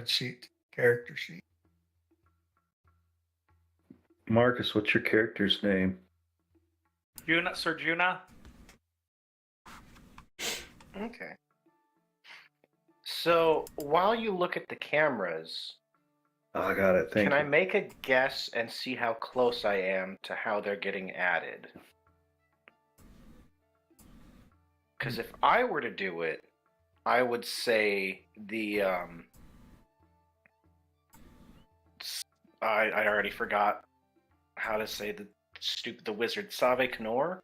sheet, character sheet. Marcus, what's your character's name? Sir Juna. Okay. So while you look at the cameras, Oh, I got it. Thank can you. I make a guess and see how close I am to how they're getting added? Because if I were to do it, I would say I already forgot how to say the wizard Save Canor.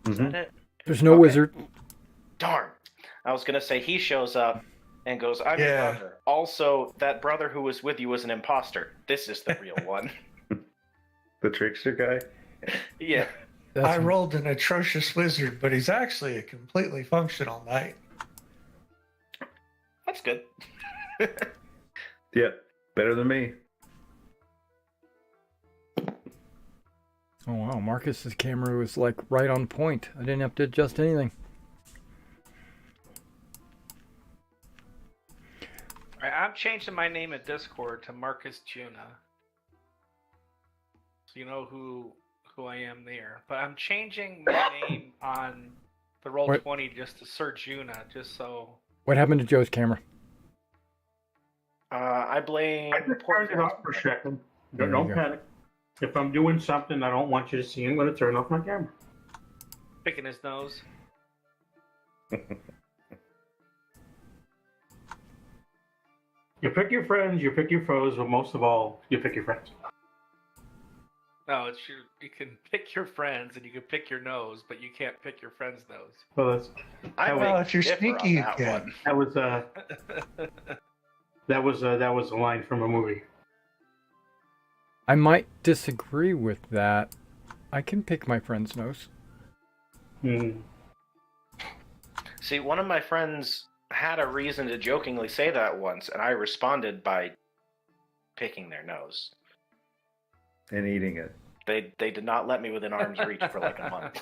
Is that it? There's no Okay. wizard. Darn. I was gonna say he shows up and goes, "I'm your Yeah. brother. Also, that brother who was with you was an imposter. This is the real one." The trickster guy? Yeah. I rolled an atrocious wizard, but he's actually a completely functional knight. That's good. Yeah, better than me. Oh wow, Marcus's camera was like right on point. I didn't have to adjust anything. I'm changing my name at Discord to Marcus Juna. So you know who I am there. But I'm changing my name on the Roll20 just to Sir Juna, just so... What happened to Joe's camera? I blame... I just turned it off for a second. There you Don't go. panic. If I'm doing something I don't want you to see, I'm going to turn off my camera. Picking his nose. You pick your friends, you pick your foes, but most of all, you pick your friends. No, it's you can pick your friends and you can pick your nose, but you can't pick your friend's nose. Well, that's Well, if you're differ on sneaky, you that can. one. that was a line from a movie. I might disagree with that. I can pick my friend's nose. Hmm. See, one of my friends had a reason to jokingly say that once, and I responded by picking their nose. And eating it. They did not let me within arm's reach for like a month.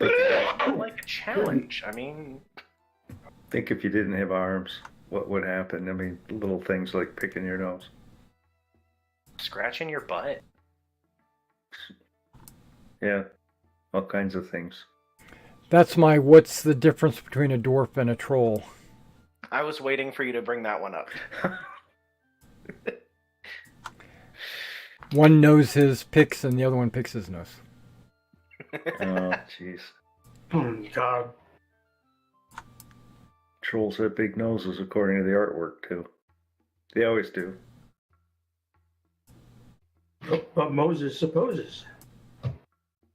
Like a challenge. I mean, Think if you didn't have arms, what would happen? I mean, little things like picking your nose. scratching your butt. Yeah, all kinds of things. That's my what's the difference between a dwarf and a troll? I was waiting for you to bring that one up. One knows his picks and the other one picks his nose. Oh, jeez. Oh, God. Trolls have big noses according to the artwork, too. They always do. But Moses supposes.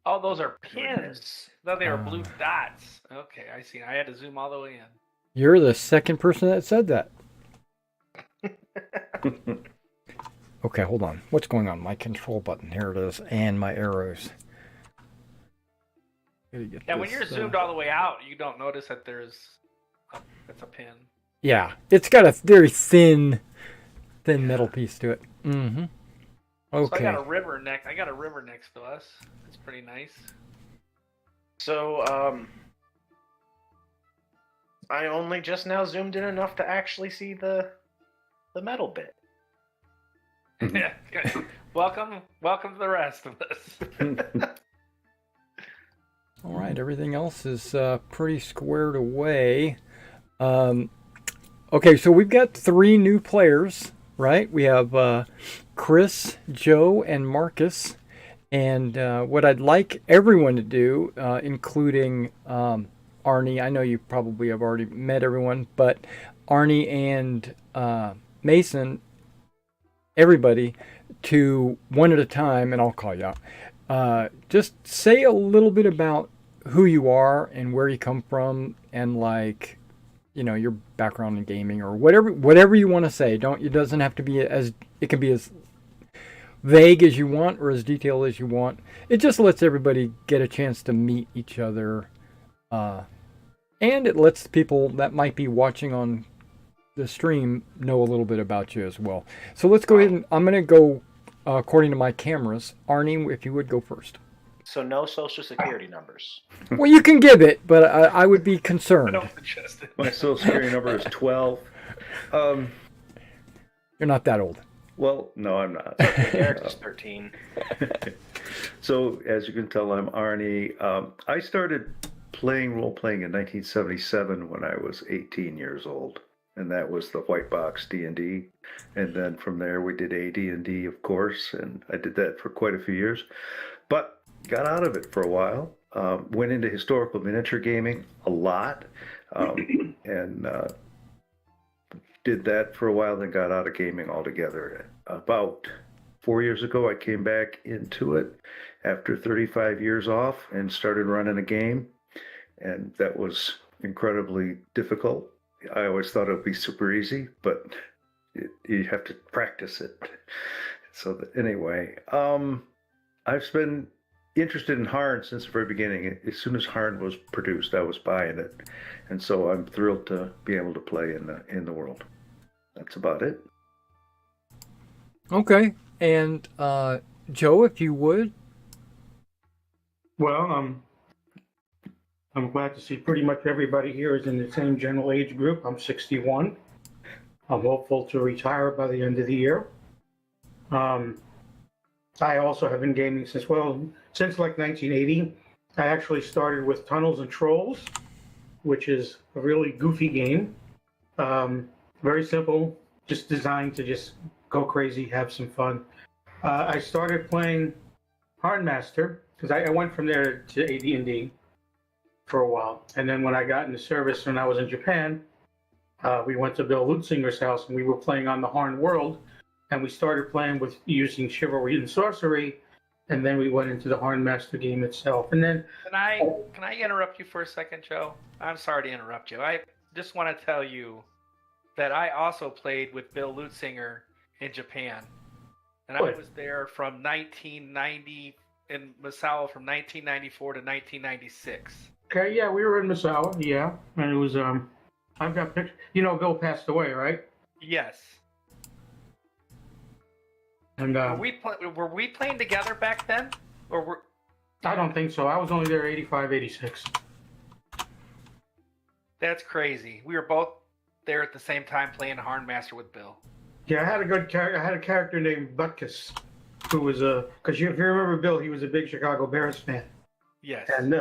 Oh, those are pins. No, they are blue dots. Okay, I see. I had to zoom all the way in. You're the second person that said that. Okay, hold on. What's going on? My control button. Here it is. And my arrows. Gotta get Yeah, when this, you're zoomed all the way out, you don't notice that it's a pin. Yeah, it's got a very thin metal piece to it. Mm-hmm. So Okay. I got a river next to us. It's pretty nice. So, I only just now zoomed in enough to actually see the metal bit. Yeah. good. Welcome to the rest of us. All right, everything else is pretty squared away. Okay, so we've got 3 new players, right? We have Chris, Joe, and Marcus. And what I'd like everyone to do, including Arnie, I know you probably have already met everyone, but Arnie and Mason, everybody, to one at a time, and I'll call you out. Just say a little bit about who you are and where you come from, and like, you know, your background in gaming or whatever you want to say. It doesn't have to be it can be as vague as you want or as detailed as you want. It just lets everybody get a chance to meet each other, and it lets people that might be watching on the stream know a little bit about you as well. So let's go ahead and I'm going to go according to my cameras. Arnie, if you would go first. So no social security numbers. Well, you can give it, but I would be I concerned. don't suggest it. My social security number is 12. You're not that old. Well, no, I'm not. Derek's is 13. So, as you can tell, I'm Arnie. I started playing role-playing in 1977 when I was 18 years old, and that was the white box D&D. And then from there, we did AD&D, of course, and I did that for quite a few years. But got out of it for a while. Went into historical miniature gaming a lot, and did that for a while, then got out of gaming altogether. About 4 years ago, I came back into it after 35 years off and started running a game. And that was incredibly difficult. I always thought it would be super easy, but you have to practice it. So anyway, I've been interested in Harn since the very beginning. As soon as Harn was produced, I was buying it. And so I'm thrilled to be able to play in the world. That's about it. Okay. And Joe, if you would. Well, I'm glad to see pretty much everybody here is in the same general age group. I'm 61. I'm hopeful to retire by the end of the year. I also have been gaming since like 1980. I actually started with Tunnels and Trolls, which is a really goofy game. Very simple, just designed to just go crazy, have some fun. I started playing HarnMaster because I went from there to AD&D for a while. And then when I got into service when I was in Japan, we went to Bill Lutzinger's house and we were playing on the Harn world. And we started playing with using chivalry and sorcery. And then we went into the HarnMaster game itself. And then Can I interrupt you for a second, Joe? I'm sorry to interrupt you. I just want to tell you that I also played with Bill Lutzinger in Japan. And I was there from 1990 in Misawa from 1994 to 1996. okay, yeah, we were in Misawa, yeah. And it was I've got pictures. You know, Bill passed away, right? Yes. And Were we playing together back then? Or were I don't think so. I was only there 85, 86. That's crazy. We were both there at the same time playing HarnMaster with Bill. Yeah, I had a good character. I had a character named Butkus, who was because if you remember Bill, he was a big Chicago Bears fan. Yes. And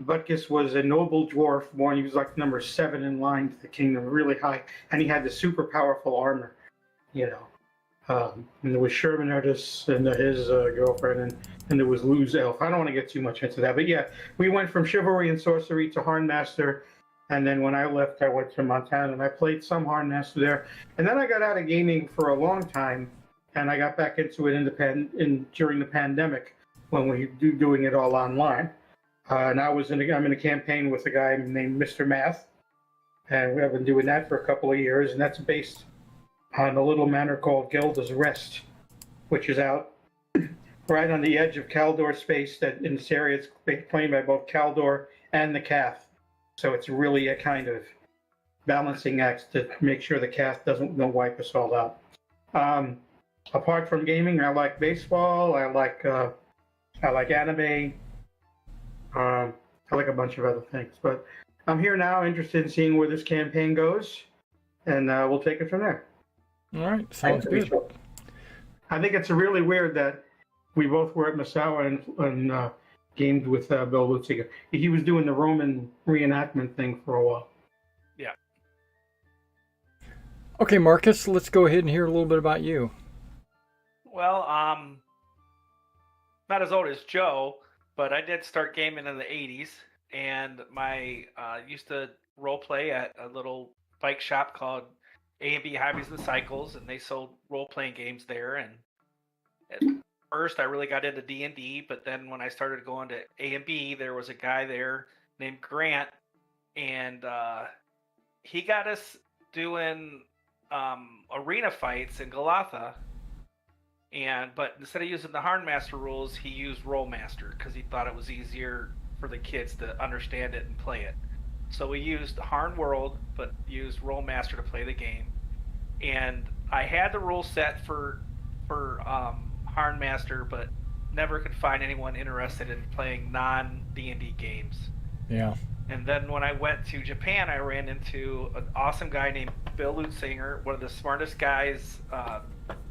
Butkus was a noble dwarf born. He was like number 7 in line to the kingdom, really high, and he had the super powerful armor, you know. And there was Sherman Curtis and his girlfriend, and there was Lou's elf. I don't want to get too much into that, but yeah, we went from chivalry and sorcery to HarnMaster. And then when I left, I went to Montana and I played some HarnMaster there. And then I got out of gaming for a long time, and I got back into it during the pandemic when we were doing it all online. And I'm in a campaign with a guy named Mr. Math, and we have been doing that for a couple of years. And that's based on a little manor called Gilda's Rest, which is out right on the edge of Caldor space. That in this area, it's claimed by both Caldor and the Cath. So it's really a kind of balancing act to make sure the Cath doesn't wipe us all out. Apart from gaming, I like baseball. I like anime. I like a bunch of other things. But I'm here now, interested in seeing where this campaign goes, and we'll take it from there. All right, sounds good. I think it's really weird that we both were at Misawa and gamed with Bill Lutzinger. He was doing the Roman reenactment thing for a while. Yeah. Okay, Marcus, let's go ahead and hear a little bit about you. Well, not as old as Joe, but I did start gaming in the 80s, and my used to role play at a little bike shop called A&B Hobbies and Cycles, and they sold role-playing games there. And at first, I really got into D&D, but then when I started going to A&B, there was a guy there named Grant, and he got us doing arena fights in Galatha. But instead of using the HarnMaster rules, he used Rolemaster because he thought it was easier for the kids to understand it and play it. So we used Harn World, but used Rolemaster to play the game. And I had the rule set for HarnMaster, but never could find anyone interested in playing non D&D games. Yeah. And then when I went to Japan, I ran into an awesome guy named Bill Lutsinger, one of the smartest guys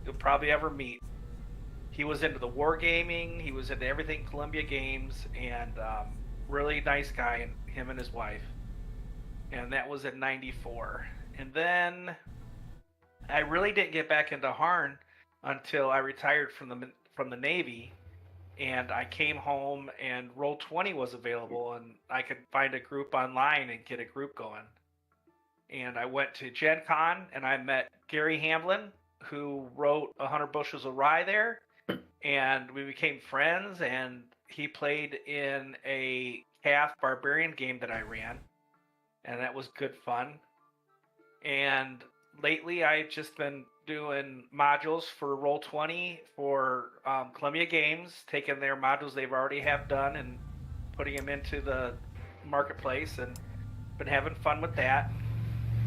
you'll probably ever meet. He was into the wargaming, he was into everything Columbia Games, and really nice guy, and him and his wife. And that was in '94. And then I really didn't get back into Harn until I retired from the Navy, and I came home and Roll20 was available, and I could find a group online and get a group going. And I went to Gen Con, and I met Gary Hamblin, who wrote 100 Bushels of Rye there, and we became friends, and he played in a Cath Barbarian game that I ran, and that was good fun. And lately, I've just been doing modules for Roll20 for Columbia Games, taking their modules they've already have done and putting them into the marketplace, and been having fun with that,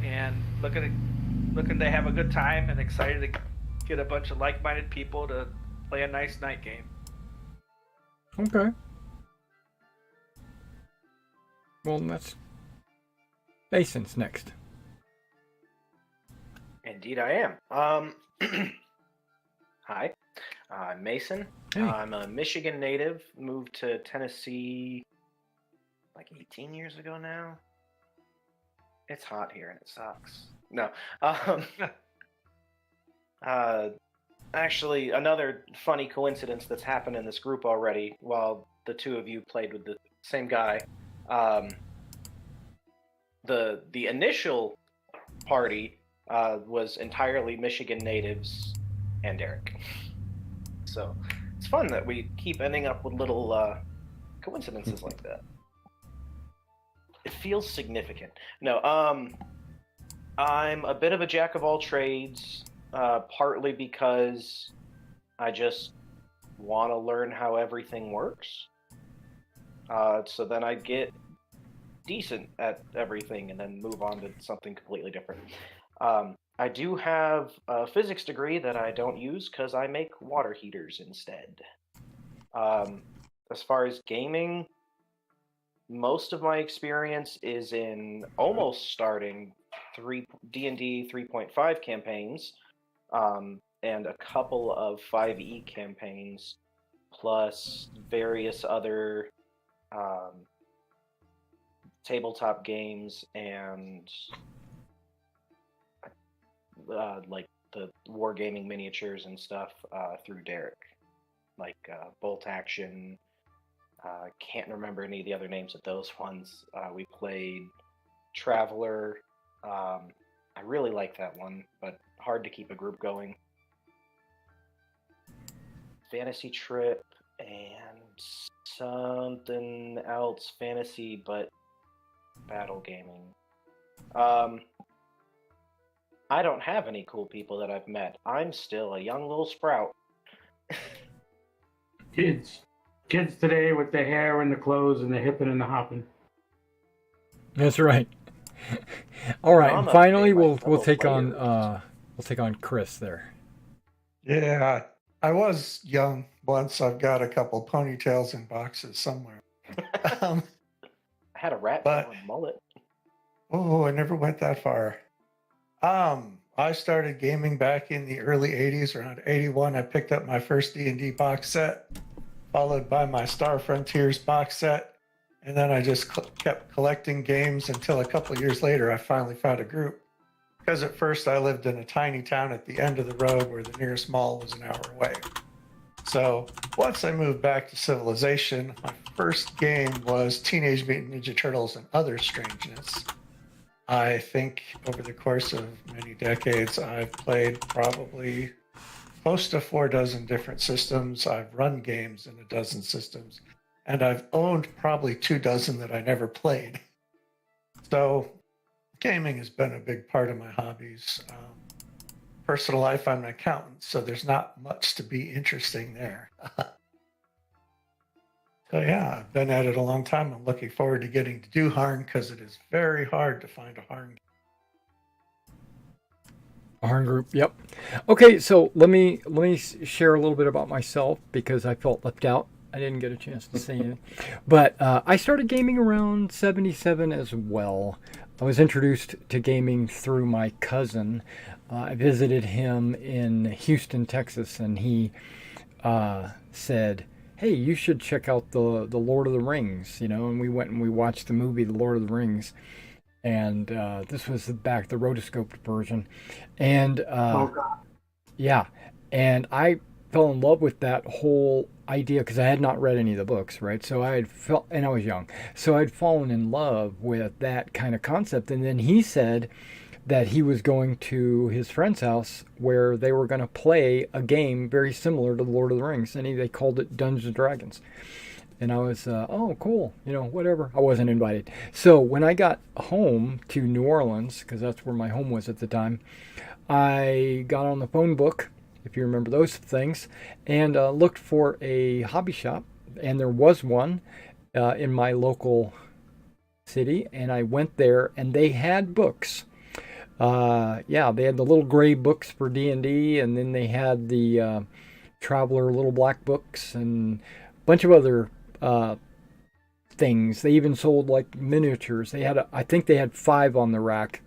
and looking to have a good time, and excited to get a bunch of like-minded people to play a nice night game. Okay. Well, that's Mason's next. Indeed, I am. Hi, I'm Mason. Hey. I'm a Michigan native. Moved to Tennessee like 18 years ago now. It's hot here and it sucks. No. Actually, another funny coincidence that's happened in this group already, while the two of you played with the same guy. The initial party was entirely Michigan natives and Derek. So it's fun that we keep ending up with little coincidences like that. It feels significant. No, I'm a bit of a jack of all trades, partly because I just want to learn how everything works. So then I get decent at everything and then move on to something completely different. I do have a physics degree that I don't use because I make water heaters instead. As far as gaming, most of my experience is in almost starting D&D 3.5 campaigns, and a couple of 5e campaigns, plus various other tabletop games and like the wargaming miniatures and stuff through Derek, like Bolt Action. Can't remember any of the other names of those ones. We played Traveler. I really like that one, but hard to keep a group going. Fantasy Trip and something else fantasy, but battle gaming. I don't have any cool people that I've met. I'm still a young little sprout. Kids today with the hair and the clothes and the hipping and the hopping. That's right. All right, I'm and a finally big, like, we'll take fellow on Chris there. Yeah, I was young once. I've got a couple ponytails in boxes somewhere. I had a rat tail and mullet. Oh, I never went that far. I started gaming back in the early 80s, around 81. I picked up my first D&D box set, followed by my Star Frontiers box set. And then I just kept collecting games until a couple of years later, I finally found a group. Because at first I lived in a tiny town at the end of the road where the nearest mall was an hour away. So once I moved back to civilization, my first game was Teenage Mutant Ninja Turtles and Other Strangeness. I think over the course of many decades, I've played probably close to 4 dozen different systems. I've run games in a dozen systems, and I've owned probably 2 dozen that I never played. So gaming has been a big part of my hobbies. Personal life, I'm an accountant, so there's not much to be interesting there. So yeah, I've been at it a long time. I'm looking forward to getting to do Harn because it is very hard to find a Harn game. Harn Group. Yep. Okay, so let me share a little bit about myself because I felt left out. I didn't get a chance to say anything, but I started gaming around '77 as well. I was introduced to gaming through my cousin. I visited him in Houston, Texas, and he said, "Hey, you should check out the Lord of the Rings," And we went and we watched the movie The Lord of the Rings, and this was the rotoscoped version, and Oh God. yeah, and I fell in love with that whole idea because I had not read any of the books, right? So I had felt, and I was young, so I'd fallen in love with that kind of concept. And then he said that he was going to his friend's house where they were going to play a game very similar to the Lord of the Rings, and they called it Dungeons and Dragons. And I was, oh, cool, whatever. I wasn't invited. So when I got home to New Orleans, because that's where my home was at the time, I got on the phone book, if you remember those things, and looked for a hobby shop. And there was one in my local city. And I went there, and they had books. Yeah, they had the little gray books for D&D, and then they had the Traveler little black books and a bunch of other things. They even sold like miniatures. I think they had 5 on the rack,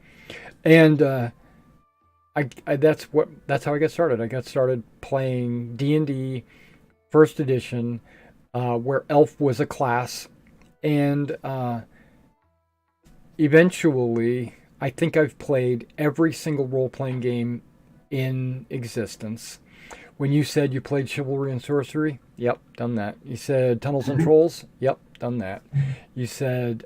and that's how I got started. I got started playing D&D first edition, where Elf was a class, and eventually I think I've played every single role-playing game in existence. When you said you played Chivalry and Sorcery, yep, done that. You said Tunnels and Trolls, yep, done that. You said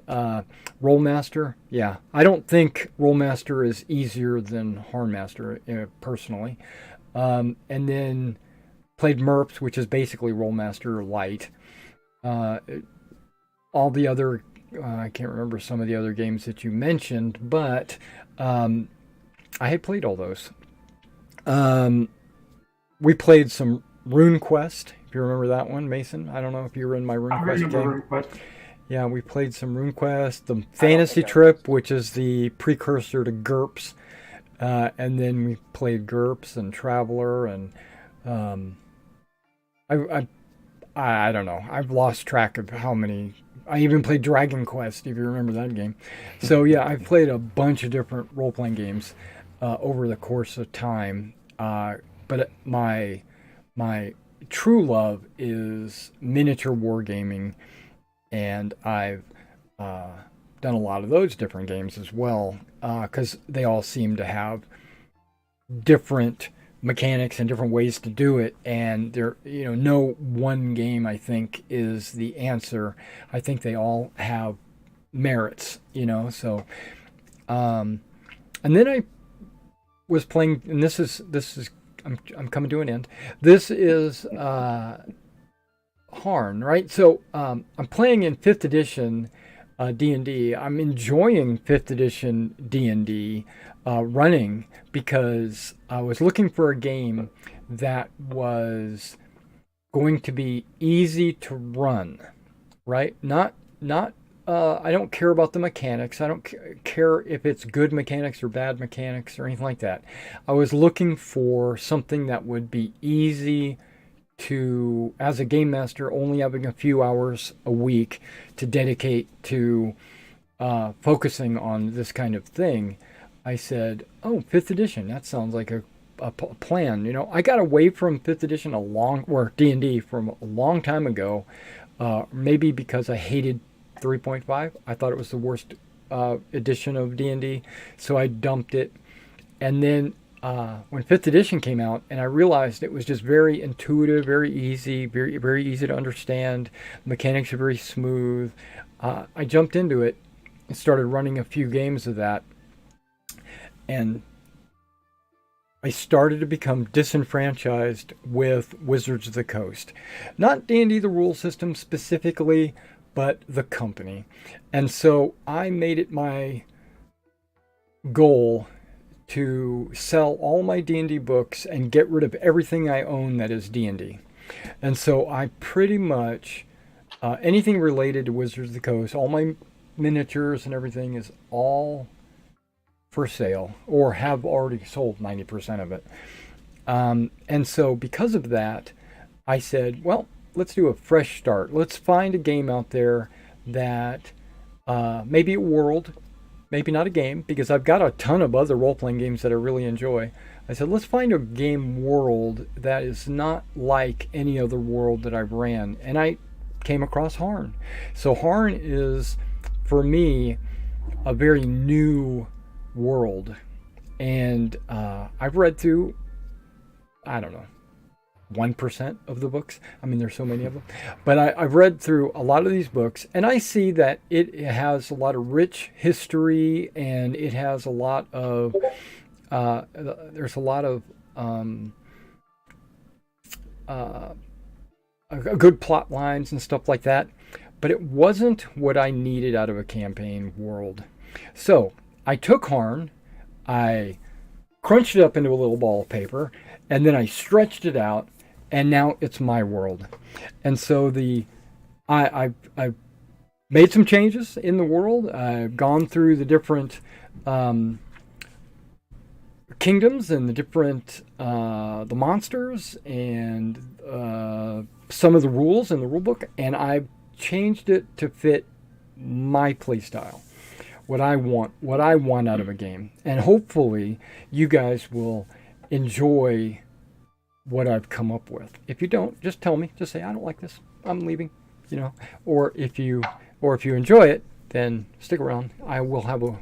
Rolemaster, yeah. I don't think Rolemaster is easier than HarnMaster, personally. And then played MERPS, which is basically Rolemaster Light. All the other, I can't remember some of the other games that you mentioned, but I had played all those. We played some RuneQuest, if you remember that one, Mason. I don't know if you were in my I RuneQuest game. remember RuneQuest. Yeah, we played some RuneQuest, the Fantasy Trip, which is the precursor to GURPS, and then we played GURPS and Traveler, and I don't know. I've lost track of how many. I even played Dragon Quest, if you remember that game. So yeah, I've played a bunch of different role-playing games over the course of time. But my true love is miniature wargaming, and I've done a lot of those different games as well, because they all seem to have different mechanics and different ways to do it, and there, no one game I think is the answer. I think they all have merits, So, and then I was playing, and this is. I'm coming to an end. This is Harn, right? So I'm playing in 5th edition D&D. I'm enjoying 5th edition D&D running because I was looking for a game that was going to be easy to run, right? Not I don't care about the mechanics. I don't care if it's good mechanics or bad mechanics or anything like that. I was looking for something that would be easy to, as a game master, only having a few hours a week to dedicate to focusing on this kind of thing. I said, oh, 5th edition, that sounds like a plan. I got away from 5th edition or D&D from a long time ago, maybe because I hated 3.5. I thought it was the worst edition of D&D, so I dumped it. And then when 5th edition came out, and I realized it was just very intuitive, very easy, very, very easy to understand. Mechanics are very smooth. I jumped into it and started running a few games of that, and I started to become disenfranchised with Wizards of the Coast. Not D&D, the rule system specifically, but the company. And so I made it my goal to sell all my D&D books and get rid of everything I own that is D&D. And so I pretty much, anything related to Wizards of the Coast, all my miniatures and everything is all for sale or have already sold 90% of it. And so because of that, I said, well, let's do a fresh start. Let's find a game out there that maybe a world, maybe not a game, because I've got a ton of other role-playing games that I really enjoy. I said, let's find a game world that is not like any other world that I've ran. And I came across Harn. So Harn is, for me, a very new world. And I've read through, I don't know, 1% of the books. I mean, there's so many of them. But I've read through a lot of these books, and I see that it has a lot of rich history, and it has a lot of there's a lot of good plot lines and stuff like that, but it wasn't what I needed out of a campaign world. So I took Harn, I crunched it up into a little ball of paper, and then I stretched it out, and now it's my world. And so I've made some changes in the world. I've gone through the different kingdoms and the different the monsters and some of the rules in the rule book, and I've changed it to fit my play style, what I want out of a game. And hopefully you guys will enjoy what I've come up with. If you don't, just tell me. Just say, I don't like this, I'm leaving, or if you enjoy it, then stick around. We'll have a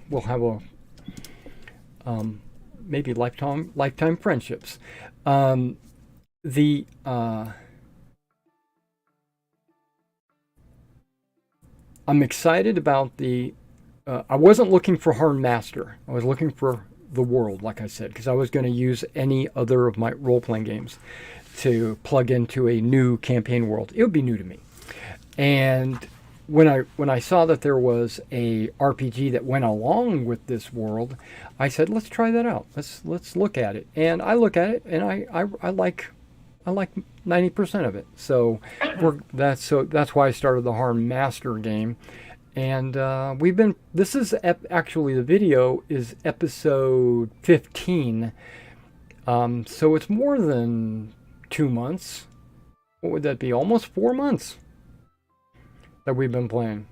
maybe lifetime friendships. I'm excited about the I wasn't looking for HarnMaster. I was looking for the world, like I said, because I was going to use any other of my role-playing games to plug into a new campaign world. It would be new to me. And when I saw that there was a RPG that went along with this world, I said, let's try that out. Let's look at it. And I look at it, and I like 90% of it. So that's why I started the HarnMaster game. And actually the video is episode 15. So it's more than 2 months. What would that be? Almost 4 months that we've been playing.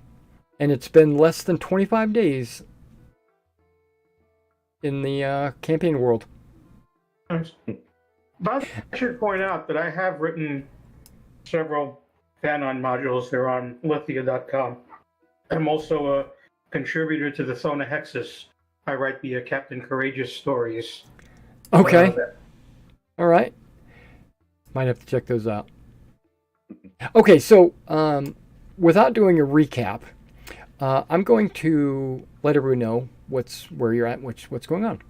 And it's been less than 25 days in the campaign world. Nice. But I should point out that I have written several Fanon modules. They're on lithia.com. I'm also a contributor to the Thona Hexus. I write the Captain Courageous stories. Okay. All right. Might have to check those out. Okay, so without doing a recap, I'm going to let everyone know where you're at, what's going on.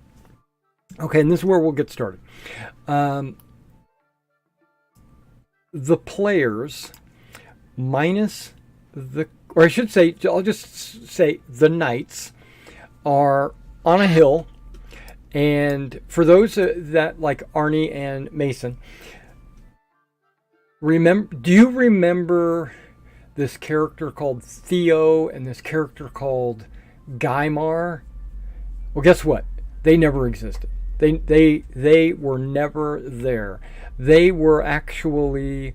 Okay, and this is where we'll get started. The players minus or I should say, I'll just say the knights are on a hill. And for those that like Arnie and Mason, do you remember this character called Theo and this character called Guymar? Well, guess what? They never existed. They were never there. They were actually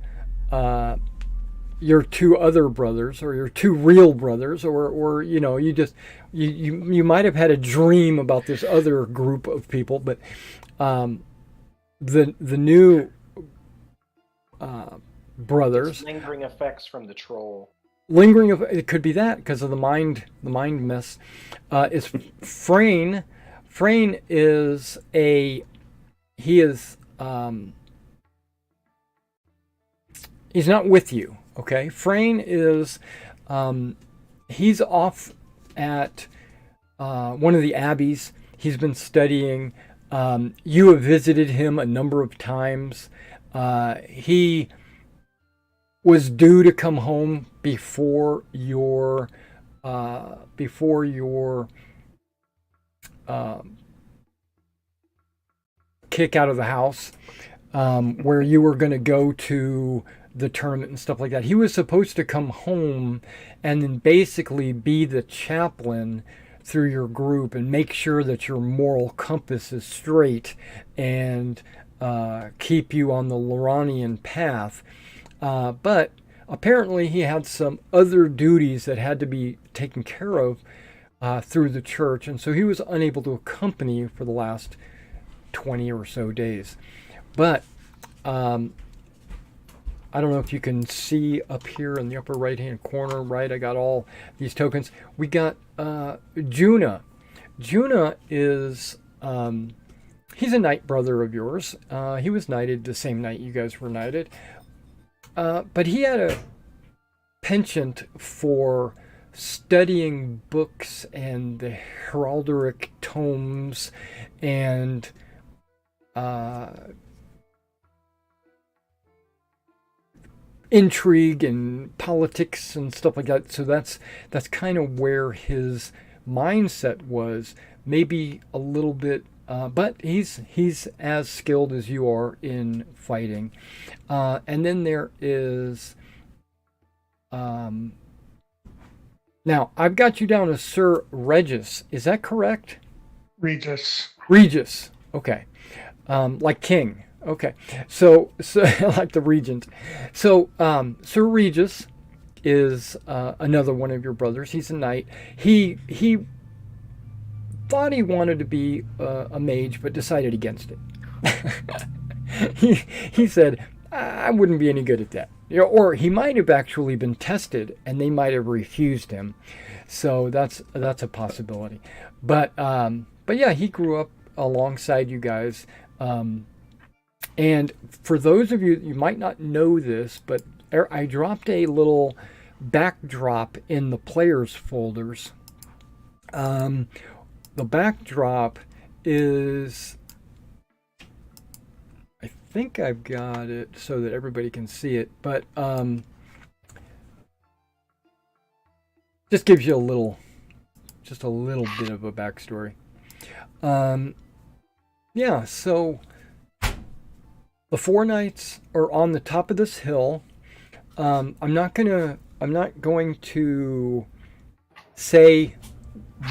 your two other brothers, or your two real brothers, or you might have had a dream about this other group of people, but the new brothers. It's lingering effects from the troll. It could be that because of the mind mess. Is Frayne. Frayne is he's not with you. Okay, Frayne is he's off at one of the abbeys. He's been studying. You have visited him a number of times. He was due to come home before your kick out of the house, where you were going to go to the tournament and stuff like that. He was supposed to come home and then basically be the chaplain through your group and make sure that your moral compass is straight and keep you on the Loranian path. But apparently he had some other duties that had to be taken care of through the church, and so he was unable to accompany you for the last 20 or so days. But I don't know if you can see up here in the upper right hand corner, right? I got all these tokens. We got Juna. Juna is, he's a knight brother of yours. He was knighted the same night you guys were knighted. But he had a penchant for studying books and the heraldic tomes and intrigue and politics and stuff like that. So that's kind of where his mindset was, maybe a little bit, but he's as skilled as you are in fighting. And then there is, now I've got you down as Sir Regis. Is that correct? Regis. Regis. Okay. Like king. Okay. So like the regent. So Sir Regis is another one of your brothers. He's a knight. He thought he wanted to be a mage, but decided against it. he said, I wouldn't be any good at that. You know, or he might have actually been tested and they might have refused him. So that's a possibility. But yeah, he grew up alongside you guys. And for those of you, you might not know this, but I dropped a little backdrop in the players folders. The backdrop is, I think I've got it so that everybody can see it, but just gives you just a little bit of a backstory. Yeah, so the four knights are on the top of this hill. I'm not going to say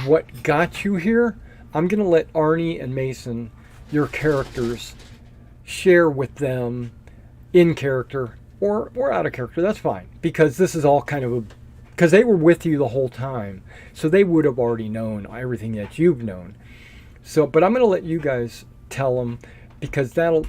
what got you here. I'm gonna let Arnie and Mason, your characters, share with them in character or out of character. That's fine, because this is all kind of because they were with you the whole time, so they would have already known everything that you've known. So, but I'm gonna let you guys tell them, because that'll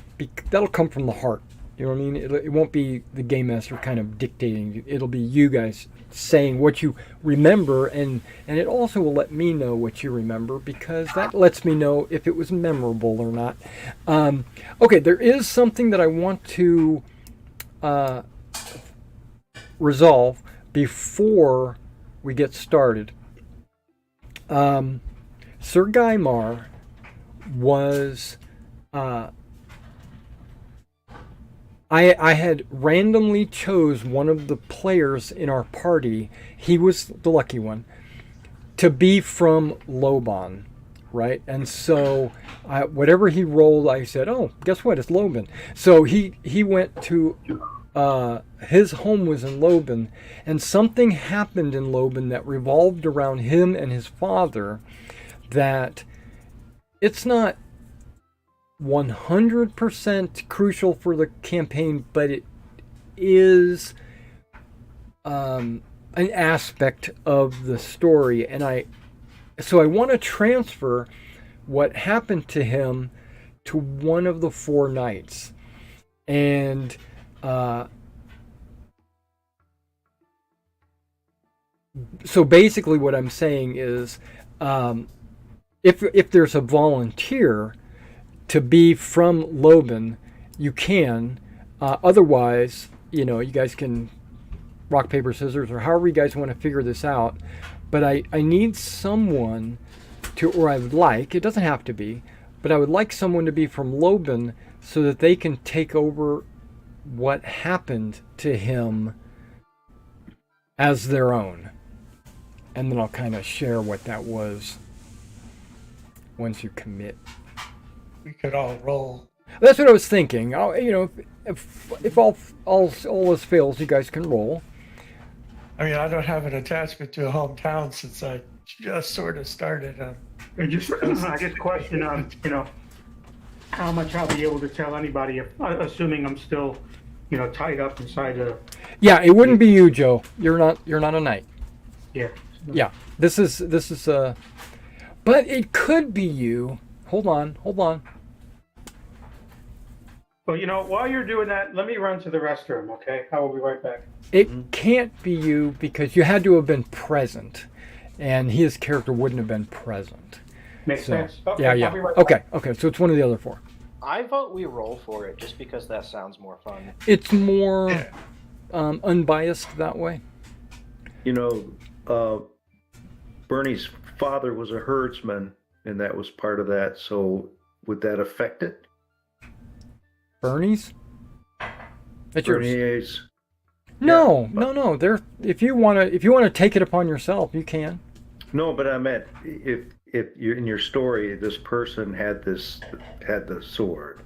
come from the heart. You know what I mean? It won't be the game master kind of dictating. It'll be you guys saying what you remember, and it also will let me know what you remember, because that lets me know if it was memorable or not. Okay, there is something that I want to resolve before we get started. Sir Gaimar was... I had randomly chose one of the players in our party, he was the lucky one, to be from Loban, right? And so whatever he rolled, I said, oh, guess what, it's Loban. So he went to, his home was in Loban, and something happened in Loban that revolved around him and his father, that it's not 100% crucial for the campaign, but it is an aspect of the story. And so I want to transfer what happened to him to one of the four knights. And so basically what I'm saying is, if there's a volunteer to be from Loban, you can. Otherwise, you guys can rock, paper, scissors, or however you guys want to figure this out. But I need someone to, or I would like, it doesn't have to be, but I would like someone to be from Loban so that they can take over what happened to him as their own. And then I'll kind of share what that was once you commit. We could all roll. That's what I was thinking. If all else fails, you guys can roll. I mean, I don't have an attachment to a hometown since I just sort of started. And just, I guess, question on, how much I'll be able to tell anybody, if, assuming I'm still, tied up inside a. Yeah, it wouldn't be you, Joe. You're not a knight. Yeah. Yeah, this is but it could be you. Hold on. Well, while you're doing that, let me run to the restroom, okay? I will be right back. It can't be you because you had to have been present, and his character wouldn't have been present. Makes sense. Okay, Yeah. I'll be right back. Okay. So it's one of the other four. I vote we roll for it just because that sounds more fun. It's more unbiased that way. Bernie's father was a herdsman, and that was part of that. So would that affect it? Bernie's? That's yours. Bernie's. No. There. If you wanna take it upon yourself, you can. No, but I meant if you're in your story, this person had the sword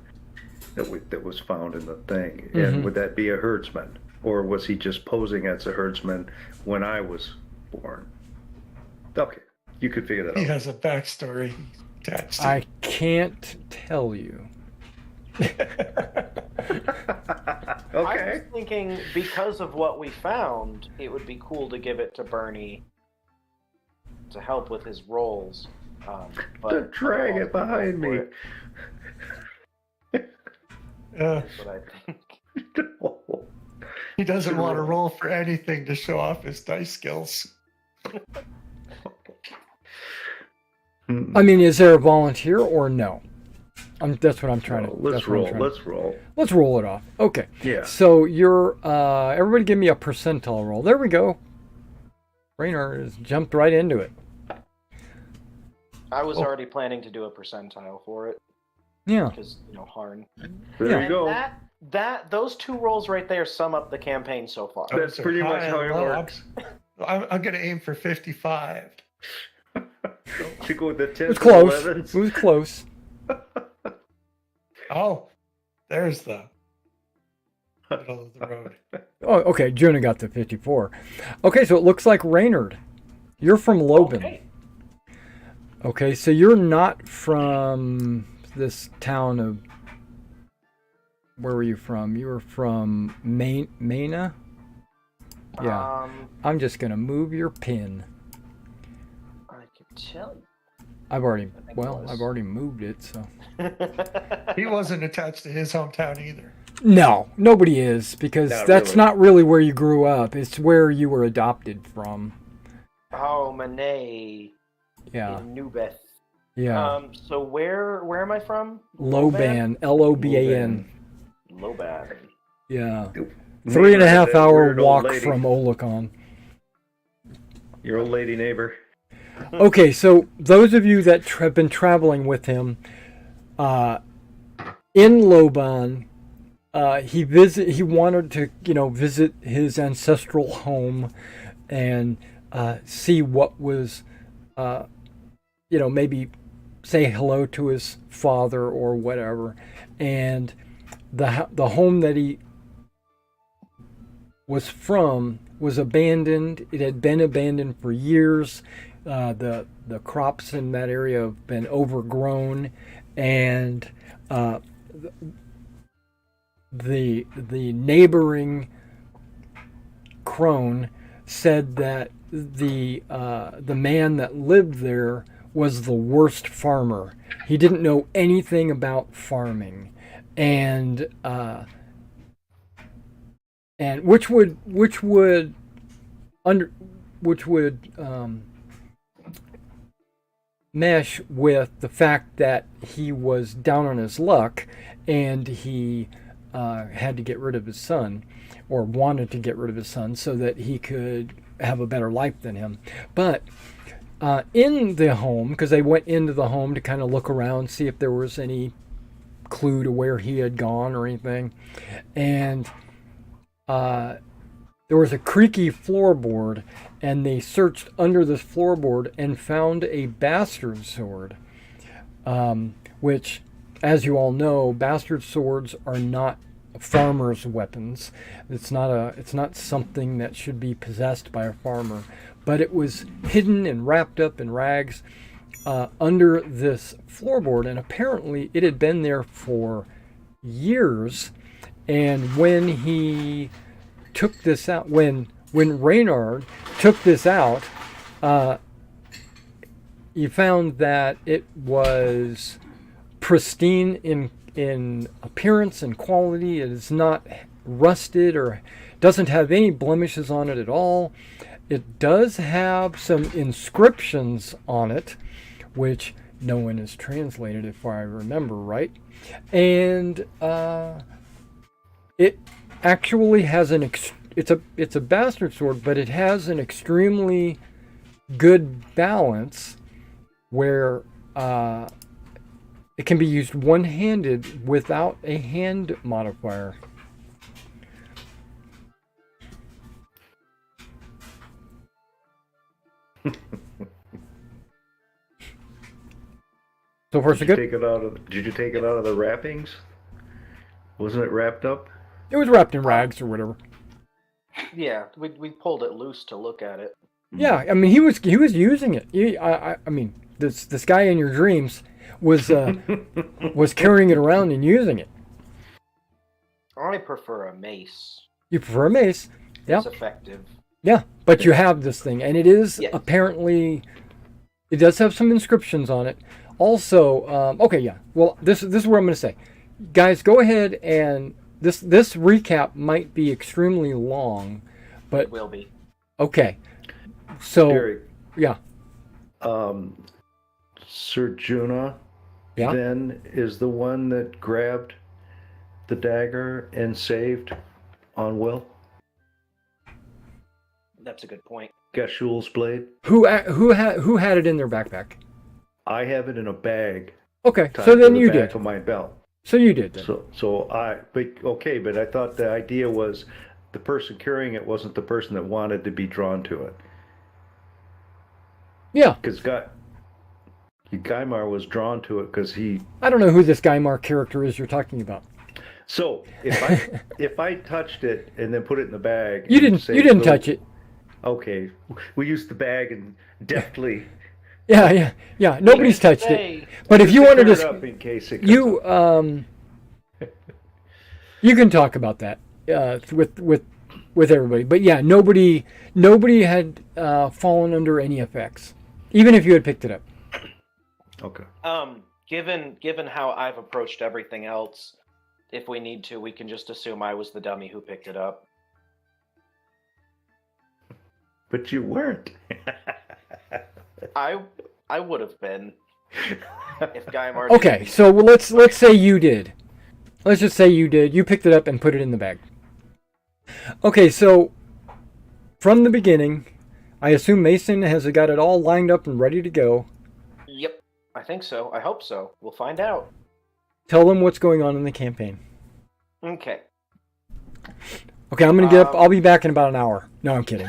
that was found in the thing, and would that be a herdsman, or was he just posing as a herdsman when I was born? Okay, you could figure that He out. has a backstory attached to I can't tell you. I was thinking because of what we found, it would be cool to give it to Bernie to help with his roles. But drag it behind me. That's what I think. He doesn't want to roll for anything to show off his dice skills. I mean, is there a volunteer or no? That's what I'm trying to. Let's roll. Let's roll it off. Okay. Yeah. So you're. Everybody, give me a percentile roll. There we go. Raynor has jumped right into it. I was already planning to do a percentile for it. Yeah. Because Harn. There you go. Those two rolls right there sum up the campaign so far. That's pretty much how it works. I'm going to aim for 55. To go with the 10s It was close. and It 11s. was close. Oh, there's the middle of the road. Oh, okay. Juna got to 54. Okay, so it looks like Raynard. You're from Loban. Okay, so you're not from this town of. Where were you from? You were from Maina? Yeah. I'm just going to move your pin. I can tell you. I've already moved it, so. He wasn't attached to his hometown either. No, nobody is, because that's really. not really where you grew up. It's where you were adopted from. Oh, Monet. Yeah. In Newbeth. Yeah. So where am I from? Loban. Loban. Loban. Yeah. Neighbor, 3.5 hour weird old walk lady. from Olacon. Your old lady neighbor. Okay, so those of you that have been traveling with him, in Loban, he wanted to visit his ancestral home and see what was maybe say hello to his father or whatever, and the home that he was from was abandoned. It had been abandoned for years. The crops in that area have been overgrown, and the neighboring crone said that the man that lived there was the worst farmer. He didn't know anything about farming, and which would mesh with the fact that he was down on his luck and he had to get rid of his son, or wanted to get rid of his son so that he could have a better life than him. But in the home, because they went into the home to kind of look around, see if there was any clue to where he had gone or anything, and there was a creaky floorboard, and they searched under this floorboard and found a bastard sword, which, as you all know, bastard swords are not farmer's weapons. It's not something that should be possessed by a farmer, but it was hidden and wrapped up in rags under this floorboard, and apparently it had been there for years. And when he took this out, when Reynard took this out, you found that it was pristine in appearance and quality. It is not rusted or doesn't have any blemishes on it at all. It does have some inscriptions on it, which no one has translated, if I remember right. And it actually has it's a bastard sword, but it has an extremely good balance where it can be used one-handed without a hand modifier. So far, so good. Did you take it out of the wrappings? Wasn't it wrapped up? It was wrapped in rags or whatever. Yeah, we pulled it loose to look at it. Yeah, I mean he was using it. I mean this guy in your dreams was carrying it around and using it. I prefer a mace. You prefer a mace? Yeah. It's effective. Yeah, but you have this thing, and it is apparently it does have some inscriptions on it. Also, okay, yeah. Well, this is what I'm going to say, guys. Go ahead and this recap might be extremely long, but it will be. Okay. So, Gary, yeah. Sir Juna then is the one that grabbed the dagger and saved on Will. That's a good point. Gashul's blade. Who had it in their backpack? I have it in a bag. Okay, so then you did. Back of my belt. So you did. Then. But I thought the idea was the person carrying it wasn't the person that wanted to be drawn to it. Yeah. Because Guymar was drawn to it because he. I don't know who this Guymar character is you're talking about. So if I touched it and then put it in the bag, you didn't touch it. Okay, we used the bag and deftly. Yeah. Nobody's touched it. But if you wanted to, up in case it you you can talk about that with everybody. But yeah, nobody had fallen under any effects, even if you had picked it up. Okay. Given how I've approached everything else, if we need to, we can just assume I was the dummy who picked it up. But you weren't. I would have been if Guymar. Okay, so let's say you did. Let's just say you did. You picked it up and put it in the bag. Okay, so from the beginning, I assume Mason has got it all lined up and ready to go. Yep, I think so. I hope so. We'll find out. Tell them what's going on in the campaign. Okay. Okay, I'm gonna get up. I'll be back in about an hour. No, I'm kidding.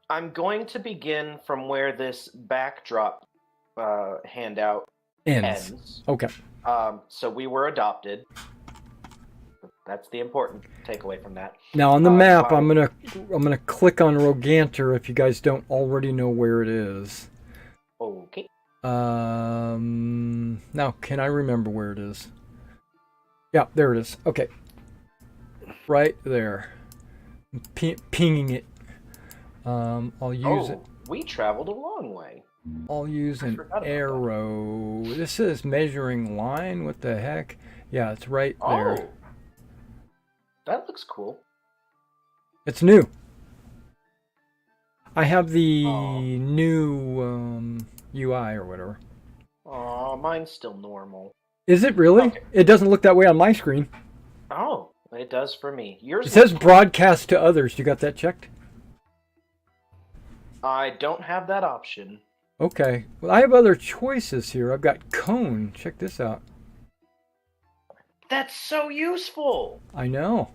I'm going to begin from where this backdrop handout ends. Okay. So we were adopted. That's the important takeaway from that. Now on the map, I'm gonna click on Roganter if you guys don't already know where it is. Okay. Now can I remember where it is? Yeah, there it is. Okay. Right there. Pinging it. I'll use it. We traveled a long way. I'll use an arrow. This is measuring line. What the heck? Yeah, it's right there. Oh, that looks cool. It's new. I have the new UI or whatever. Aw, mine's still normal. Is it really? Okay. It doesn't look that way on my screen. Oh, it does for me. Yours. It says broadcast to others. You got that checked? I don't have that option. Okay. Well, I have other choices here. I've got cone. Check this out. That's so useful. I know.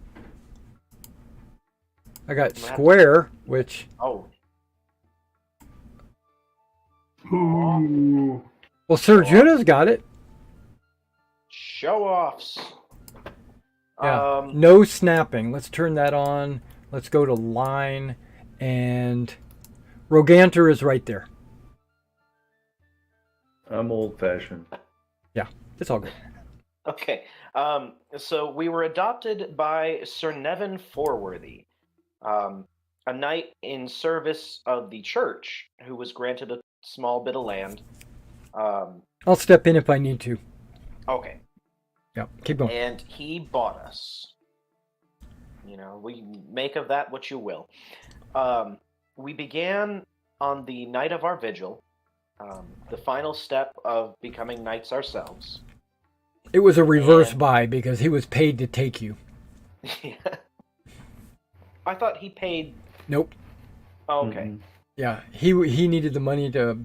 I got square, which... Oh. Ooh. Well, Sir Juna's got it. Show offs. Yeah. No snapping. Let's turn that on. Let's go to line, and Roganter is right there. I'm old-fashioned. Yeah, it's all good. Okay. So we were adopted by Sir Nevin Forworthy, a knight in service of the church who was granted a small bit of land. I'll step in if I need to. Okay. Yeah, keep going. And he bought us. We make of that what you will. We began on the night of our vigil, the final step of becoming knights ourselves. It was a reverse buy because he was paid to take you. I thought he paid. Nope. Oh, okay. Mm-hmm. Yeah, he needed the money to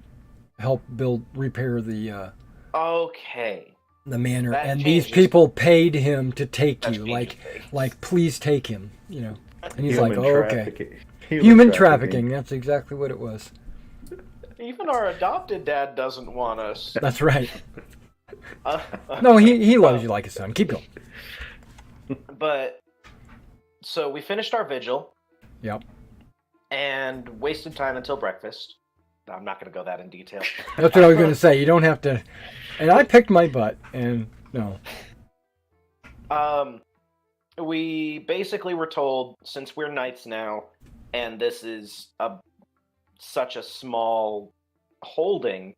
help repair the Okay. the manor, That and changes. these people paid him to take That you, changes things. like please take him, And he's like, Human oh, okay. trafficking. Human trafficking. That's exactly what it was. Even our adopted dad doesn't want us. That's right. No, he loves you like a son. Keep going. But so we finished our vigil. Yep. And wasted time until breakfast. I'm not going to go that in detail. That's what I was going to say. You don't have to. And I picked my butt, and no. We basically were told, since we're knights now, and this is such a small holding,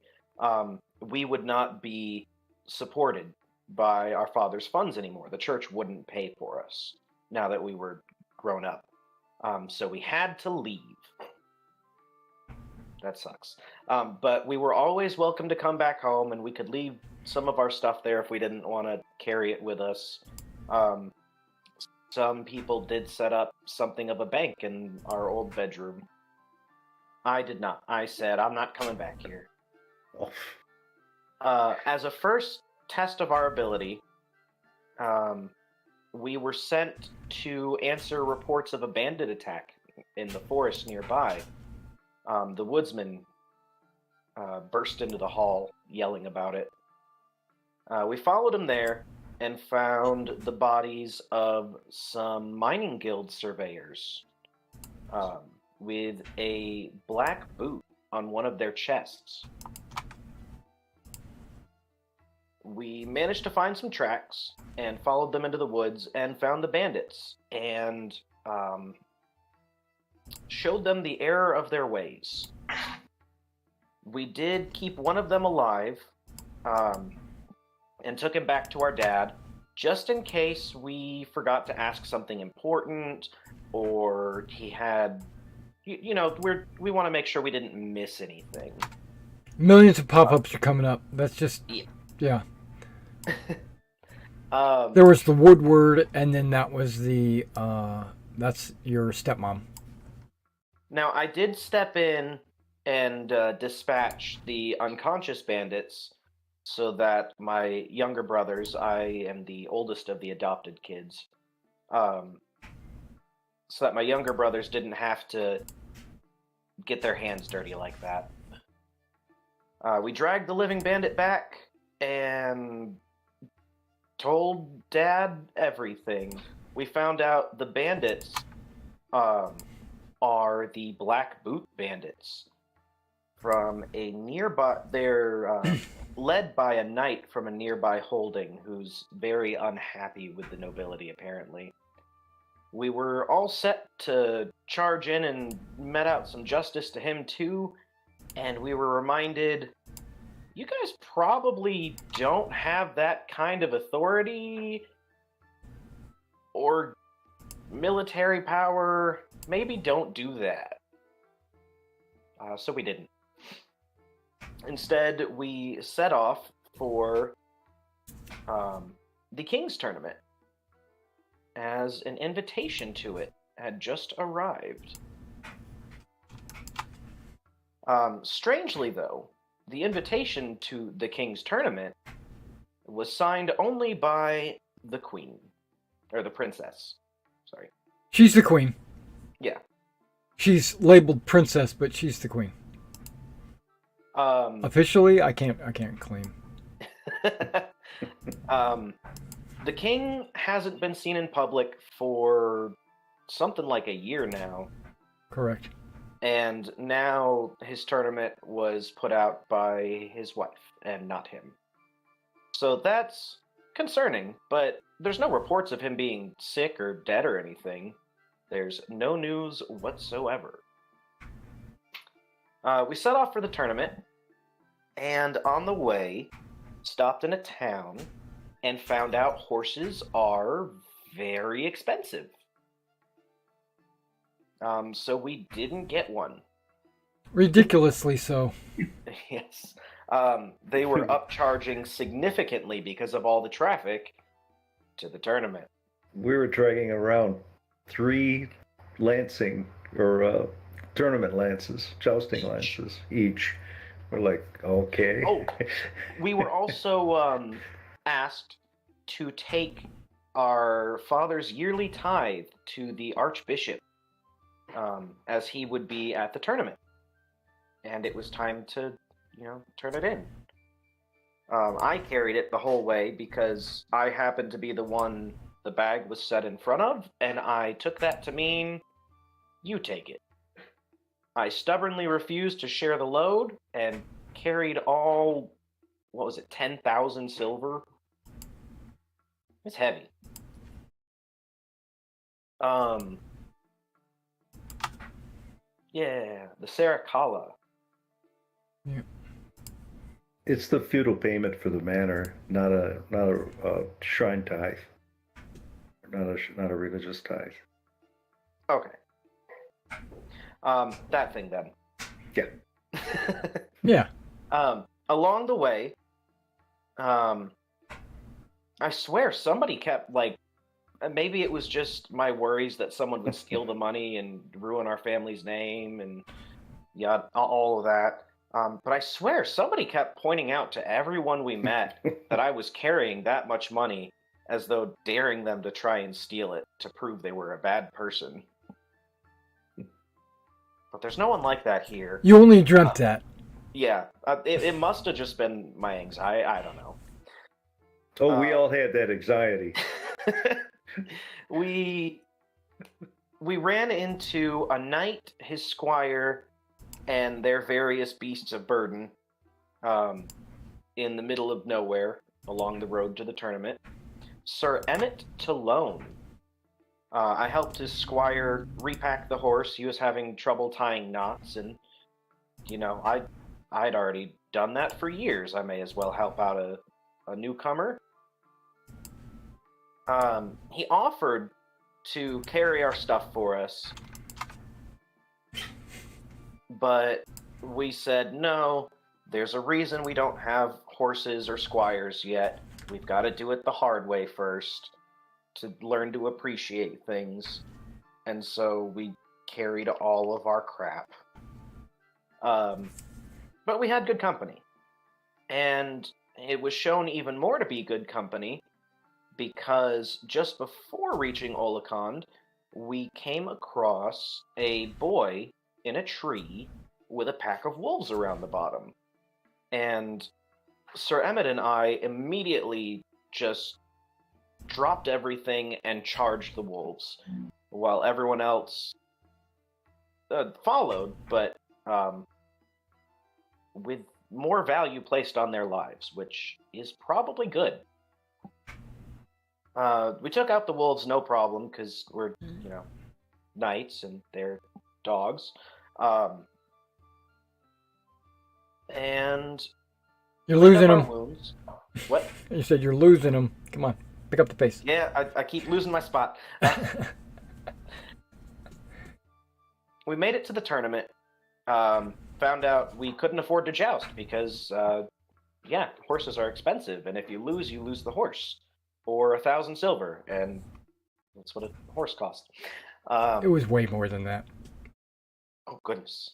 we would not be supported by our father's funds anymore. The church wouldn't pay for us now that we were grown up. So we had to leave. That sucks. But we were always welcome to come back home, and we could leave some of our stuff there if we didn't want to carry it with us. Some people did set up something of a bank in our old bedroom. I did not. I said, I'm not coming back here. As a first test of our ability, we were sent to answer reports of a bandit attack in the forest nearby. The woodsman burst into the hall, yelling about it. We followed him there and found the bodies of some mining guild surveyors with a black boot on one of their chests. We managed to find some tracks and followed them into the woods and found the bandits and showed them the error of their ways. We did keep one of them alive and took him back to our dad just in case we forgot to ask something important or he had, we want to make sure we didn't miss anything. Millions of pop-ups are coming up. That's just, yeah. There was the Woodward, and then that was that's your stepmom. Now, I did step in and dispatch the unconscious bandits so that my younger brothers, I am the oldest of the adopted kids, so that my younger brothers didn't have to get their hands dirty like that. We dragged the living bandit back and told Dad everything. We found out the bandits are the Black Boot Bandits from a nearby. They're led by a knight from a nearby holding who's very unhappy with the nobility, apparently. We were all set to charge in and met out some justice to him, too, and we were reminded, you guys probably don't have that kind of authority or military power. Maybe don't do that. So we didn't. Instead, we set off for the King's Tournament, as an invitation to it had just arrived. Strangely, though, the invitation to the King's Tournament was signed only by the Queen, or the Princess. Sorry. She's the Queen. Yeah. She's labeled Princess, but she's the Queen. Officially, I can't claim. The king hasn't been seen in public for something like a year now. Correct. And now his tournament was put out by his wife and not him. So that's concerning, but there's no reports of him being sick or dead or anything. There's no news whatsoever. We set off for the tournament, and on the way, stopped in a town and found out horses are very expensive. So we didn't get one. Ridiculously so. Yes. They were upcharging significantly because of all the traffic to the tournament. We were dragging around 3 lancing or tournament lances, jousting lances each. We're like, okay. Oh, we were also asked to take our father's yearly tithe to the archbishop, as he would be at the tournament. And it was time to, turn it in. I carried it the whole way because I happened to be the one the bag was set in front of, and I took that to mean, you take it. I stubbornly refused to share the load and carried all, 10,000 silver? It's heavy. Yeah, the Saracala. Yeah. It's the feudal payment for the manor, not a shrine tithe, not a religious tithe. Okay. That thing then. Yeah. Yeah. Along the way, I swear somebody kept maybe it was just my worries that someone would steal the money and ruin our family's name and all of that. But I swear somebody kept pointing out to everyone we met that I was carrying that much money, as though daring them to try and steal it to prove they were a bad person. But there's no one like that here. You only dreamt that. Yeah, it must have just been my anxiety. I don't know. Oh, we all had that anxiety. We ran into a knight, his squire, and their various beasts of burden in the middle of nowhere along the road to the tournament. Sir Emmett Talone. I helped his squire repack the horse. He was having trouble tying knots, and I'd already done that for years. I may as well help out a newcomer. He offered to carry our stuff for us, but we said no. There's a reason we don't have horses or squires yet. We've got to do it the hard way first to learn to appreciate things. And so we carried all of our crap. But we had good company. And it was shown even more to be good company because just before reaching Olakond, we came across a boy in a tree with a pack of wolves around the bottom. And Sir Emmett and I immediately just dropped everything and charged the wolves, while everyone else followed, but with more value placed on their lives, which is probably good. We took out the wolves no problem, because we're, knights and they're dogs. And You're losing our them. wounds. What? You said you're losing them. Come on, pick up the pace. Yeah, I keep losing my spot. We made it to the tournament. Found out we couldn't afford to joust because, horses are expensive, and if you lose the horse, or 1,000 silver, and that's what a horse costs. It was way more than that. Oh goodness.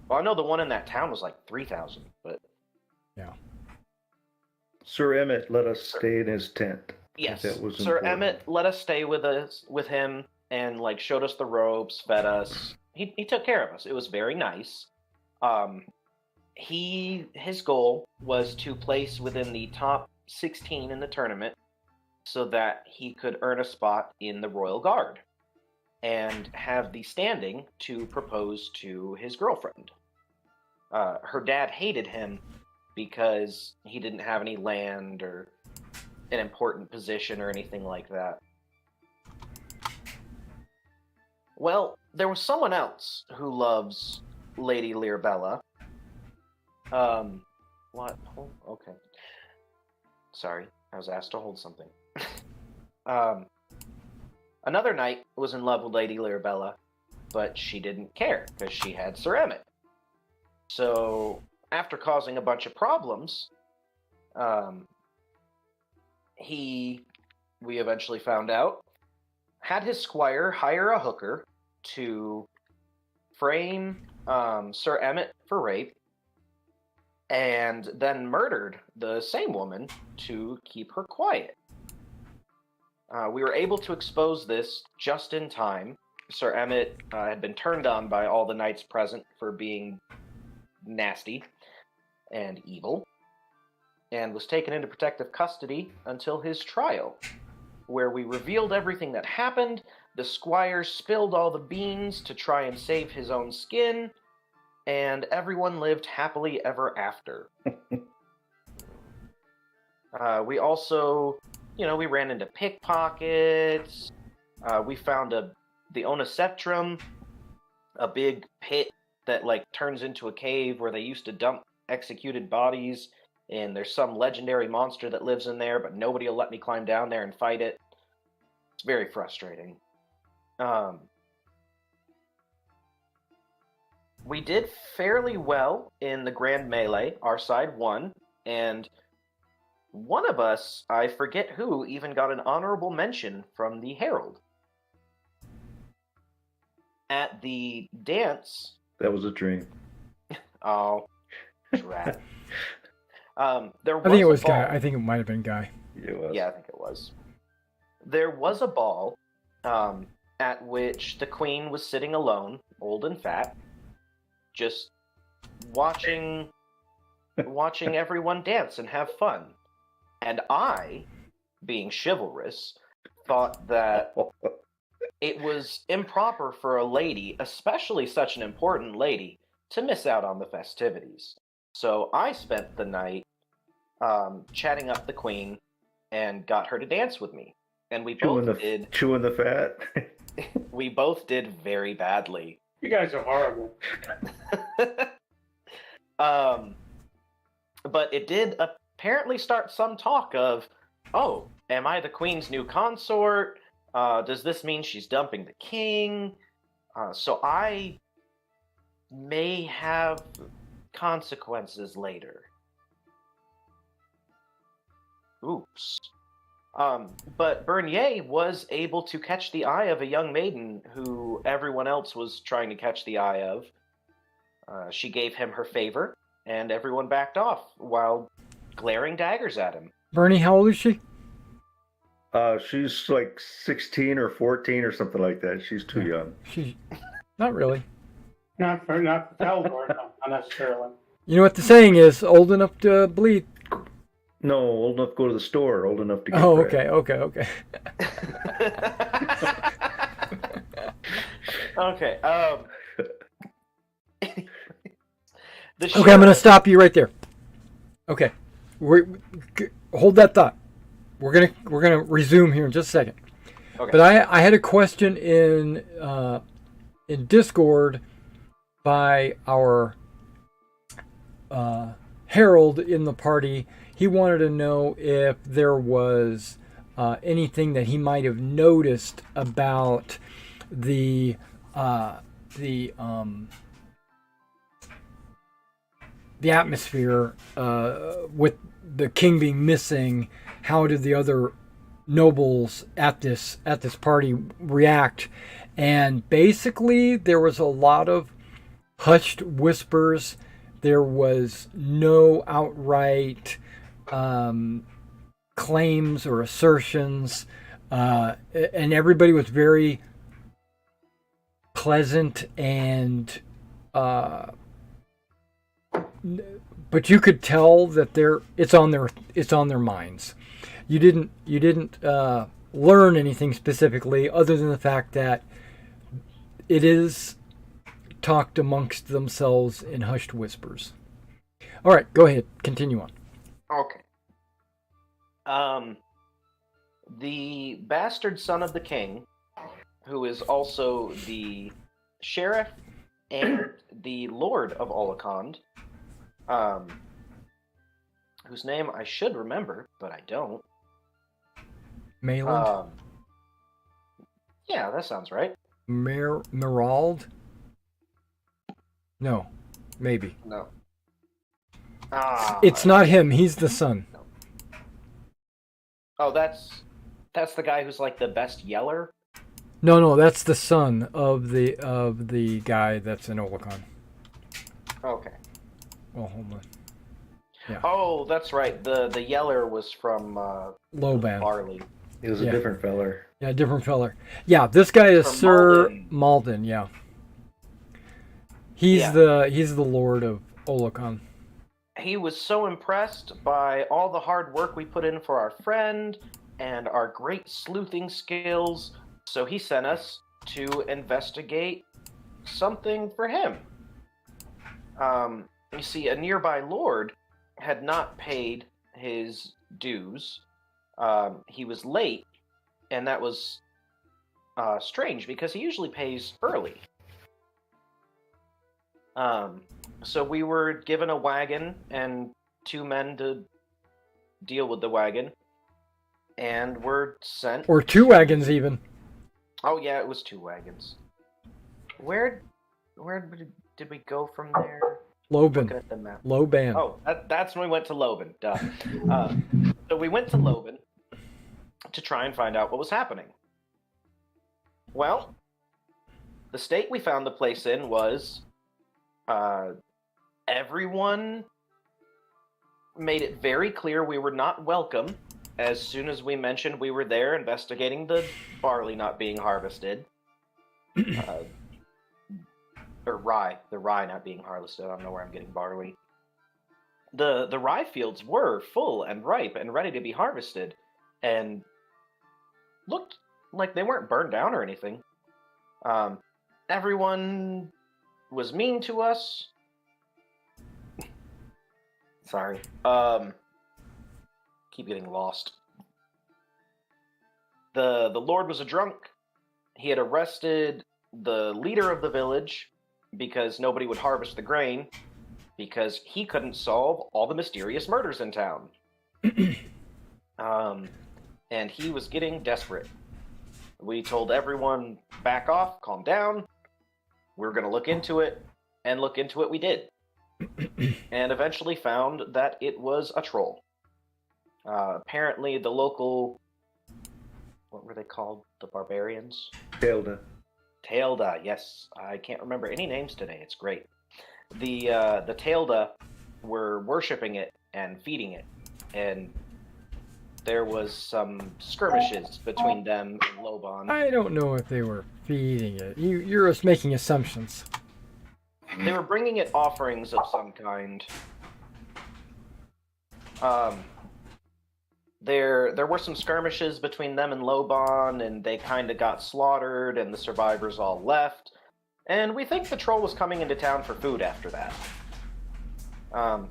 Well, I know the one in that town was like 3,000, but yeah. Sir Emmett let us stay in his tent. Yes, That was Sir important. Emmett let us stay with him and showed us the ropes, fed us. He took care of us. It was very nice. His goal was to place within the top 16 in the tournament so that he could earn a spot in the Royal Guard and have the standing to propose to his girlfriend. Her dad hated him because he didn't have any land or an important position or anything like that. Well, there was someone else who loves Lady Lirabella. What? Oh, okay. Sorry, I was asked to hold something. Another knight was in love with Lady Lirabella, but she didn't care because she had Sir Emmett. So, after causing a bunch of problems, we eventually found out, had his squire hire a hooker to frame Sir Emmett for rape, and then murdered the same woman to keep her quiet. We were able to expose this just in time. Sir Emmett had been turned on by all the knights present for being nasty and evil, and was taken into protective custody until his trial, where we revealed everything that happened. The squire spilled all the beans to try and save his own skin, and everyone lived happily ever after. We also, we ran into pickpockets. We found the Onoceptrum, a big pit that turns into a cave where they used to dump executed bodies, and there's some legendary monster that lives in there, but nobody will let me climb down there and fight it. It's very frustrating. We did fairly well in the Grand Melee. Our side won, and one of us, I forget who, even got an honorable mention from the Herald. At the dance... That was a dream. Oh, drat. There was I think it was a ball. Guy. I think it might have been Guy. It was. Yeah, I think it was. There was a ball at which the queen was sitting alone, old and fat, just watching everyone dance and have fun. And I, being chivalrous, thought that it was improper for a lady, especially such an important lady, to miss out on the festivities. So I spent the night chatting up the queen and got her to dance with me. And we both did... Chewing the fat? We both did very badly. You guys are horrible. But it did apparently start some talk of, oh, am I the queen's new consort? Does this mean she's dumping the king? So I may have consequences later. Oops. But Bernier was able to catch the eye of a young maiden who everyone else was trying to catch the eye of. She gave him her favor, and everyone backed off while glaring daggers at him. Bernie, how old is she? She's 16 or 14 or something like that. She's too young. She's not really. Not Eldor, no, not necessarily. You know what the saying is? Old enough to bleed. No, old enough to go to the store. Old enough to get okay. Okay. Okay, I'm going to stop you right there. Okay, hold that thought. We're gonna resume here in just a second. Okay. But I had a question in Discord by our Herald in the party. He wanted to know if there was anything that he might have noticed about the atmosphere with the king being missing. How did the other nobles at this party react? And basically, there was a lot of hushed whispers. There was no outright claims or assertions, and everybody was very pleasant and but you could tell that it's on their minds. You didn't learn anything specifically other than the fact that it is talked amongst themselves in hushed whispers. All right, go ahead. Continue on. Okay. The bastard son of the king, who is also the sheriff and the lord of Olakond, whose name I should remember, but I don't. Mayland? Yeah, that sounds right. Merald? No, maybe. No. It's not him. He's the son. No. Oh, that's the guy who's like the best yeller. No, that's the son of the guy that's in Olakon. Okay. Well, hold on. Yeah. Oh, that's right. The yeller was from Loban. Barley. He was a different feller. Yeah, different feller. Yeah, this guy is From Sir Malden. Yeah. He's Yeah. the Lord of Olakon. He was so impressed by all the hard work we put in for our friend and our great sleuthing skills, so he sent us to investigate something for him. You see, a nearby lord had not paid his dues. He was late, and that was strange because he usually pays early. So we were given a wagon and 2 men to deal with the wagon, and were sent. Or 2 wagons even. Oh yeah, it was 2 wagons. Where did we go from there? Looking Loban. at the map. Loban. Oh, that's when we went to Loban. Duh. So we went to Loban to try and find out what was happening. Well, the state we found the place in was everyone made it very clear we were not welcome as soon as we mentioned we were there investigating the barley not being harvested. Or rye. The rye not being harvested. I don't know where I'm getting barley. The rye fields were full and ripe and ready to be harvested, and looked like they weren't burned down or anything. Everyone was mean to us. Sorry. Keep getting lost. The Lord was a drunk. He had arrested the leader of the village because nobody would harvest the grain because he couldn't solve all the mysterious murders in town. And he was getting desperate. We told everyone, back off, calm down. We're going to look into it, and look into it we did. And eventually found that it was a troll. Apparently the local... What were they called? The barbarians? Tailda, yes. I can't remember any names today. It's great. The Tailda were worshipping it and feeding it, and there was some skirmishes between them and Loban. I don't know if they were feeding it. You're just making assumptions. They were bringing it offerings of some kind. There were some skirmishes between them and Loban, and they kind of got slaughtered, and the survivors all left. And we think the troll was coming into town for food after that.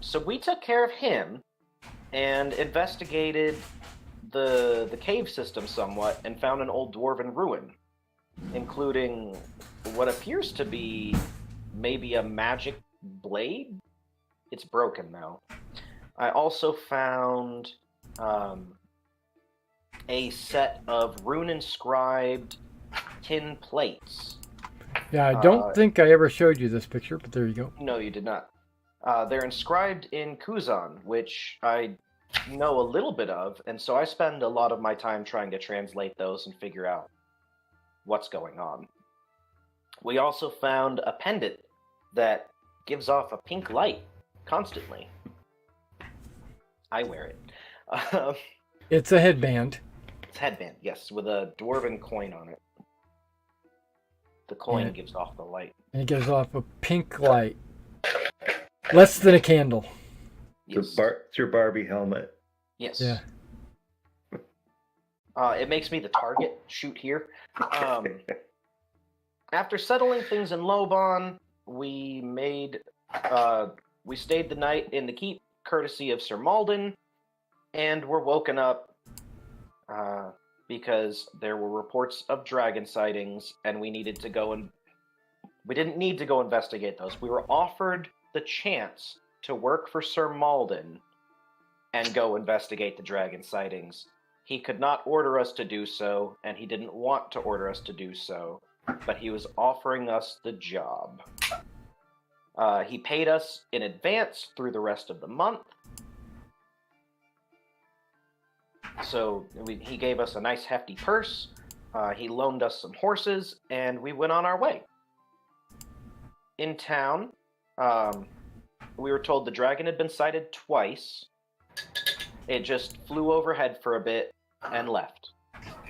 So we took care of him and investigated the cave system somewhat and found an old dwarven ruin, including what appears to be maybe a magic blade. It's broken now. I also found a set of rune-inscribed tin plates. Yeah, I don't think I ever showed you this picture, but there you go. No, you did not. They're inscribed in Kuzan, which I know a little bit of, and so I spend a lot of my time trying to translate those and figure out what's going on. We also found a pendant that gives off a pink light constantly. I wear it. It's a headband. It's a headband, yes, with a dwarven coin on it. The coin Yeah. gives off the light. And it gives off a pink light. Less than a candle. It's your Barbie helmet. Yes. Yeah. It makes me the target. Shoot here. After settling things in Lobon, we stayed the night in the keep, courtesy of Sir Malden, and were woken up because there were reports of dragon sightings, and we needed to go and we didn't need to go investigate those. We were offered the chance to work for Sir Malden and go investigate the dragon sightings. He could not order us to do so, and he didn't want to order us to do so, but he was offering us the job. He paid us in advance through the rest of the month. So he gave us a nice hefty purse. He loaned us some horses, and we went on our way. In town, we were told the dragon had been sighted twice. It just flew overhead for a bit and left.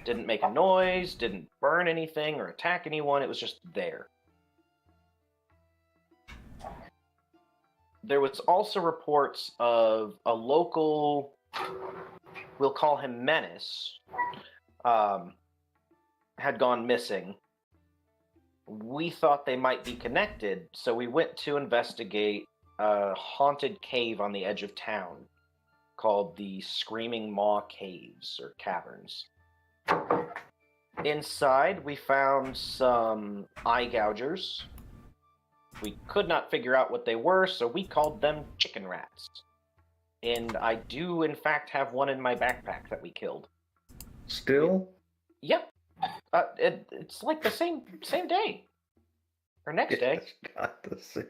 Didn't make a noise, didn't burn anything or attack anyone, it was just there. There was also reports of a local, we'll call him Menace, had gone missing. We thought they might be connected, so we went to investigate a haunted cave on the edge of town called the Screaming Maw Caves, or Caverns. Inside, we found some eye gougers. We could not figure out what they were, so we called them chicken rats. And I do, in fact, have one in my backpack that we killed. Still? Yep. It's like the same day. Or next day. It's not the same.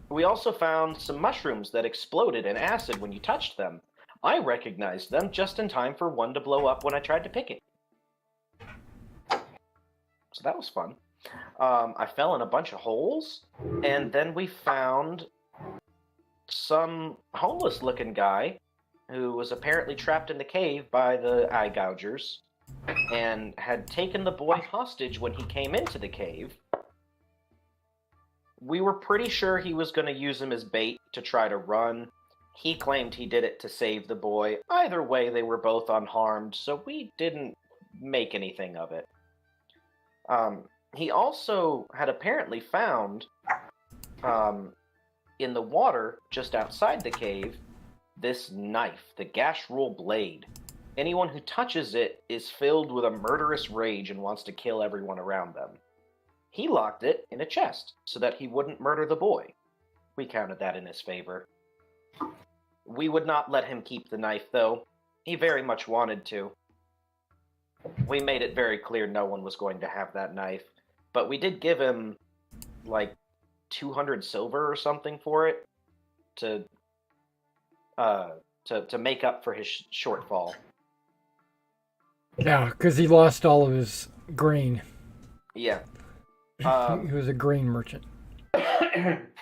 We also found some mushrooms that exploded in acid when you touched them. I recognized them just in time for one to blow up when I tried to pick it. So that was fun. I fell in a bunch of holes, and then we found some homeless-looking guy who was apparently trapped in the cave by the eye gougers and had taken the boy hostage when he came into the cave. We were pretty sure he was going to use him as bait to try to run. He claimed he did it to save the boy. Either way, they were both unharmed, so we didn't make anything of it. He also had apparently found, in the water just outside the cave, this knife, the Gash Rule Blade. Anyone who touches it is filled with a murderous rage and wants to kill everyone around them. He locked it in a chest so that he wouldn't murder the boy. We counted that in his favor. We would not let him keep the knife, though. He very much wanted to. We made it very clear no one was going to have that knife, but we did give him, like, 200 silver or something for it to make up for his shortfall. Yeah, because he lost all of his grain. Yeah. He was a grain merchant.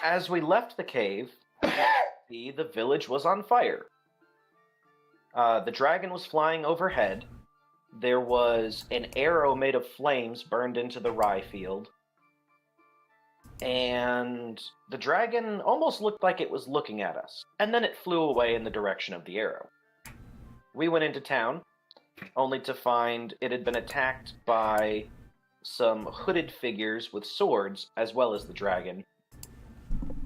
As we left the cave, the village was on fire. The dragon was flying overhead. There was an arrow made of flames burned into the rye field. And the dragon almost looked like it was looking at us. And then it flew away in the direction of the arrow. We went into town, only to find it had been attacked by some hooded figures with swords, as well as the dragon.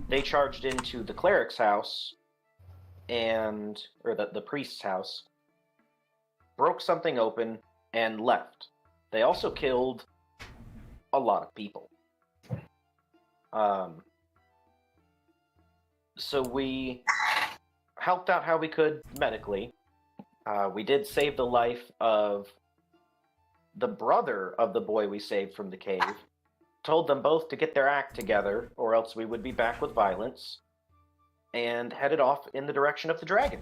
They charged into the cleric's house, or the priest's house, broke something open, and left. They also killed a lot of people. So we helped out how we could medically. We did save the life of the brother of the boy we saved from the cave. Told them both to get their act together, or else we would be back with violence, and headed off in the direction of the dragon.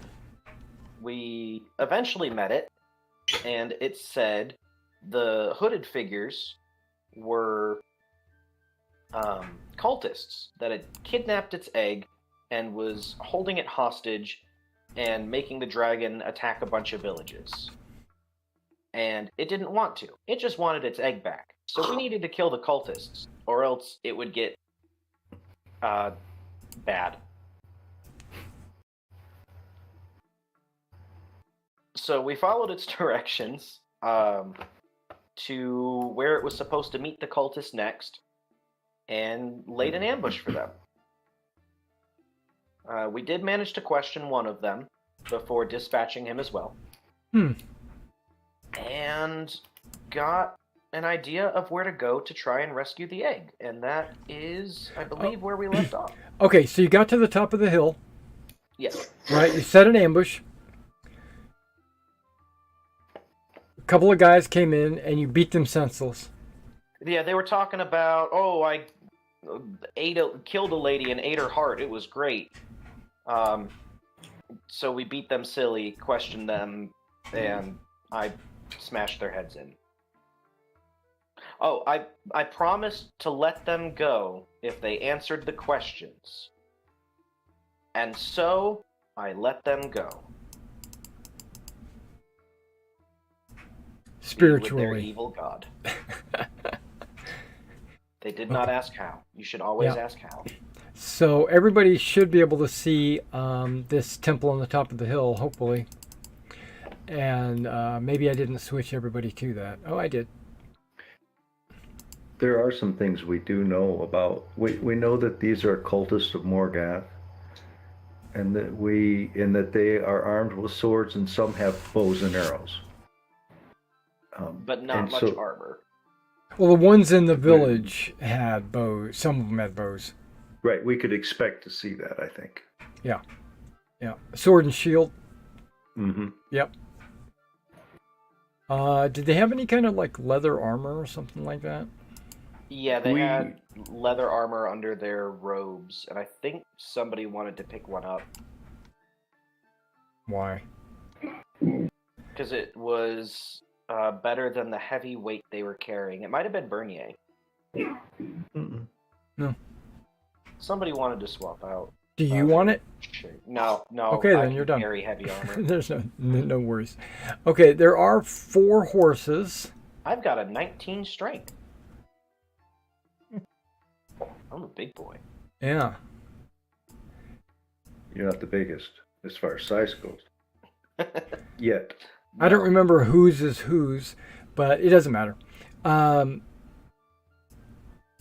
We eventually met it, and it said the hooded figures were cultists that had kidnapped its egg and was holding it hostage and making the dragon attack a bunch of villages. And it didn't want to. It just wanted its egg back. So we needed to kill the cultists, or else it would get bad. So we followed its directions to where it was supposed to meet the cultists next, and laid an ambush for them. We did manage to question one of them before dispatching him as well. And got an idea of where to go to try and rescue the egg. And that is, I believe, where we left off. Okay, so you got to the top of the hill, Yes. right? You set an ambush. A couple of guys came in, and you beat them senseless. Yeah, they were talking about, I killed a lady and ate her heart. It was great. So we beat them silly, questioned them, and I smashed their heads in. Oh, I promised to let them go if they answered the questions. And so I let them go. Spiritually. With their evil god. They did not ask how. You should always ask how. So everybody should be able to see this temple on the top of the hill, hopefully. And maybe I didn't switch everybody to that. Oh, I did. There are some things we do know about. We know that these are cultists of Morgath, and that they are armed with swords, and some have bows and arrows. But not much armor. Well, the ones in the village had bows. Some of them had bows. Right, we could expect to see that, I think. Yeah. Sword and shield. Mm-hmm. Yep. Did they have any kind of like leather armor or something like that? Yeah, they had leather armor under their robes, and I think somebody wanted to pick one up. Why? Because it was better than the heavy weight they were carrying. It might have been Bernier. Mm-mm. No. Somebody wanted to swap out. Do you want it? Sure. No. Okay, then you're done. Carry heavy armor. There's no worries. Okay, there are 4 horses. I've got a 19 strength. I'm a big boy. Yeah. You're not the biggest as far as size goes. Yet. I don't remember whose is whose, but it doesn't matter.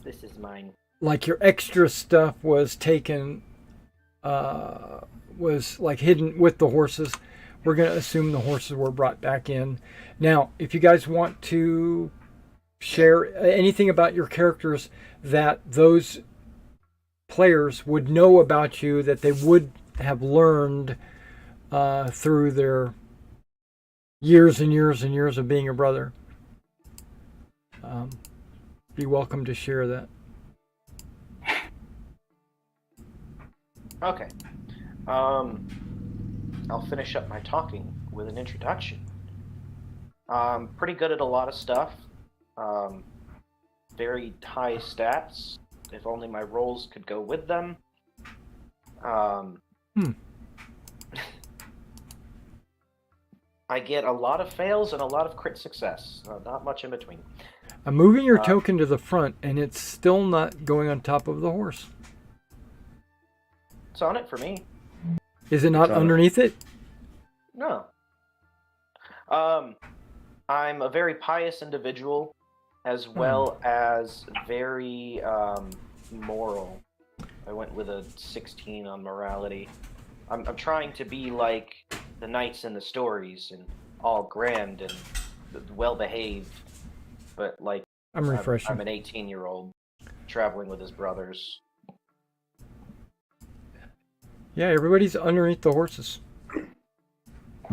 This is mine. Like your extra stuff was taken, was like hidden with the horses. We're going to assume the horses were brought back in. Now, if you guys want to share anything about your characters that those players would know about you, that they would have learned through their years and years and years of being a brother, be welcome to share that. Okay. I'll finish up my talking with an introduction. Pretty good at a lot of stuff. Very high stats. If only my rolls could go with them. I get a lot of fails and a lot of crit success. Not much in between. I'm moving your token to the front, and it's still not going on top of the horse. It's on it for me. Is it not underneath it? No. I'm a very pious individual, as well as very moral. I went with a 16 on morality. I'm trying to be like the knights in the stories, and all grand and well-behaved, but like I'm refreshing. I'm an 18-year-old traveling with his brothers. Yeah, everybody's underneath the horses.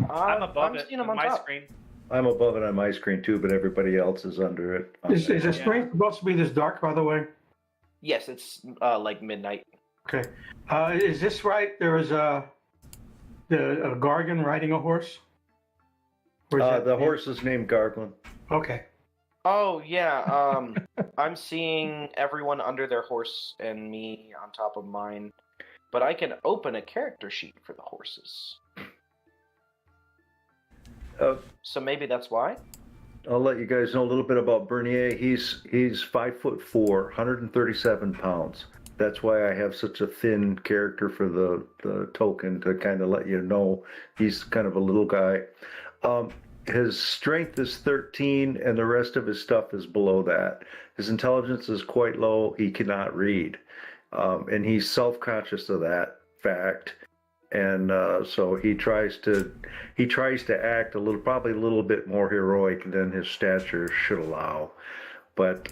I'm above it seeing them on on my top. screen. I'm above it on my screen too, but everybody else is under it. Is the strength supposed to be this dark, by the way? Yes, it's like midnight. Okay. Is this right? There was a Gargan riding a horse? Or is The horse is named Garglin. Okay. Oh yeah, I'm seeing everyone under their horse and me on top of mine, but I can open a character sheet for the horses. So maybe that's why. I'll let you guys know a little bit about Bernier. He's 5'4", 137 pounds. That's why I have such a thin character for the token, to kind of let you know he's kind of a little guy. His strength is 13, and the rest of his stuff is below that. His intelligence is quite low. He cannot read, and he's self-conscious of that fact. And so he tries to act probably a little bit more heroic than his stature should allow. But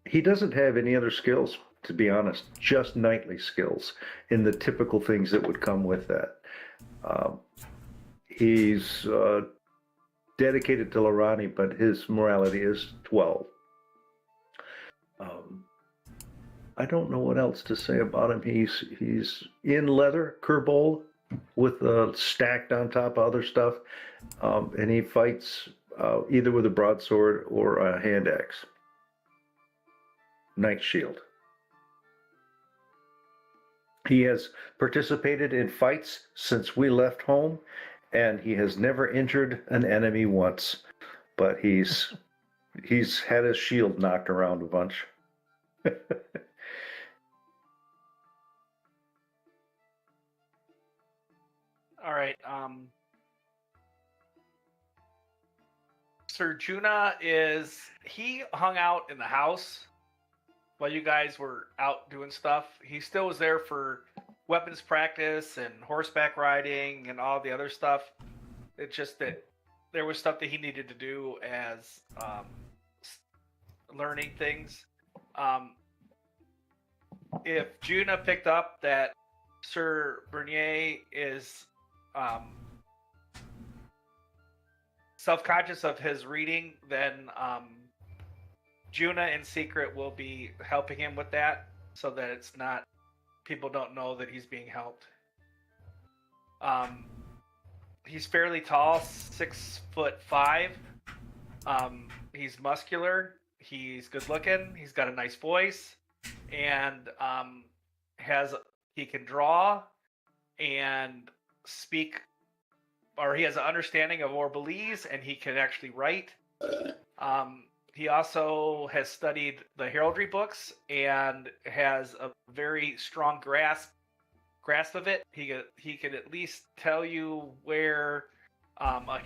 he doesn't have any other skills, to be honest, just knightly skills in the typical things that would come with that. He's dedicated to Lorani, but his morality is 12. I don't know what else to say about him. He's in leather, Kerbol, with stacked on top of other stuff, and he fights either with a broadsword or a hand axe. Knight shield. He has participated in fights since we left home, and he has never injured an enemy once, but he's had his shield knocked around a bunch. All right. Sir Juna he hung out in the house while you guys were out doing stuff. He still was there for weapons practice and horseback riding and all the other stuff. It's just that there was stuff that he needed to do as learning things. If Juna picked up that Sir Bernier is self-conscious of his reading, then Juna in secret will be helping him with that, so that it's not, people don't know that he's being helped. He's fairly tall, 6'5". He's muscular. He's good looking. He's got a nice voice, and he can draw and speak, or he has an understanding of Orbelese, and he can actually write. He also has studied the heraldry books and has a very strong grasp of it. He can at least tell you where a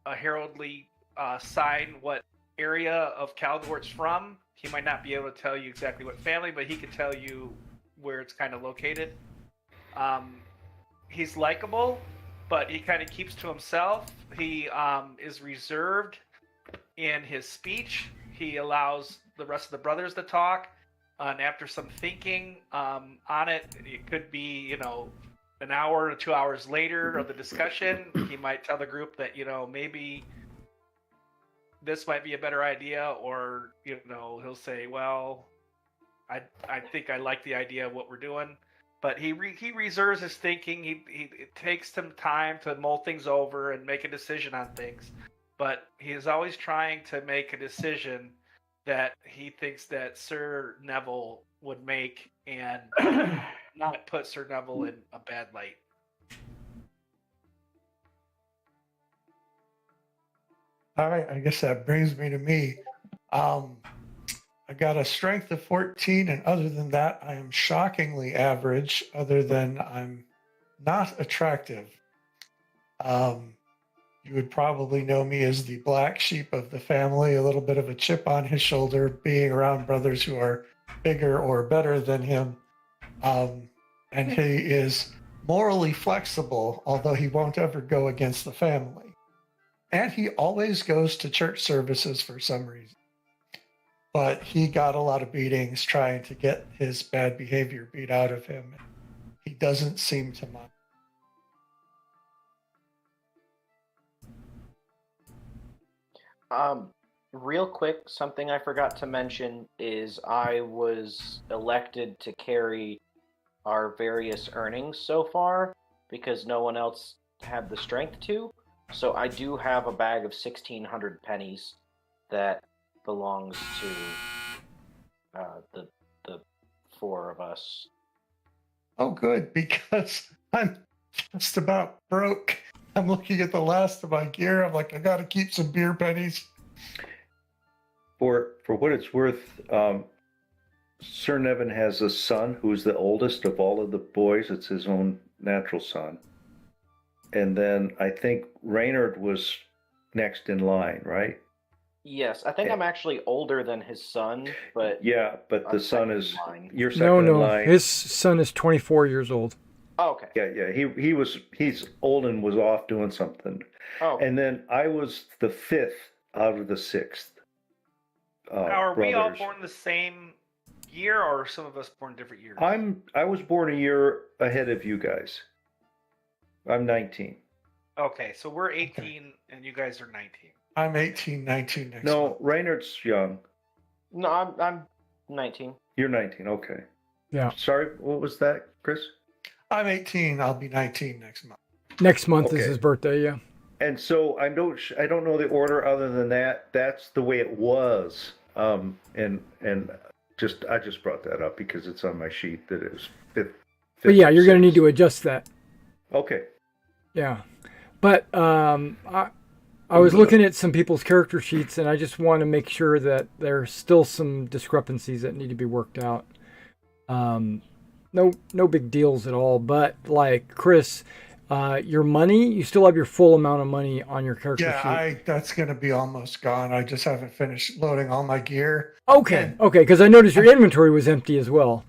heraldry sign, what area of Caldor it's from. He might not be able to tell you exactly what family, but he can tell you where it's kind of located. He's likable, but he kind of keeps to himself. He is reserved in his speech. He allows the rest of the brothers to talk, and after some thinking on it could be, an hour or 2 hours later of the discussion, he might tell the group that, maybe this might be a better idea, or, he'll say, well, I think I like the idea of what we're doing. But he reserves his thinking. It takes some time to mull things over and make a decision on things. But he is always trying to make a decision that he thinks that Sir Neville would make, and not put Sir Neville in a bad light. All right, I guess that brings me to me. I got a strength of 14, and other than that, I am shockingly average, other than I'm not attractive. You would probably know me as the black sheep of the family, a little bit of a chip on his shoulder, being around brothers who are bigger or better than him. And he is morally flexible, although he won't ever go against the family. And he always goes to church services for some reason. But he got a lot of beatings trying to get his bad behavior beat out of him. He doesn't seem to mind. Real quick, something I forgot to mention is I was elected to carry our various earnings so far because no one else had the strength to. So I do have a bag of 1,600 pennies that belongs to the four of us. Oh, good, because I'm just about broke. I'm looking at the last of my gear. I'm like, I got to keep some beer pennies. For what it's worth, Sir Nevin has a son who's the oldest of all of the boys. It's his own natural son. and then I think Reynard was next in line, right? Yes, I think I'm actually older than his son, but Yeah, but the I'm son second is in line. you're second No, in no. line. His son is 24 years old. Oh, okay. He's old and was off doing something. Oh, And then I was the fifth out of the sixth. Now, are we all brothers. born the same year, or are some of us born different years? I was born a year ahead of you guys. I'm 19. Okay, so we're 18 and you guys are 19. I'm 18, 19 next No, month. Reynard's young. no, I'm 19. You're 19. Okay. Yeah. Sorry, what was that, Chris? I'm 18. I'll be 19 next month. Next month is Okay. his birthday, yeah. And so I don't know the order other than that. That's the way it was. And I just brought that up because it's on my sheet that it was fifth. But yeah, you're going to need sixth. to adjust that. Okay. Yeah. But I was looking at some people's character sheets, and I just want to make sure that there's still some discrepancies that need to be worked out. No big deals at all. But like Chris, your money, you still have your full amount of money on your character sheet. Yeah, that's going to be almost gone. I just haven't finished loading all my gear. Okay, because I noticed your inventory was empty as well.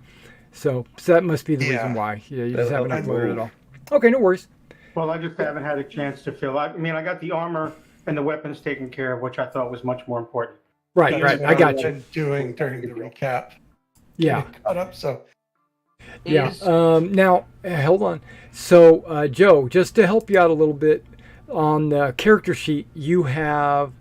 So that must be the reason why. Yeah, you just That'll haven't help uploaded move. it all. Okay, no worries. Well, I just haven't had a chance to fill. I mean, I got the armor and the weapons taken care of, which I thought was much more important. Right, That's right. what I got I've you. been doing during the recap. Yeah. Getting caught up, so Yeah. Is- Now, hold on. So, Joe, just to help you out a little bit, on the character sheet, you have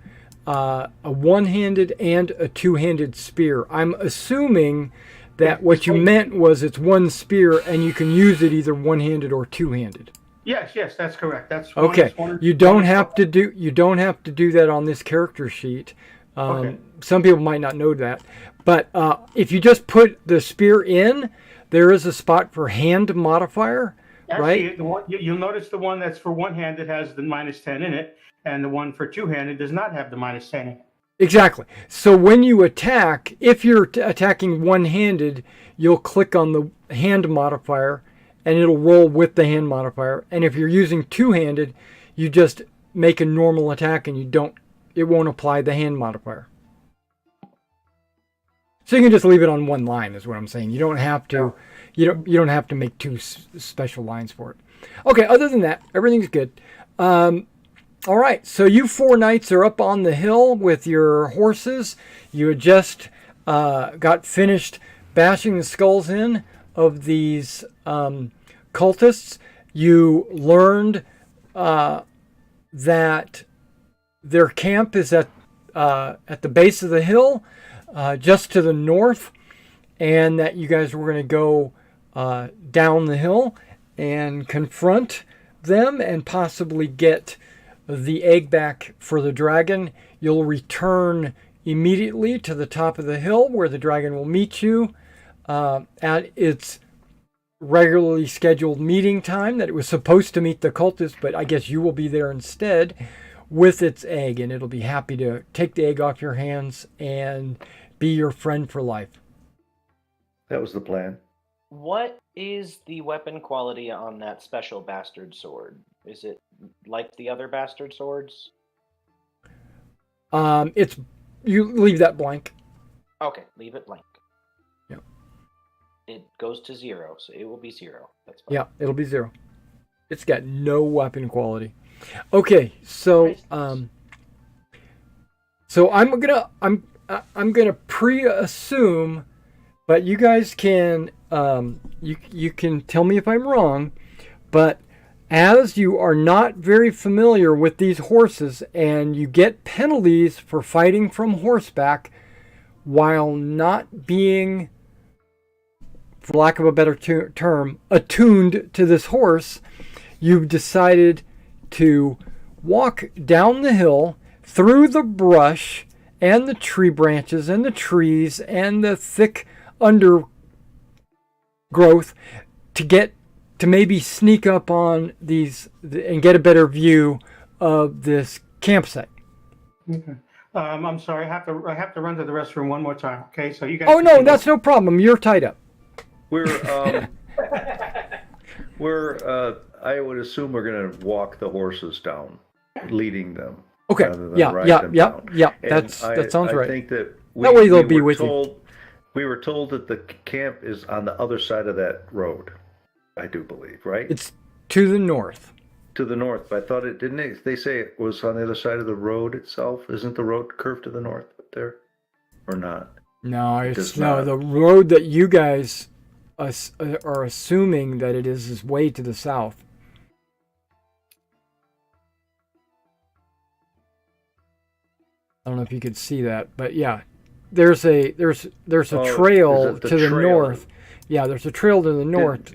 a one-handed and a two-handed spear. I'm assuming that what you meant was it's one spear and you can use it either one-handed or two-handed. Yes, that's correct. That's Okay. You don't have to do that on this character sheet. Okay. Some people might not know that, but if you just put the spear in, there is a spot for hand modifier, Actually, right? the one, you'll notice the one that's for one-handed has the -10 in it, and the one for two-handed does not have the -10 in it. Exactly. So when you attack, if you're attacking one-handed, you'll click on the hand modifier, and it'll roll with the hand modifier. And if you're using two-handed, you just make a normal attack, and it won't apply the hand modifier. So you can just leave it on one line, is what I'm saying. You don't have to. You don't have to make two special lines for it. Okay. Other than that, everything's good. All right. So you four knights are up on the hill with your horses. You had just got finished bashing the skulls in of these cultists. You learned that their camp is at the base of the hill, just to the north, and that you guys were going to go down the hill and confront them and possibly get the egg back for the dragon. You'll return immediately to the top of the hill where the dragon will meet you at its regularly scheduled meeting time that it was supposed to meet the cultists, but I guess you will be there instead with its egg, and it'll be happy to take the egg off your hands and be your friend for life. That was the plan. What is the weapon quality on that special bastard sword? Is it like the other bastard swords? It's you leave that blank. Okay, leave it blank. Yeah. It goes to 0, so it will be 0. That's fine. Yeah, it'll be 0. It's got no weapon quality. Okay, so so I'm gonna pre-assume, but you guys can you can tell me if I'm wrong, but as you are not very familiar with these horses and you get penalties for fighting from horseback while not being, for lack of a better term, attuned to this horse, you've decided to walk down the hill through the brush and the tree branches and the trees and the thick undergrowth to maybe sneak up on these and get a better view of this campsite. Okay. I'm sorry. I have to run to the restroom one more time. Okay, so you guys. Oh no, that's no problem. You're tied up. We're I would assume we're going to walk the horses down, leading them. Okay. Rather than Yeah. ride Yeah. them Yeah. down. Yeah. And That sounds I right. think that That way they'll we be were with you. told, we were told that the camp is on the other side of that road. I do believe, right? It's to the north. To the north. But I thought it didn't. They say it was on the other side of the road itself. Isn't the road curved to the north up there, or not? No, It it's does no not. the road that you guys are assuming that it is way to the south. I don't know if you could see that, but yeah, there's a Oh, trail is it the to the trail? north. Yeah, there's a trail to the north.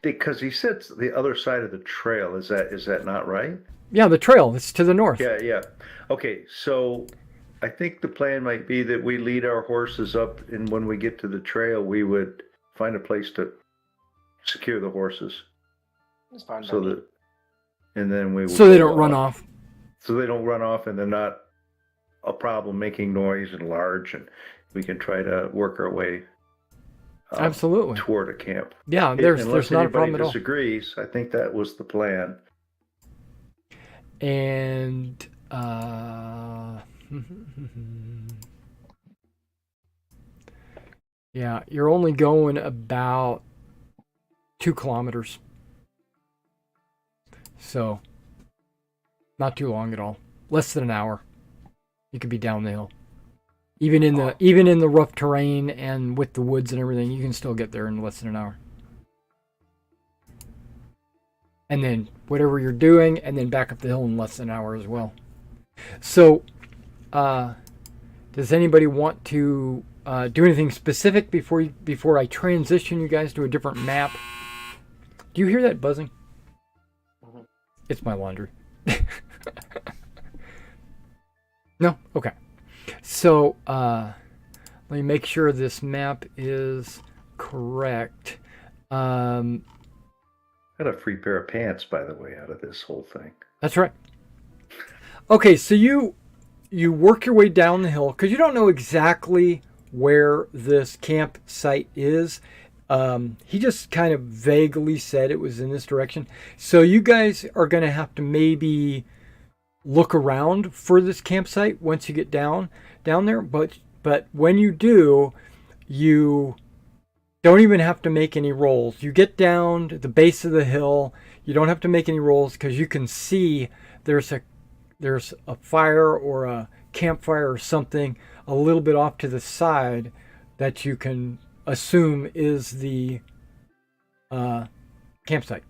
Because he said the other side of the trail. Is that not right? Yeah, the trail. It's to the north. Yeah. Okay, so I think the plan might be that we lead our horses up, and when we get to the trail, we would find a place to secure the horses, It's fine. so that, and then we would So they go don't run up. off. So they don't run off, and they're not a problem making noise and large, and we can try to work our way Absolutely. toward a camp. Yeah, there's Unless not a anybody problem at all. disagrees, I think that was the plan. And yeah, you're only going about 2 kilometers. So not too long at all. Less than an hour. You could be down the hill. Even in the rough terrain and with the woods and everything, you can still get there in less than an hour. And then whatever you're doing, and then back up the hill in less than an hour as well. So, does anybody want to do anything specific before I transition you guys to a different map? Do you hear that buzzing? Mhm. It's my laundry. No? Okay. So, let me make sure this map is correct. Got a free pair of pants, by the way, out of this whole thing. That's right. Okay, so you work your way down the hill because you don't know exactly where this campsite is. He just kind of vaguely said it was in this direction. So you guys are going to have to maybe look around for this campsite once you get down there. But when you do, you don't even have to make any rolls. You get down to the base of the hill. You don't have to make any rolls because you can see there's a fire or a campfire or something a little bit off to the side that you can assume is the campsite.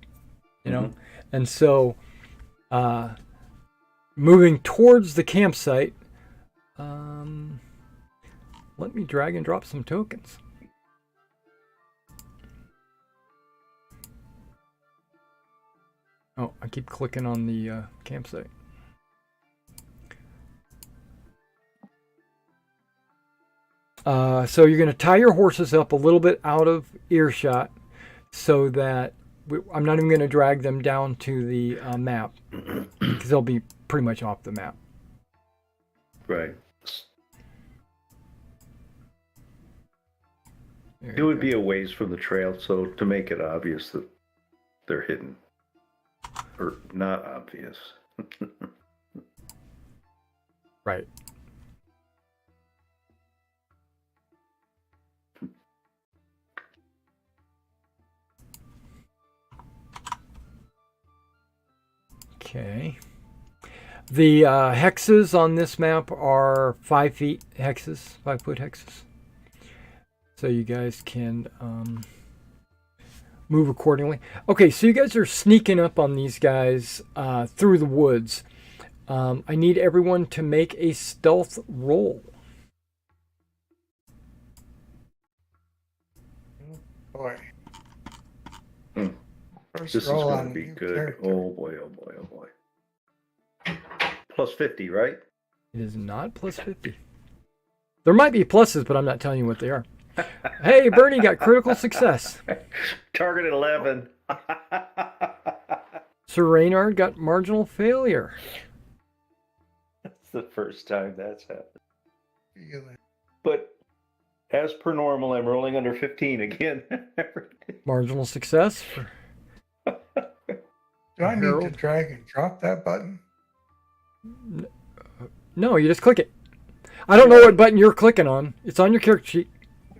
You know, and so moving towards the campsite. Let me drag and drop some tokens. Oh, I keep clicking on the campsite. So you're going to tie your horses up a little bit out of earshot so that I'm not even going to drag them down to the map because they'll be pretty much off the map. Right. There It you would go. be a ways from the trail, so to make it obvious that they're hidden. Or not obvious. Right. Okay. The hexes on this map are 5 feet hexes, 5-foot hexes. So you guys can move accordingly. Okay, so you guys are sneaking up on these guys through the woods. I need everyone to make a stealth roll. Boy. Hmm. First This is roll going on to be new good. character. Oh boy, oh boy, oh boy. Plus 50, right? It is not plus 50. There might be pluses, but I'm not telling you what they are. Hey, Bernie got critical success. Target 11. Sir Reynard got marginal failure. That's the first time that's happened. Feeling. But as per normal, I'm rolling under 15 again. Marginal success for Do I need to Harold? drag and drop that button? No, you just click it. I don't know what button you're clicking on. It's on your character sheet.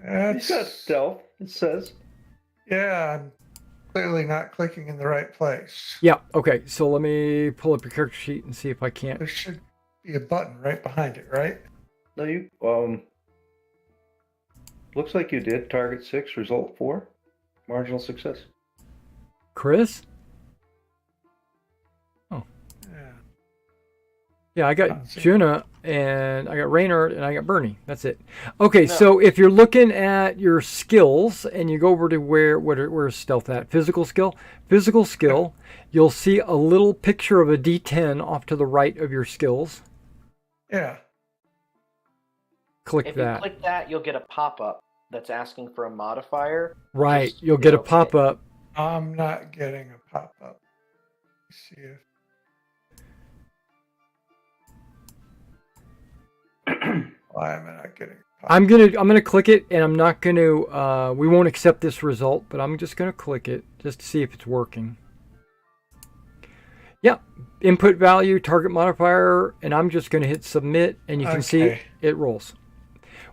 It's got stealth, it says. Yeah, I'm clearly not clicking in the right place. Yeah, okay. So let me pull up your character sheet and see if I can't. There should be a button right behind it, right? No, you looks like you did. Target 6, result 4. Marginal success. Chris? Yeah. Yeah, I got Oh, see. Juna and I got Raynard and I got Bernie. That's it. Okay, No. so if you're looking at your skills and you go over to where's stealth at? Physical skill? Physical skill, you'll see a little picture of a D10 off to the right of your skills. Yeah. Click If that. you click that, you'll get a pop-up that's asking for a modifier. Right, Just, you'll get a okay. pop-up. I'm not getting a pop-up. Let's see if why am I not getting a pop-up? I'm gonna click it, and I'm not gonna. We won't accept this result, but I'm just gonna click it just to see if it's working. Yeah, input value, target modifier, and I'm just gonna hit submit, and you can see Okay. it rolls.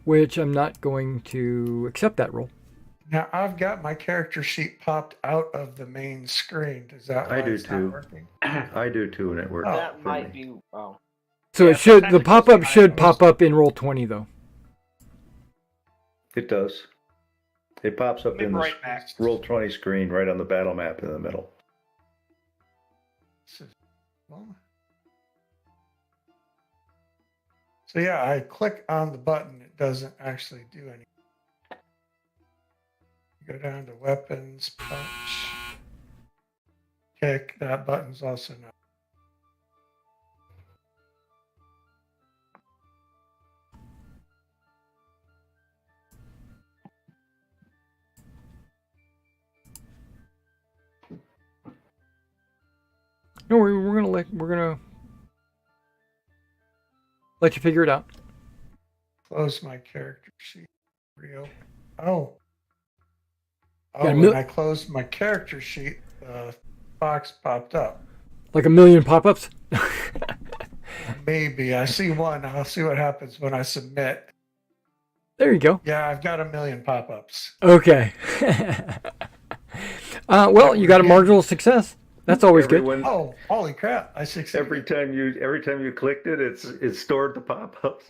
Which I'm not going to accept that roll. Now I've got my character sheet popped out of the main screen. Does that I why do it's too. not working? I do too, and it worked. Oh, That for might me. be. Oh, So Yeah, it should sometimes the it goes pop-up behind should those. pop up in roll 20 though. It does. It pops up Maybe in the right back. roll 20 screen right on the battle map in the middle. This is- So yeah, I click on the button. It doesn't actually do anything. Go down to weapons, punch, kick. That button's also not. No, we're gonna let you figure it out. Close my character sheet. Reopen. Oh. Oh, Got a when mil- I closed my character sheet, the box popped up. Like a million pop-ups. Maybe. I see one. I'll see what happens when I submit. There you go. Yeah, I've got a million pop-ups. Okay. Well, you got a marginal success. That's always good. Everyone, Oh, holy crap. I succeeded. every time you clicked it, it stored the pop-ups.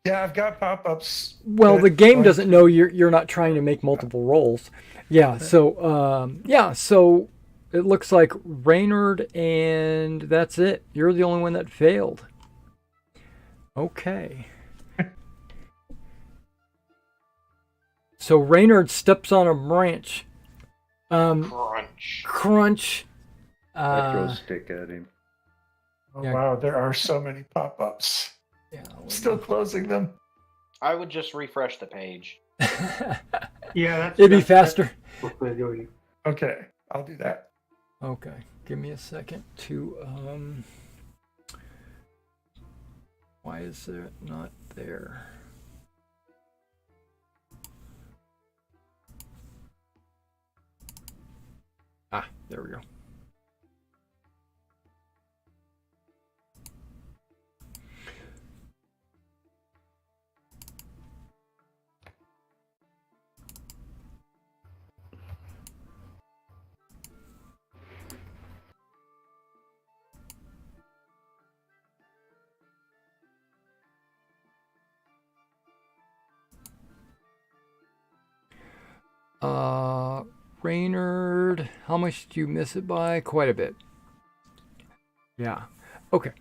Yeah, I've got pop-ups. Well, Good. the game Going doesn't know you're not trying to make multiple rolls. Yeah. So so it looks like Raynard, and that's it. You're the only one that failed. Okay. So Raynard steps on a branch. crunch. Crunch. I throw a stick at him. Oh, Yeah. wow, there are so many pop-ups. Yeah, Still closing them. I would just refresh the page. Yeah, that's It'd be that's- faster. That's what we're doing. Okay, I'll do that. Okay, give me a second to why is it not there? Ah, there we go. Raynard, how much do you miss it by? Quite a bit. Yeah. Okay.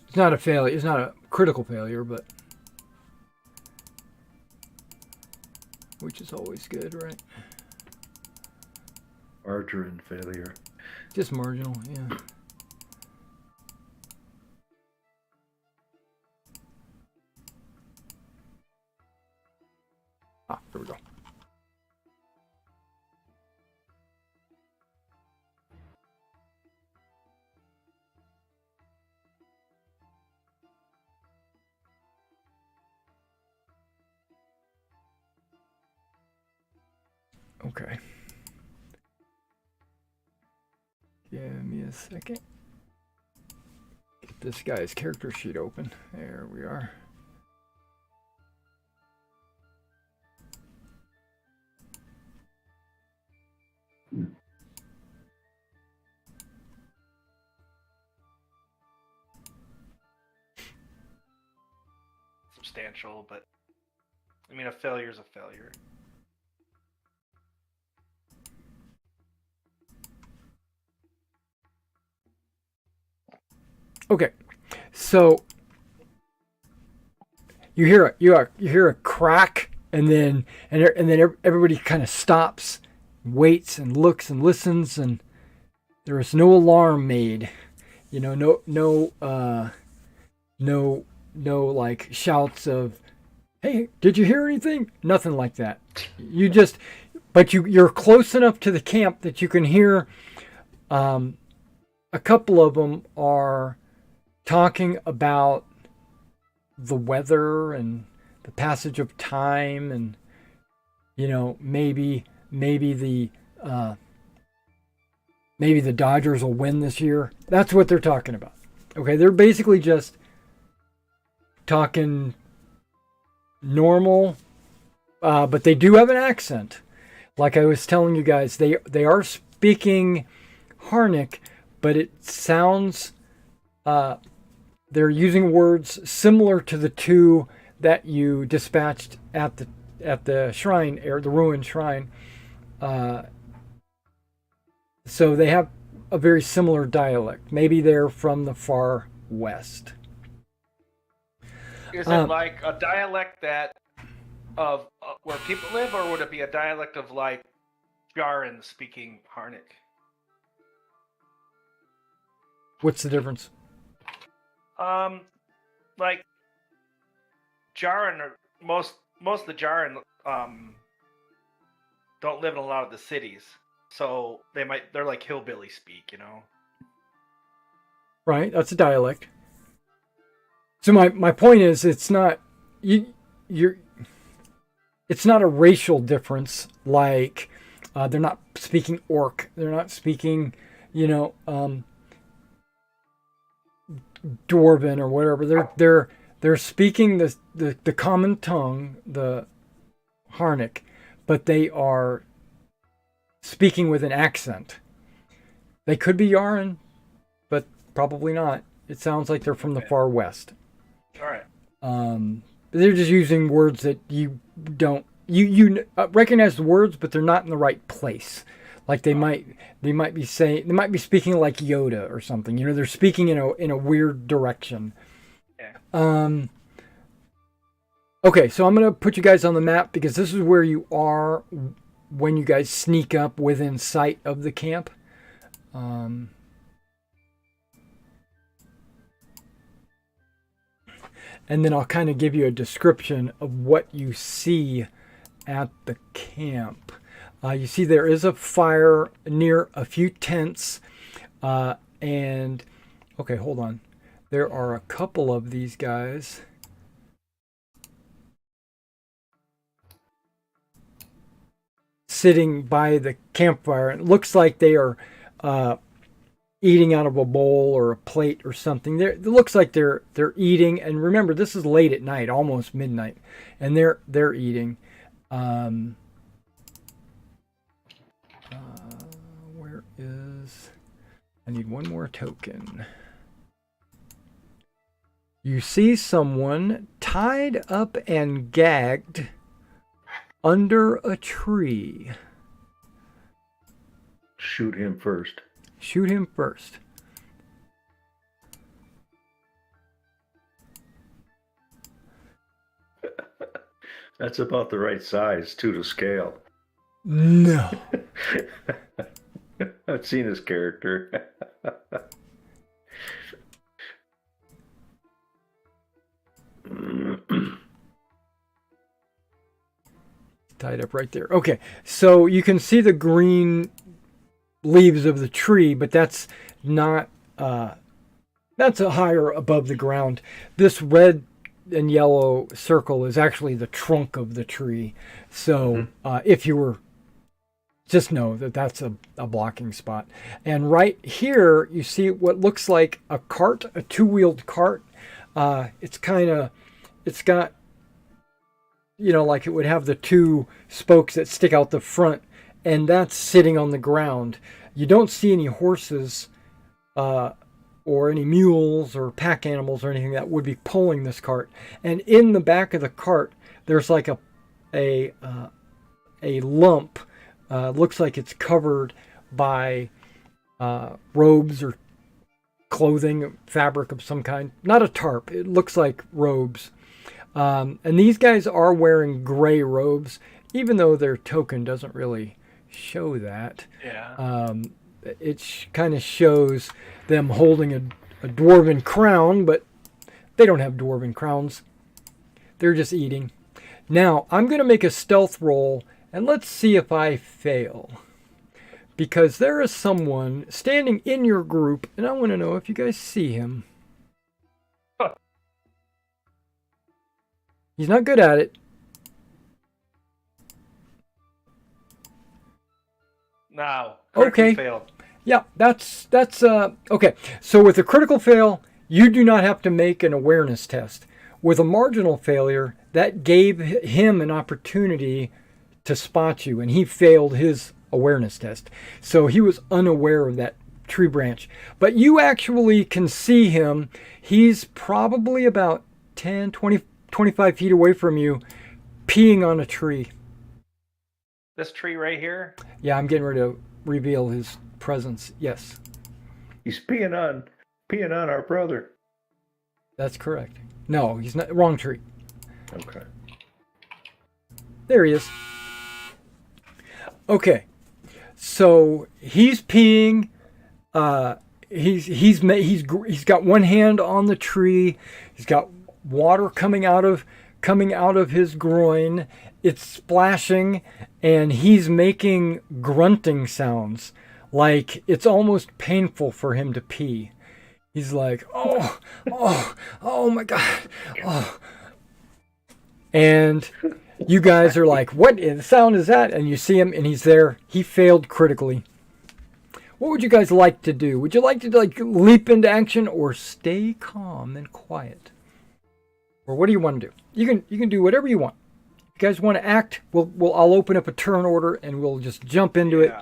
It's not a failure. It's not a critical failure, but which is always good, right? Margarine failure. Just marginal, yeah. Ah, there we go. Okay. Give me a second. Get this guy's character sheet open. There we are. Substantial, but I mean, a failure is a failure. Okay, so you hear a crack, and then everybody kind of stops, waits, and looks and listens, and there is no alarm made. You know, no like shouts of, "Hey, did you hear anything?" Nothing like that. You're close enough to the camp that you can hear. A couple of them are talking about the weather and the passage of time, and maybe the Dodgers will win this year. That's what they're talking about. Okay, they're basically just talking normal, but they do have an accent. Like I was telling you guys, they are speaking Harnick, but it sounds they're using words similar to the two that you dispatched at the shrine, or the ruined shrine. So they have a very similar dialect. Maybe they're from the far west. Is it like a dialect that of where people live, or would it be a dialect of like Jarin speaking Harnick? What's the difference? Like Jarin, or most of the Jarin don't live in a lot of the cities, so they're like hillbilly speak, Right, that's a dialect. So my point is, it's not it's not a racial difference. Like they're not speaking Orc, they're not speaking Dwarven or whatever. They're speaking the common tongue, the Harnick, but they are speaking with an accent. They could be Yaran, but probably not. It sounds like they're from the far west. All right. They're just using words that you don't you recognize the words, but they're not in the right place. Like they might be speaking like Yoda or something. They're speaking in a weird direction. Yeah. Okay, so I'm gonna put you guys on the map because this is where you are when you guys sneak up within sight of the camp. And then I'll kind of give you a description of what you see at the camp. You see there is a fire near a few tents. And, okay, hold on. There are a couple of these guys. Sitting by the campfire. It looks like they are eating out of a bowl or a plate or something. It looks like they're eating. And remember, this is late at night, almost midnight, and they're eating. Where is? I need one more token. You see someone tied up and gagged under a tree. Shoot him first. Shoot him first. That's about the right size, too, to scale. No. I've seen his character. Tied up right there. Okay, so you can see the green leaves of the tree, but that's not that's a higher above the ground. This red and yellow circle is actually the trunk of the tree. So if you were just know that that's a blocking spot. And right here, you see what looks like a cart, a two-wheeled cart. It's got, like it would have the two spokes that stick out the front, and that's sitting on the ground. You don't see any horses or any mules or pack animals or anything that would be pulling this cart. And in the back of the cart, there's like a lump. Looks like it's covered by robes or clothing, fabric of some kind. Not a tarp. It looks like robes. And these guys are wearing gray robes, even though their token doesn't really show that. Yeah. It kind of shows them holding a dwarven crown, but they don't have dwarven crowns. They're just eating. Now, I'm going to make a stealth roll, and let's see if I fail. Because there is someone standing in your group, and I want to know if you guys see him. He's not good at it. Now, Okay. failed. Yeah, that's okay. So with a critical fail, you do not have to make an awareness test. With a marginal failure, that gave him an opportunity to spot you, and he failed his awareness test. So he was unaware of that tree branch. But you actually can see him. He's probably about 10, 20, 25 feet away from you, peeing on a tree. This tree right here. Yeah, I'm getting ready to reveal his presence. Yes, He's peeing on our brother. that's correct. No, he's not. Wrong tree. Okay. There he is. Okay, so he's peeing. He's got one hand on the tree. He's got water coming out of his groin. It's splashing, and he's making grunting sounds, like it's almost painful for him to pee. He's like, oh my God, oh. And you guys are like, what sound is that? And you see him, and he's there. He failed critically. What would you guys like to do? Would you like to leap into action or stay calm and quiet? Or what do you want to do? You can do whatever you want. If you guys want to act, I'll open up a turn order and we'll just jump into it.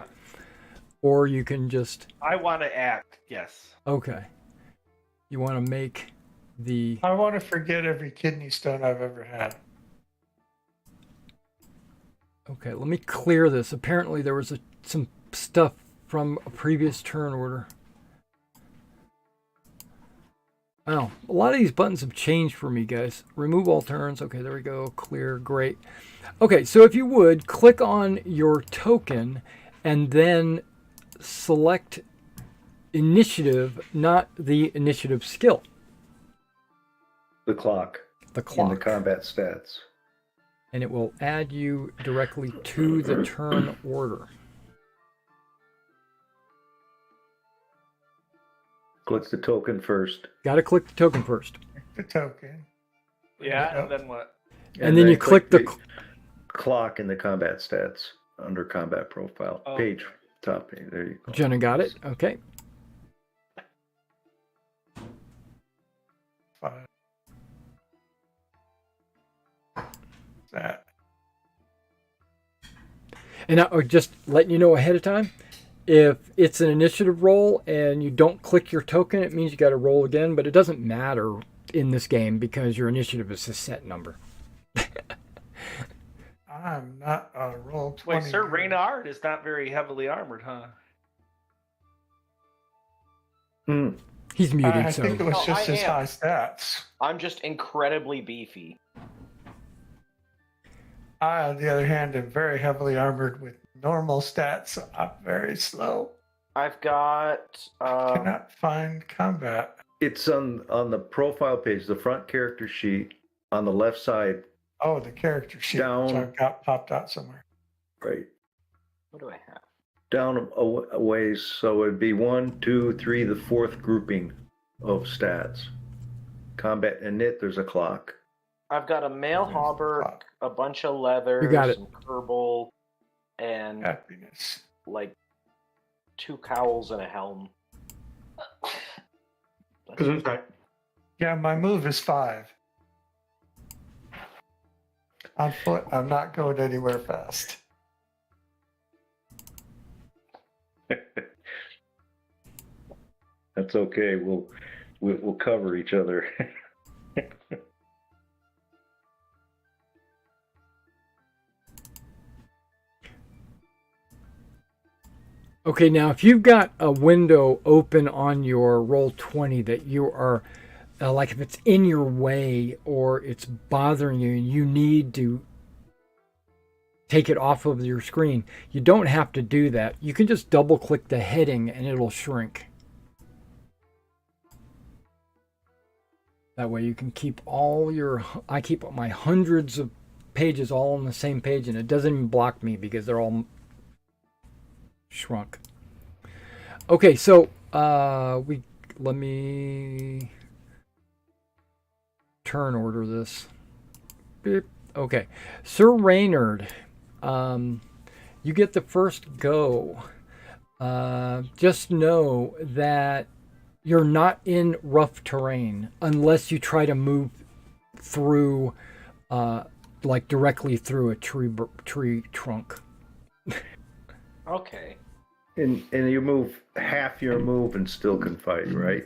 Or you can just... I want to act, yes. Okay. You want to make the... I want to forget every kidney stone I've ever had. Okay, let me clear this. Apparently there was some stuff from a previous turn order. Oh, a lot of these buttons have changed for me, guys. Remove all turns. Okay, there we go. Clear. Great. Okay, so if you would, click on your token and then select initiative, not the initiative skill. The clock. The clock. In the combat stats. And it will add you directly to the turn order. Click the token first. Got to click the token first. The token. Yeah, and then what? And then you click the clock in the combat stats under combat profile. Oh. Page, top page. There you go. Jenna got it. Okay. 5. That. And now, just letting you know ahead of time, if it's an initiative roll and you don't click your token, it means you got to roll again, but it doesn't matter in this game because your initiative is a set number. I'm not a roll 20. Wait, Sir Reynard is not very heavily armored, huh? He's muted, I so... think it was No, just I his am. high stats. I'm just incredibly beefy. I, on the other hand, am very heavily armored with normal stats, so I'm very slow. I've got. Cannot find combat. It's on the profile page, the front character sheet on the left side. Oh, the character sheet, Down. which I've got popped out somewhere. Right. What do I have? Down a ways, so it'd be 1, 2, 3, the fourth grouping of stats. Combat and knit, there's a clock. I've got a mail There's the hauberk, clock. a bunch of leather, You got it. some kerbal, and Happiness. like 2 cowls and a helm. Gesundheit. Yeah, my move is 5. On foot, I'm not going anywhere fast. That's okay. We'll cover each other. Okay, now if you've got a window open on your Roll20 that you are, like if it's in your way or it's bothering you and you need to take it off of your screen, you don't have to do that. You can just double click the heading and it'll shrink. That way you can keep I keep my hundreds of pages all on the same page and it doesn't even block me because they're all shrunk. Okay, so let me turn order this. Beep. Okay, Sir Reynard, you get the first go. Just know that you're not in rough terrain unless you try to move through, like directly through a tree trunk. Okay. And you move half your move and still can fight, right?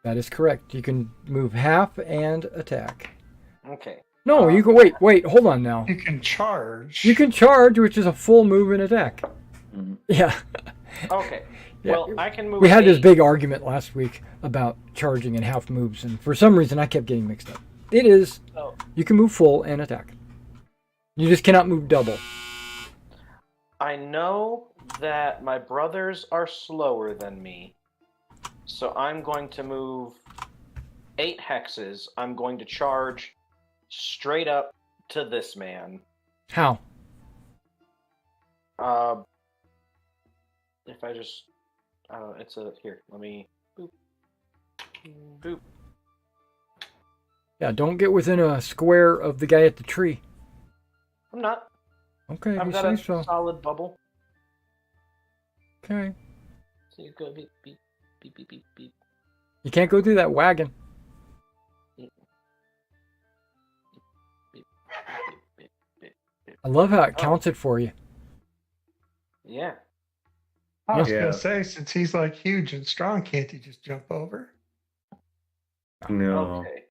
That is correct. You can move half and attack. Okay. No, you can wait, hold on now. You can charge. You can charge, which is a full move and attack. Mhm. Yeah. Okay. Yeah. Well, I can move. We had this 8. big argument last week about charging and half moves, and for some reason I kept getting mixed up. It is, Oh. you can move full and attack. You just cannot move double. I know that my brothers are slower than me, so I'm going to move 8 hexes. I'm going to charge straight up to this man. How? If I just, it's a here. Let me boop, boop. Yeah, don't get within a square of the guy at the tree. I'm not. Okay, I've you got say a so. solid bubble. Okay. So you go beep beep beep beep beep beep. You can't go through that wagon. Beep, beep, beep, beep, beep. I love how it Oh. counts it for you. Yeah. I was Yeah. gonna say, since he's like huge and strong, can't he just jump over? No. Okay.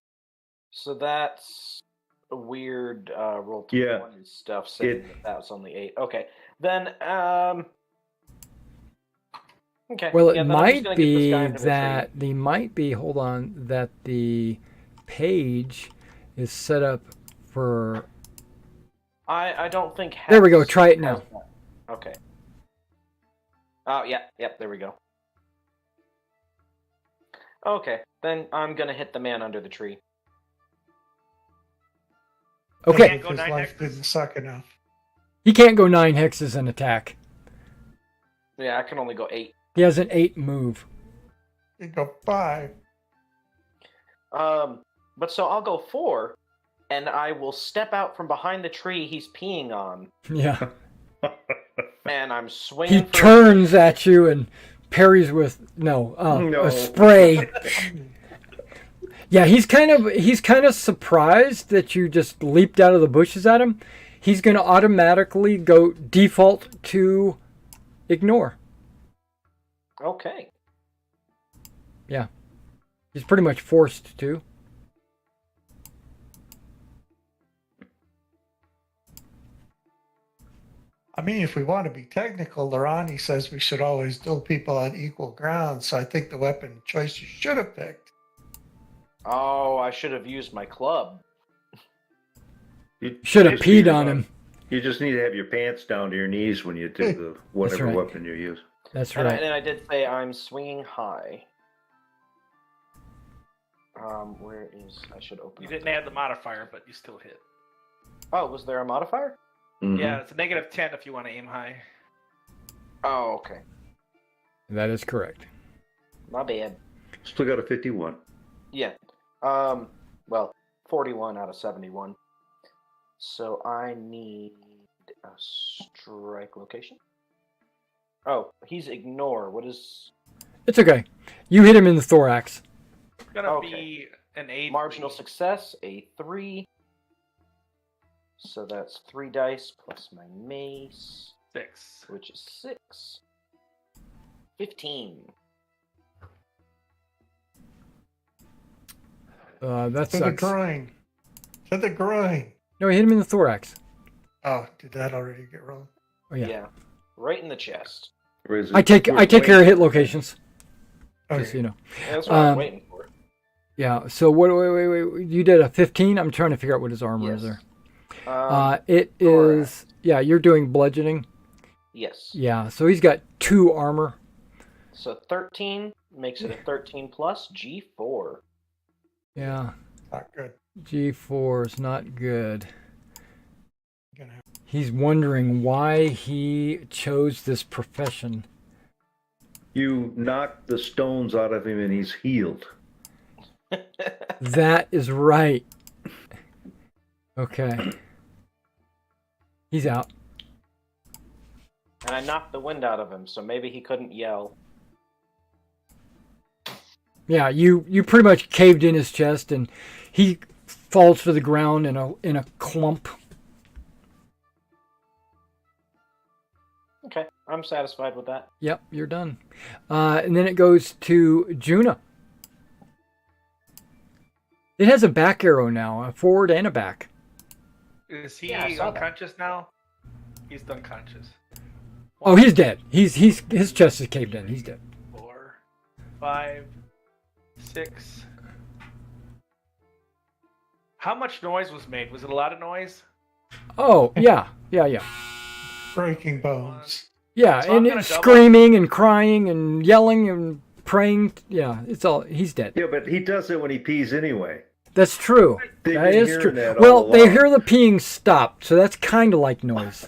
So that's a weird roll Yeah. 20 stuff saying that was only 8. Okay. Then okay. Well, it yeah, then I'm just might gonna get this guy be into the that tree. hold on, that the page is set up for. I don't think There we go, Hex try it has now. that. Okay. Oh yeah, yep, there we go. Okay, then I'm gonna hit the man under the tree. Okay, Can't go If his 9 life hexes? didn't suck enough. he can't go 9 hexes and attack. Yeah, I can only go 8. He has an 8 move. You go 5. But so I'll go 4, and I will step out from behind the tree he's peeing on, Yeah. and I'm swinging. He for turns at you and parries with No. a spray. Yeah, he's kind of surprised that you just leaped out of the bushes at him. He's going to automatically go default to ignore. Okay. Yeah. He's pretty much forced to. I mean, if we want to be technical, Lorani says we should always duel people on equal ground. So I think the weapon choice you should have picked. Oh, I should have used my club. You Should have just peed need on to- him. You just need to have your pants down to your knees when you do the whatever right. weapon you use. That's And, right. and I did say I'm swinging high. Where is... I should open You up didn't the- add the modifier, but you still hit. Oh, was there a modifier? Mhm. Yeah, it's a -10 if you want to aim high. Oh, okay. That is correct. My bad. Still got a 51. Yeah. Well, 41 out of 71. So I need a strength. Strike location. Oh, he's ignore. What is It's okay. You hit him in the thorax. It's gonna Okay. be an A. marginal success? A 3. So that's 3 dice plus my mace, 6. which is 6. 15. That To the sucks. groin. To the groin. No, he hit him in the thorax. Oh, did that already get rolled? Oh yeah. Right in the chest. Or is it- I take care of hit locations. Okay. Just so you know. Yeah, that's what I'm Um, waiting for. Yeah. So what? Wait. You did a 15. I'm trying to figure out what his armor is Yes. there. It thorax. is. Yeah, you're doing bludgeoning. Yes. Yeah. So he's got 2 armor. So 13 makes it a 13 plus G4. Yeah. Not good. G4 is not good. Gonna have He's wondering why he chose this profession. You knocked the stones out of him and he's healed. That is right. Okay. He's out. And I knocked the wind out of him, so maybe he couldn't yell. Yeah, you pretty much caved in his chest, and he falls to the ground in a clump. Okay, I'm satisfied with that. Yep, you're done. And then it goes to Juna. It has a back arrow now, a forward and a back. Is he Yeah, I saw that. unconscious now? He's unconscious. Oh, he's dead. His chest is caved in. He's dead. 4, 5, 6. How much noise was made? Was it a lot of noise? Oh, yeah. breaking bones. Yeah, So I'm and gonna it's double- screaming and crying and yelling and praying. Yeah, it's all. He's dead. Yeah, but he does it when he pees anyway. That's true. They've That been is hearing true. that all Well, they along. hear the peeing stop, so that's kind of like noise.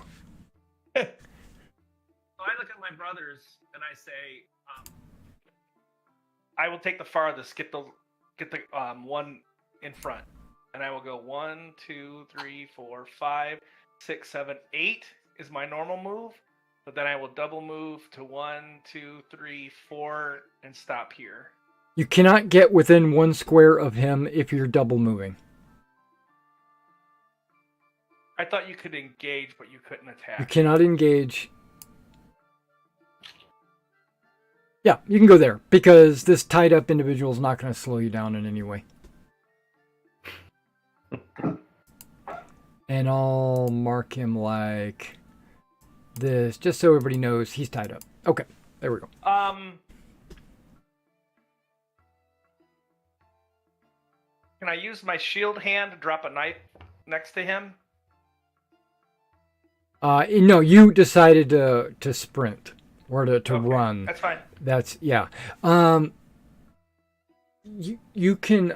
So I look at my brothers and I say, I will take the farthest, get the one in front, and I will go 1, 2, 3, 4, 5, 6, 7, 8 is my normal move, but then I will double move to 1, 2, 3, 4, and stop here. You cannot get within 1 square of him if you're double moving. I thought you could engage, but you couldn't attack. You cannot engage. Yeah, you can go there because this tied up individual is not going to slow you down in any way. And I'll mark him like this just so everybody knows he's tied up. Okay, there we go. Can I use my shield hand to drop a knife next to him? No, you decided to sprint or to Okay, run. That's fine. That's yeah. You can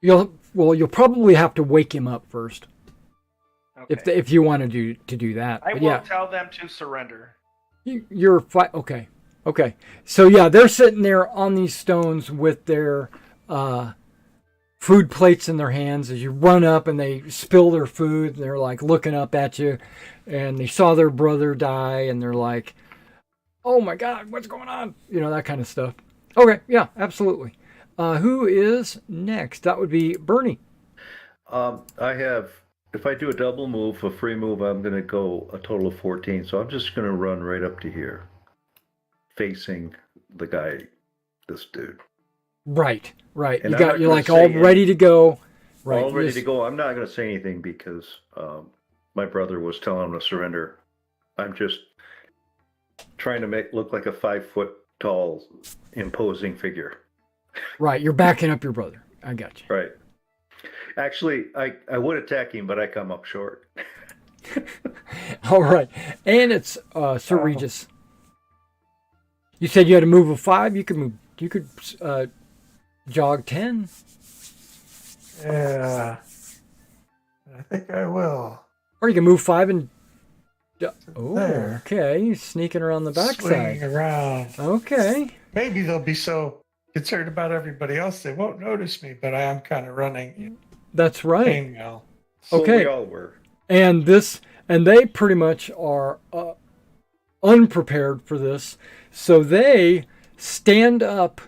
you'll probably have to wake him up first Okay. if you want to do that. I But will yeah, tell them to surrender. you're fine. Okay. So yeah, they're sitting there on these stones with their food plates in their hands as you run up and they spill their food and they're like looking up at you and they saw their brother die and they're like, oh my God, what's going on? You know, that kind of stuff. Okay, yeah, absolutely. Who is next? That would be Bernie. I have, if I do a double move, a free move, I'm going to go a total of 14. So I'm just going to run right up to here, facing the guy, this dude. Right. And You're like say all anything. ready to go. Right. All you ready just- to go. I'm not going to say anything because my brother was telling him to surrender. I'm just trying to look like a 5-foot tall, imposing figure. Right. You're backing up your brother. I got you. Right. Actually, I would attack him, but I come up short. All right. And it's Sir Regis. You said you had to move a 5. You could jog 10. Yeah. I think I will. Or you can move 5 and oh, There. okay. Sneaking around the Swinging backside. around. Okay. Maybe they'll be so concerned about everybody else they won't notice me, but I am kind of running That's right. chainmail. So Okay. we all were. And they pretty much are unprepared for this. So they stand up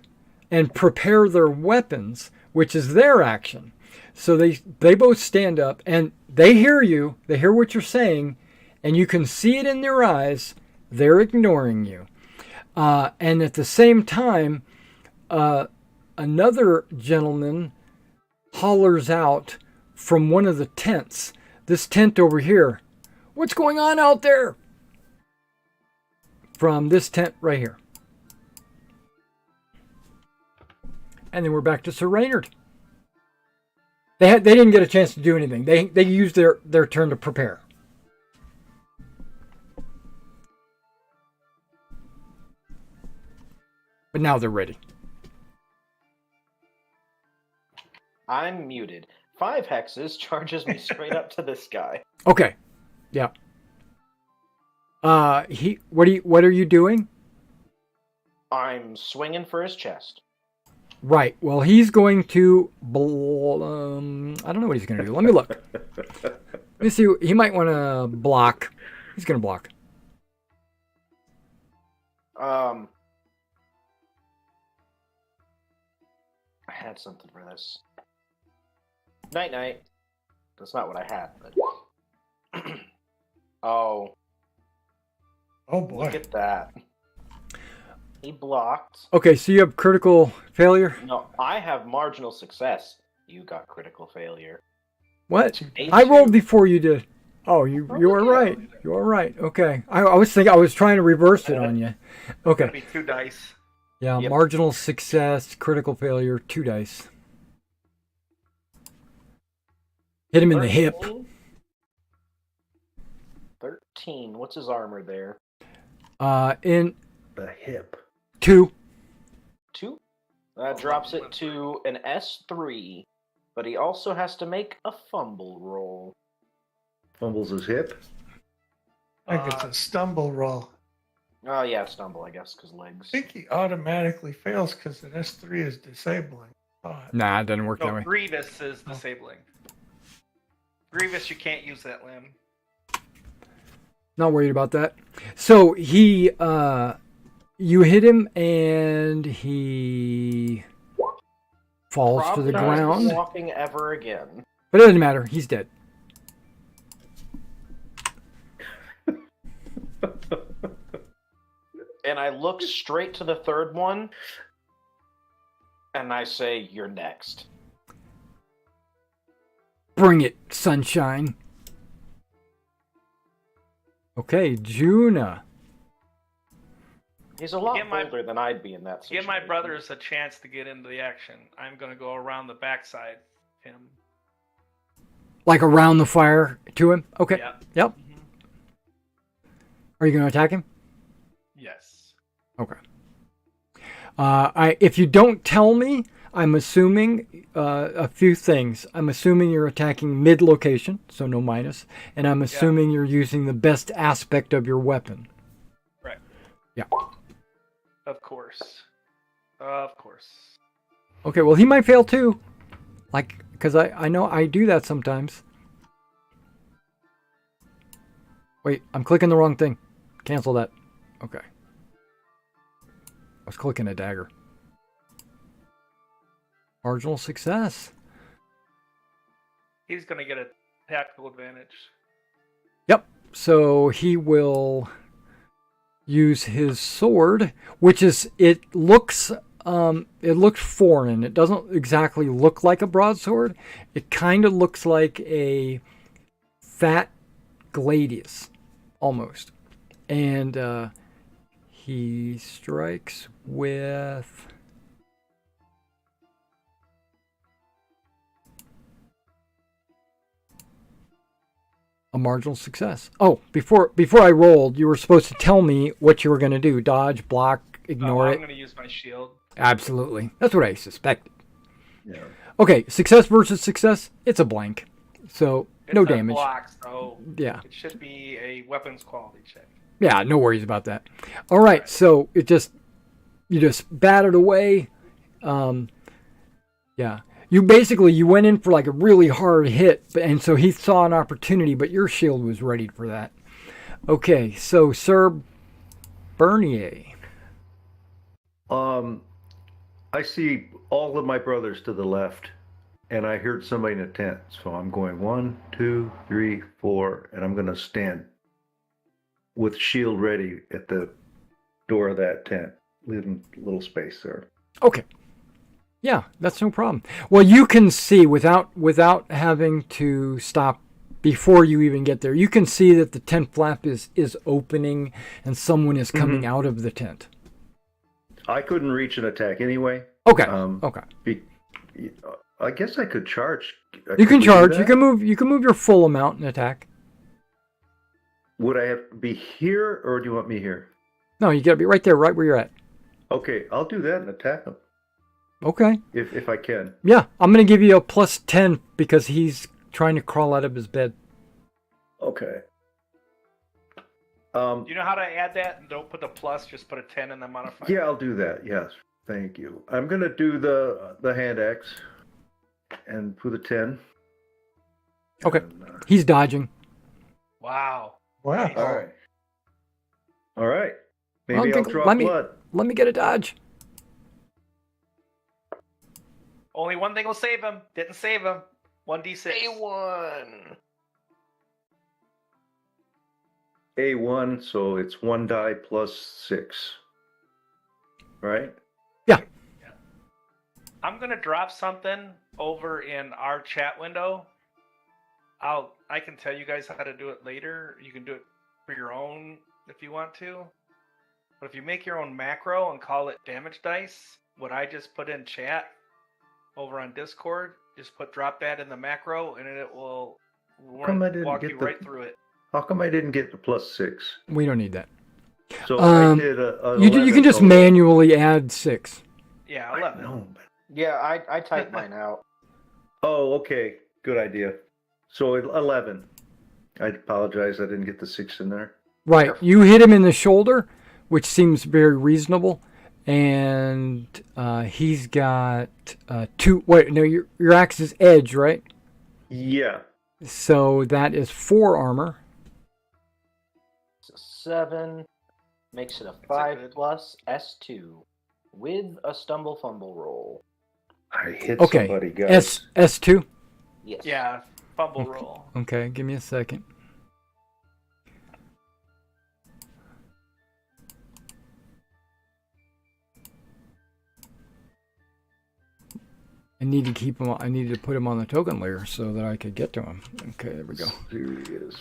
and prepare their weapons, which is their action. So they both stand up and they hear you. They hear what you're saying, and you can see it in their eyes. They're ignoring you. And at the same time, another gentleman hollers out from one of the tents. This tent over here. What's going on out there? From this tent right here. And then we're back to Sir Reynard. They didn't get a chance to do anything. They used their turn to prepare. But now they're ready. I'm muted. 5 hexes charges me straight up to this guy. Okay. Yeah. What are you doing? I'm swinging for his chest. Right. Well, he's going to. I don't know what he's going to do. Let me look. Let me see. He might want to block. He's going to block. I had something for this. Night night. That's not what I had, but oh, Oh boy. look at that. He blocked. Okay, so you have critical failure. No, I have marginal success. You got critical failure. What? Eight I rolled two. before you did. Oh, you are right. You are right. Okay. I was trying to reverse it on you. Okay. It'd be 2 dice. Yeah, Yep. marginal success, critical failure, 2 dice. Hit him in the hip. 13. What's his armor there? In The hip. 2. 2. That drops it to an S3, but he also has to make a fumble roll. Fumbles his hip. I think it's a stumble roll. Oh yeah, stumble, I guess, because I legs. think he automatically fails because an S3 is disabling. Nah, it doesn't work that No, way. Grievous is disabling. Grievous, you can't use that limb. Not worried about that. So he, you hit him and he falls to the Probably not ground. walking ever again. But it doesn't matter. He's dead. And I look straight to the third one, and I say, "You're next." Bring it, sunshine. Okay, Juna. He's a lot Get my- older than I'd be in that situation. Give my brothers a chance to get into the action. I'm going to go around the backside of him. Like around the fire to him? Okay. Yeah. Yep. Mhm. Are you going to attack him? Yes. Okay. If you don't tell me, I'm assuming a few things. I'm assuming you're attacking mid-location, so no minus, and I'm assuming you're using the best aspect of your weapon. Right. Yeah. Of course. Of course. Okay, well, he might fail too. Like, because I know I do that sometimes. Wait, I'm clicking the wrong thing. Cancel that. Okay. I was clicking a dagger. Marginal success. He's going to get a tactical advantage. Yep. So he will use his sword, which is it looks foreign. It doesn't exactly look like a broadsword. It kind of looks like a fat gladius, almost. And he strikes with a marginal success. Oh, before I rolled, you were supposed to tell me what you were going to do. Dodge, block, ignore I'm it. going to use my shield. Absolutely. That's what I suspected. Yeah. Okay, success versus success, it's a blank. So, It's no a damage. block, so Yeah. it should be a weapons quality check. Yeah, no worries about that. All right, so you just bat it away. Yeah. You went in for like a really hard hit, and so he saw an opportunity, but your shield was ready for that. Okay, so Sir Bernier. I see all of my brothers to the left, and I heard somebody in a tent. So I'm going 1, 2, 3, 4, and I'm going to stand with shield ready at the door of that tent, leaving a little space there. Okay. Yeah, that's no problem. Well, you can see without having to stop before you even get there. You can see that the tent flap is opening and someone is coming out of the tent. I couldn't reach an attack anyway. Okay. I guess I could charge. You can charge. You can move your full amount and attack. Would I have to be here, or do you want me here? No, you got to be right there, right where you're at. Okay, I'll do that and attack him. Okay. If I can. Yeah, I'm going to give you a +10 because he's trying to crawl out of his bed. Okay. You know how to add that? And don't put the plus, just put a 10 in the modifier. Yeah, I'll do that. Yes, thank you. I'm going to do the hand axe and put a 10. Okay. And, He's dodging. Wow. Wow. All right. Maybe I'll draw blood. Let me get a dodge. Only one thing will save him. Didn't save him. 1d6. A1. A1, so it's 1 die plus 6. Right? Yeah. I'm gonna drop something over in our chat window. I can tell you guys how to do it later. You can do it for your own if you want to. But if you make your own macro and call it damage dice, what I just put in chat over on Discord, just drop that in the macro and it will walk you right through it. How come I didn't get the +6? We don't need that. So I did you can just manually add 6. Yeah, 11. No. Yeah, I typed mine out. Oh, okay. Good idea. So 11. I apologize. I didn't get the 6 in there. Right. You hit him in the shoulder, which seems very reasonable. And he's got 2. Wait, no, your axe is edge, right? Yeah. So that is 4 armor. So 7 makes it a 5 plus S2 with a stumble fumble roll. I hit somebody, guys. S2? Yes. Yeah, fumble roll. Okay, give me a second. I need to put him on the token layer so that I could get to him. Okay, there we go. Serious.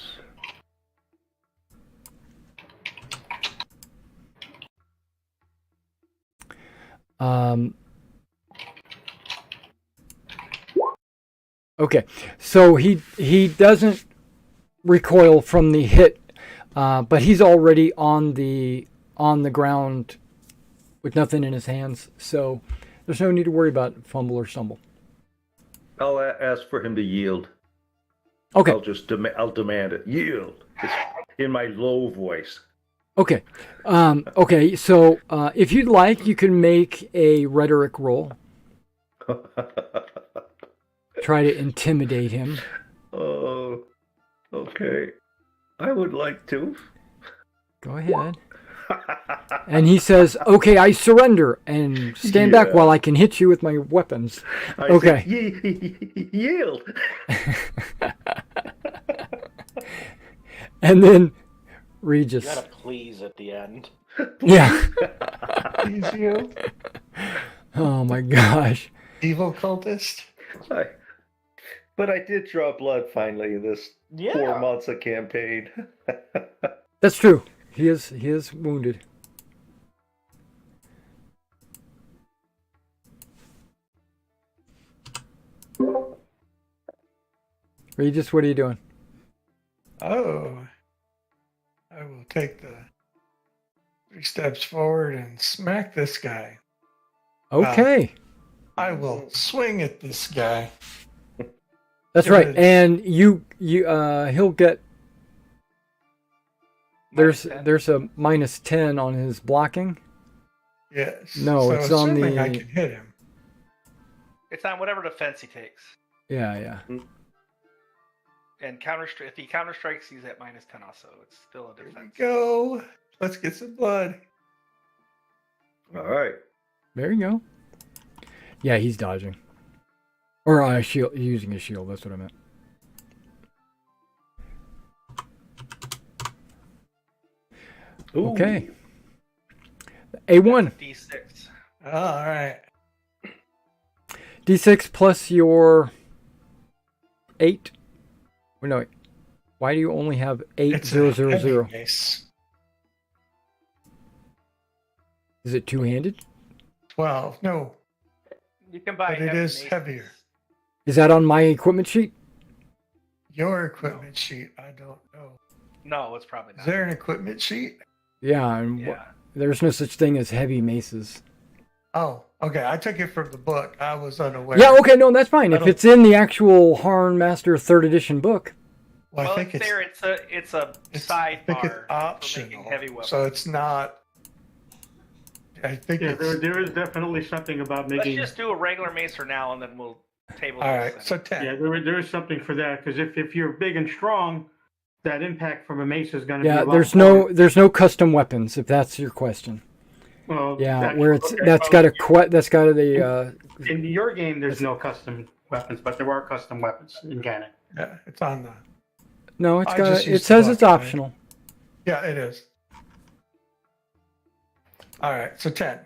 Okay, so he doesn't recoil from the hit, but he's already on the ground with nothing in his hands, so there's no need to worry about fumble or stumble. I'll ask for him to yield. Okay. I'll demand it. Yield. It's in my low voice. Okay. Okay. So if you'd like, you can make a rhetoric roll. Try to intimidate him. Oh, okay. I would like to. Go ahead. And he says, "Okay, I surrender and stand back while I can hit you with my weapons." Okay. Yield. And then Regis. You gotta please at the end. Yeah. Please you, Oh my gosh. evil cultist. But I did draw blood finally in this 4 months of campaign. That's true. He is wounded. Regis, what are you doing? Oh, I will take the 3 steps forward and smack this guy. Okay. I will swing at this guy. That's right. And he'll get there's a -10 on his blocking. Yes. No, so it's on assuming the I can hit him. It's on whatever defense he takes. Yeah. And if he counter strikes, he's at -10 also. It's still a Here we defense. go. Let's get some blood. All right. There you go. Yeah, he's dodging. Or shield, using his shield. That's what I meant. Ooh. Okay. A1. D6. All right. D6 plus your 8. Or no, wait. Why do you only have 8 It's 0 a 0 heavy 0? mace. Is it two-handed? 12. No, You can buy but it heavy is maces. heavier. Is that on my equipment sheet? Your equipment sheet, I don't know. No, it's probably Is not. there an equipment sheet? Yeah, and Yeah. there's no such thing as heavy maces. Oh, okay. I took it from the book. I was unaware. Yeah, okay, no, that's fine. I If don't- it's in the actual HarnMaster 3rd edition book. Well, Well, I think it's there. It's a I think it's sidebar for optional. making heavy weapons. So it's not. I think Yeah, it's. there is definitely something about Let's making. just do a regular mace for now, and then we'll table All this. right. So 10. Yeah, there is something for that because if you're big and strong, that impact from a mace is going to Yeah, be a lot there's no custom weapons if that's your question. Well, Yeah, that's- where it's okay, that's well, got the in your game. There's no custom weapons, but there are custom weapons in canon. Yeah, it's on the. no, it's I got just it used says the it's book, right? optional. Yeah, it is. All right. So 10.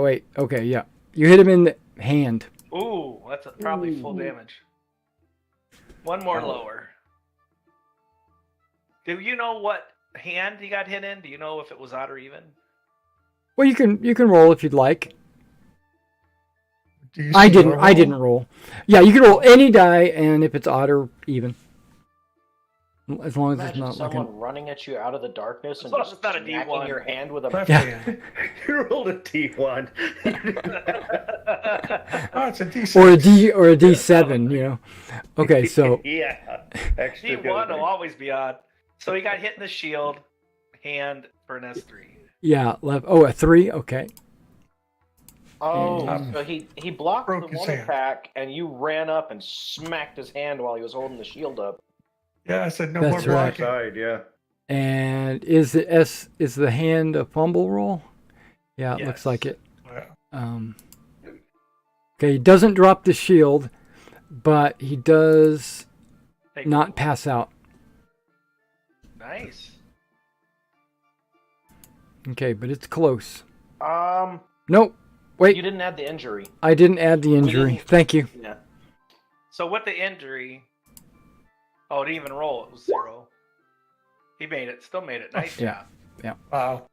Wait, okay, yeah. You hit him in the hand. Ooh, that's probably full damage. One more lower. Do you know what hand he got hit in? Do you know if it was odd or even? Well, you can roll if you'd like. Do you I see didn't. your I roll? didn't roll. Yeah, you can roll any die, and if it's odd or even, as long as it's Imagine not someone looking. running at you out of the darkness As and long as just it's not a smacking D1. your hand with a Left Yeah. hand. You rolled a T1. Oh, it's a D6. Or a D or a D7, you know. Okay, so Yeah. Extra D1 good. will always be odd. So he got hit in the shield, hand for an S3. yeah, left. Oh, a 3. Okay. Oh, Mm. so he blocked Broke the his one hand. attack, and you ran up and smacked his hand while he was holding the shield up. Yeah, I said no That's more right. blocking. Side, yeah. And is the hand a fumble roll? Yeah, it looks Yes. like it. Yeah. Okay, he doesn't drop the shield, but he does Take not pass out. Nice. Okay, but it's close. You Nope. Wait, didn't add the injury. I didn't add the injury. didn't- Thank you. Yeah. So with the injury, oh, it didn't even roll. It was 0. He made it. Still made it. Nice Yeah. job. Wow.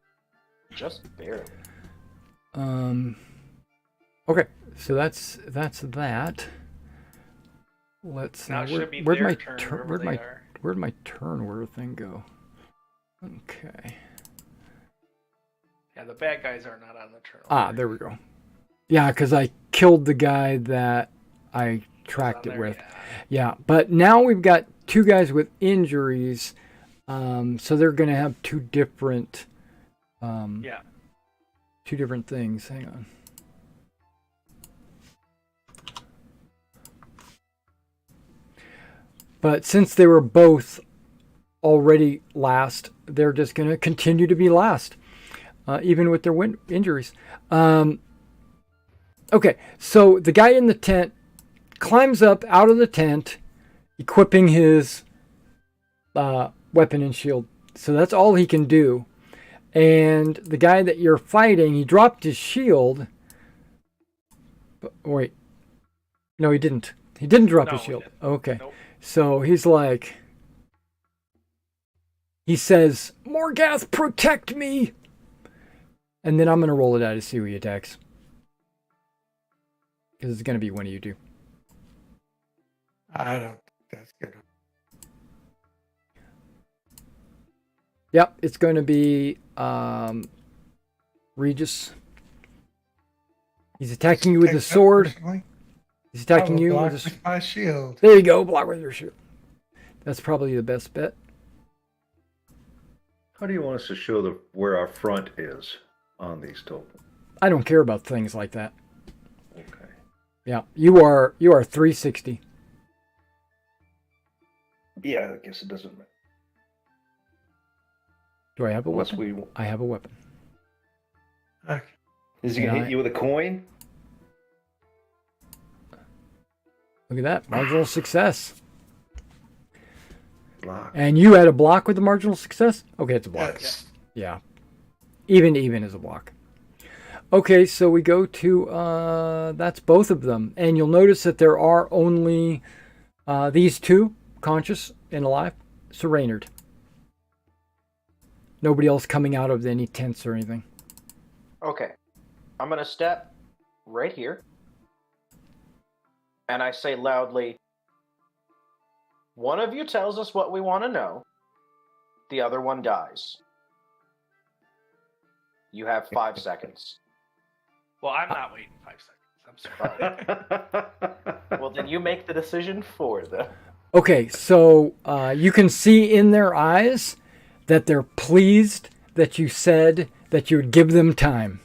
Just barely. Okay, so that's that. Let's Now it should be where'd their my turn. turn wherever they where'd are. my turn order thing go? Okay. Yeah, the bad guys are not on the turn. Ah, order. there we go. Yeah, because I killed the guy that I tracked On it there, with. yeah. Yeah, but now we've got 2 guys with injuries, so they're going to have 2 different, Yeah. 2 different things. Hang on. But since they were both already last, they're just going to continue to be last, even with their injuries. Okay, so the guy in the tent climbs up out of the tent, equipping his weapon and shield. So that's all he can do. And the guy that you're fighting, he dropped his shield. But, wait. No, he didn't. He didn't drop No, his he shield. didn't. Okay. Nope. So he's like... He says, Morgath, protect me! And then I'm going to roll it out to see who he attacks. Because it's going to be one of you two. I don't think that's good. Yep, it's going to be Regis. He's attacking you with Take his that sword. personally. He's I attacking will you block with his... with my shield. There you go, block with your shield. That's probably the best bet. How do you want us to show where our front is on these tokens? I don't care about things like that. Okay. Yeah, you are 360. Yeah, I guess it doesn't matter. Do I have a Unless weapon? we. I have a weapon. Okay. Is he gonna And hit you with a coin? Look at that. Marginal success. Block. And you had a block with the marginal success? Okay, it's a block. Yes. Yeah. Even is a block. Okay, so we go to, that's both of them. And you'll notice that there are only these two, conscious and alive, so Reynard. Nobody else coming out of any tents or anything. Okay. I'm going to step right here. And I say loudly, one of you tells us what we want to know. The other one dies. You have 5 seconds. Well, I'm not waiting 5 seconds. I'm sorry. Well, then you make the decision for them. Okay, so you can see in their eyes that they're pleased that you said that you would give them time.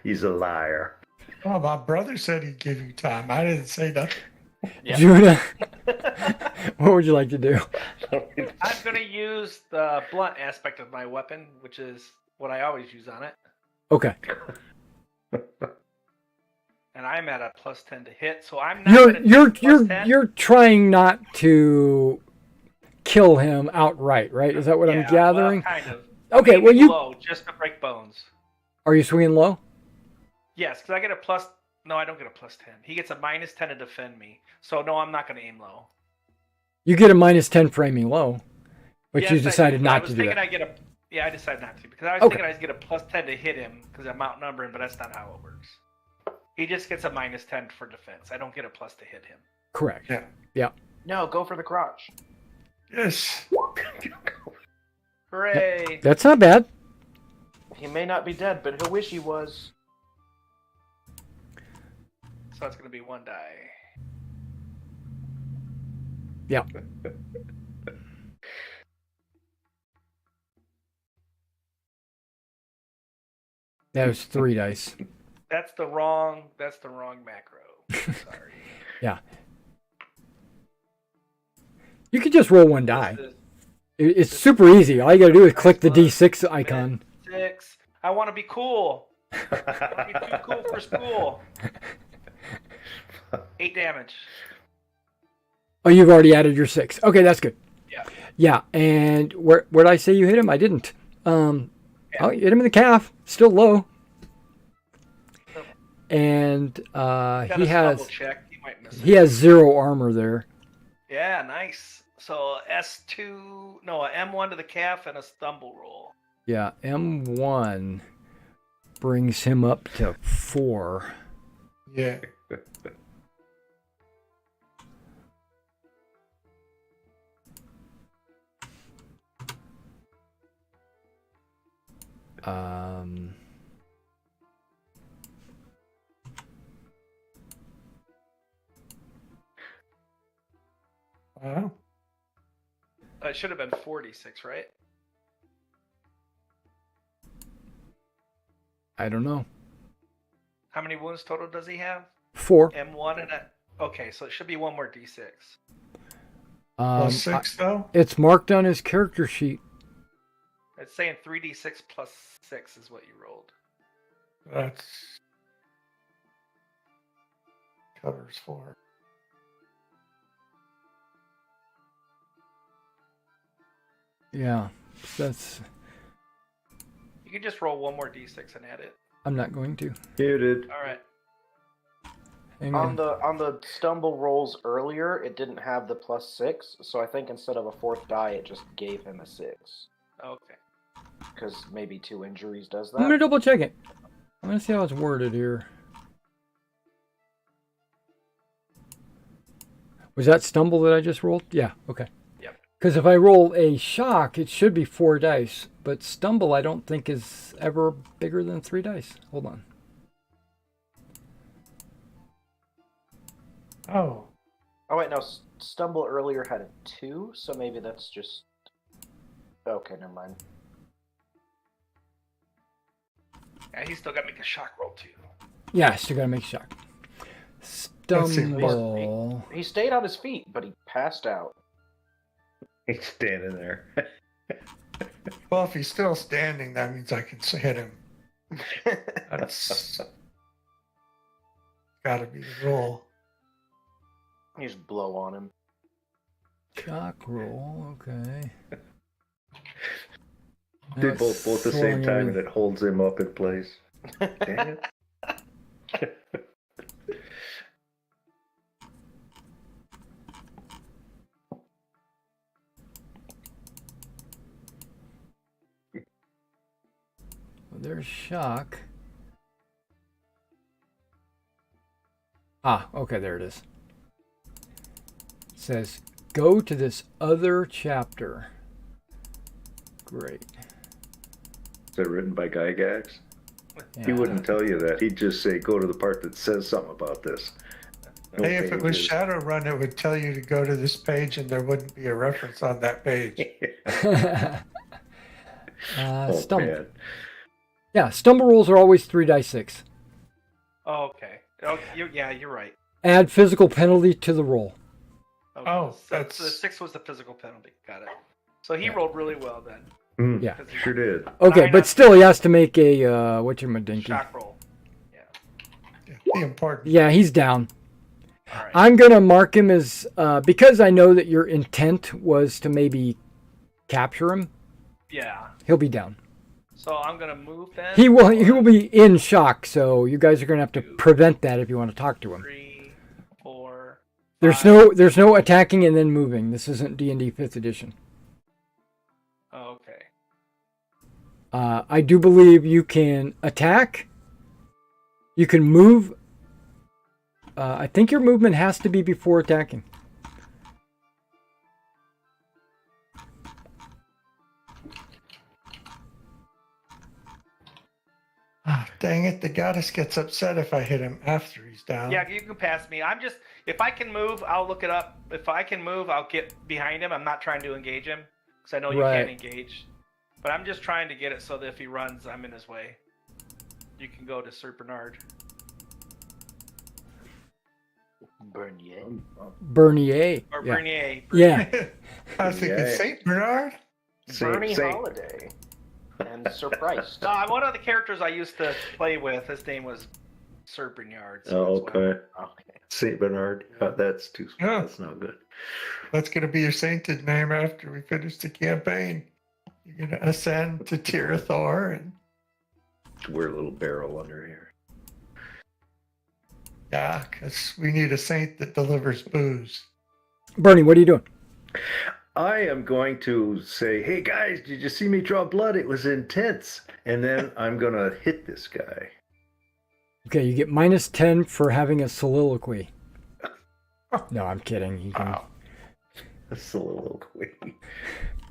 He's a liar. Oh, my brother said he'd give you time. I didn't say nothing. Yeah. Juna, what would you like to do? I'm going to use the blunt aspect of my weapon, which is what I always use on it. Okay. And I'm at a +10 to hit, so I'm not You're trying not to kill him outright, right? Is that what I'm gathering? Well, kind of. Okay, I'm well aiming you low just to break bones. are you swinging low? Yes, because I get a plus. No, I don't get a +10. He gets a -10 to defend me. So no, I'm not going to aim low. You get a -10 for aiming low, but Yes, you I decided do, but not to do that. I decided not to because I was Okay. thinking I'd get a +10 to hit him because I'm outnumbering, but that's not how it works. He just gets a -10 for defense. I don't get a plus to hit him. Correct. Yeah. Yeah. No, go for the crotch. Yes. Hooray! That's not bad. He may not be dead, but he'll wish he was. So it's going to be 1 die. Yeah. That was 3 dice. That's the wrong macro. Sorry. Yeah. You could just roll 1 die. This is It's super easy. All you gotta do is click the D6 icon. 6. I want to be cool. I want to be too cool for school. 8 damage. Oh, you've already added your 6. Okay, that's good. Yeah. Yeah, and where'd I say you hit him? I didn't. Oh, you hit him in the calf. Still low. And Got he a has stumble check. You might miss it. he has 0 armor there. Yeah, nice. So S2, no, a M1 to the calf and a stumble roll. Yeah, M1 brings him up to 4. Yeah. Um. Wow. It should have been 46, right? I don't know. How many wounds total does he have? 4. M1 and a... Okay, so it should be 1 more D6. Plus 6, though? It's marked on his character sheet. It's saying 3D6 plus 6 is what you rolled. That's. Covers 4. Yeah, that's. You can just roll 1 more D6 and add it. I'm not going to. Muted. All right. Hang On on. the stumble rolls earlier, it didn't have the +6, so I think instead of a 4th die, it just gave him a 6. Okay. Because maybe 2 injuries does I'm gonna that. double check it. I'm gonna see how it's worded here. Was that stumble that I just rolled? Yeah. Okay. Yep. Because if I roll a shock, it should be 4 dice. But stumble, I don't think is ever bigger than 3 dice. Hold on. Oh. Oh wait, no, stumble earlier had a 2, so maybe that's just... Okay, never mind. Yeah, he's still got to make a shock roll too. Yeah, still gotta make a shock. Let's see. Stumble. He stayed on his feet, but he passed out. He's standing there. Well, if he's still standing, that means I can hit him. That's got to be the roll. You just blow on him. Shock roll, okay. Did both the same time, and it holds him up in place. Dang it. There's shock. Ah, okay, there it is. It says, go to this other chapter. Great. Is that written by Guy Gags? He Yeah. wouldn't tell you that. He'd just say, go to the part that says something about this. No Hey, if it was pages. Shadowrun, it would tell you to go to this page and there wouldn't be a reference on that page. Oh, Stumble. man. Yeah, stumble rolls are always 3d6. Oh, okay. Oh, you're right. Add physical penalty to the roll. Okay. Oh, So that's- the 6 was the physical penalty. Got it. So he rolled really well then. Yeah. Sure did. Okay, Nine but on- still he has to make a, whatchamadinkey. Shock roll. Yeah, the important. Yeah, he's down. All right. I'm going to mark him as, because I know that your intent was to maybe capture him, Yeah. he'll be down. So I'm gonna move then. He will be in shock, so you guys are going to have to prevent that if you want to talk to him. 3, 4. There's 5. no attacking and then moving. This isn't D&D 5th edition. Oh, okay. I do believe you can attack. You can move. I think your movement has to be before attacking. Ah, dang it, the goddess gets upset if I hit him after he's down. Yeah, you can pass me. I'm just if I can move, I'll look it up. If I can move, I'll get behind him. I'm not trying to engage him because I know you Right. can't engage. But I'm just trying to get it so that if he runs, I'm in his way. You can go to Sir Bernard. Bernier. Bernier. Or Yeah. Bernier. Yeah. I was thinking Yeah. Saint Bernard. Bernie Saint. Holiday. And Sir Price. One of the characters I used to play with, his name was Sir Bernard. Oh, that's why. okay. Okay. Saint Bernard. That's too. Yeah. That's not good. That's going to be your sainted name after we finish the campaign. You're going to ascend to Tirathor, and Wear a little barrel under here. yeah, because we need a saint that delivers booze. Bernie, what are you doing? I am going to say, hey guys, did you see me draw blood? It was intense. And then I'm going to hit this guy. Okay, you get -10 for having a soliloquy. No, I'm kidding. You can. Wow. A soliloquy.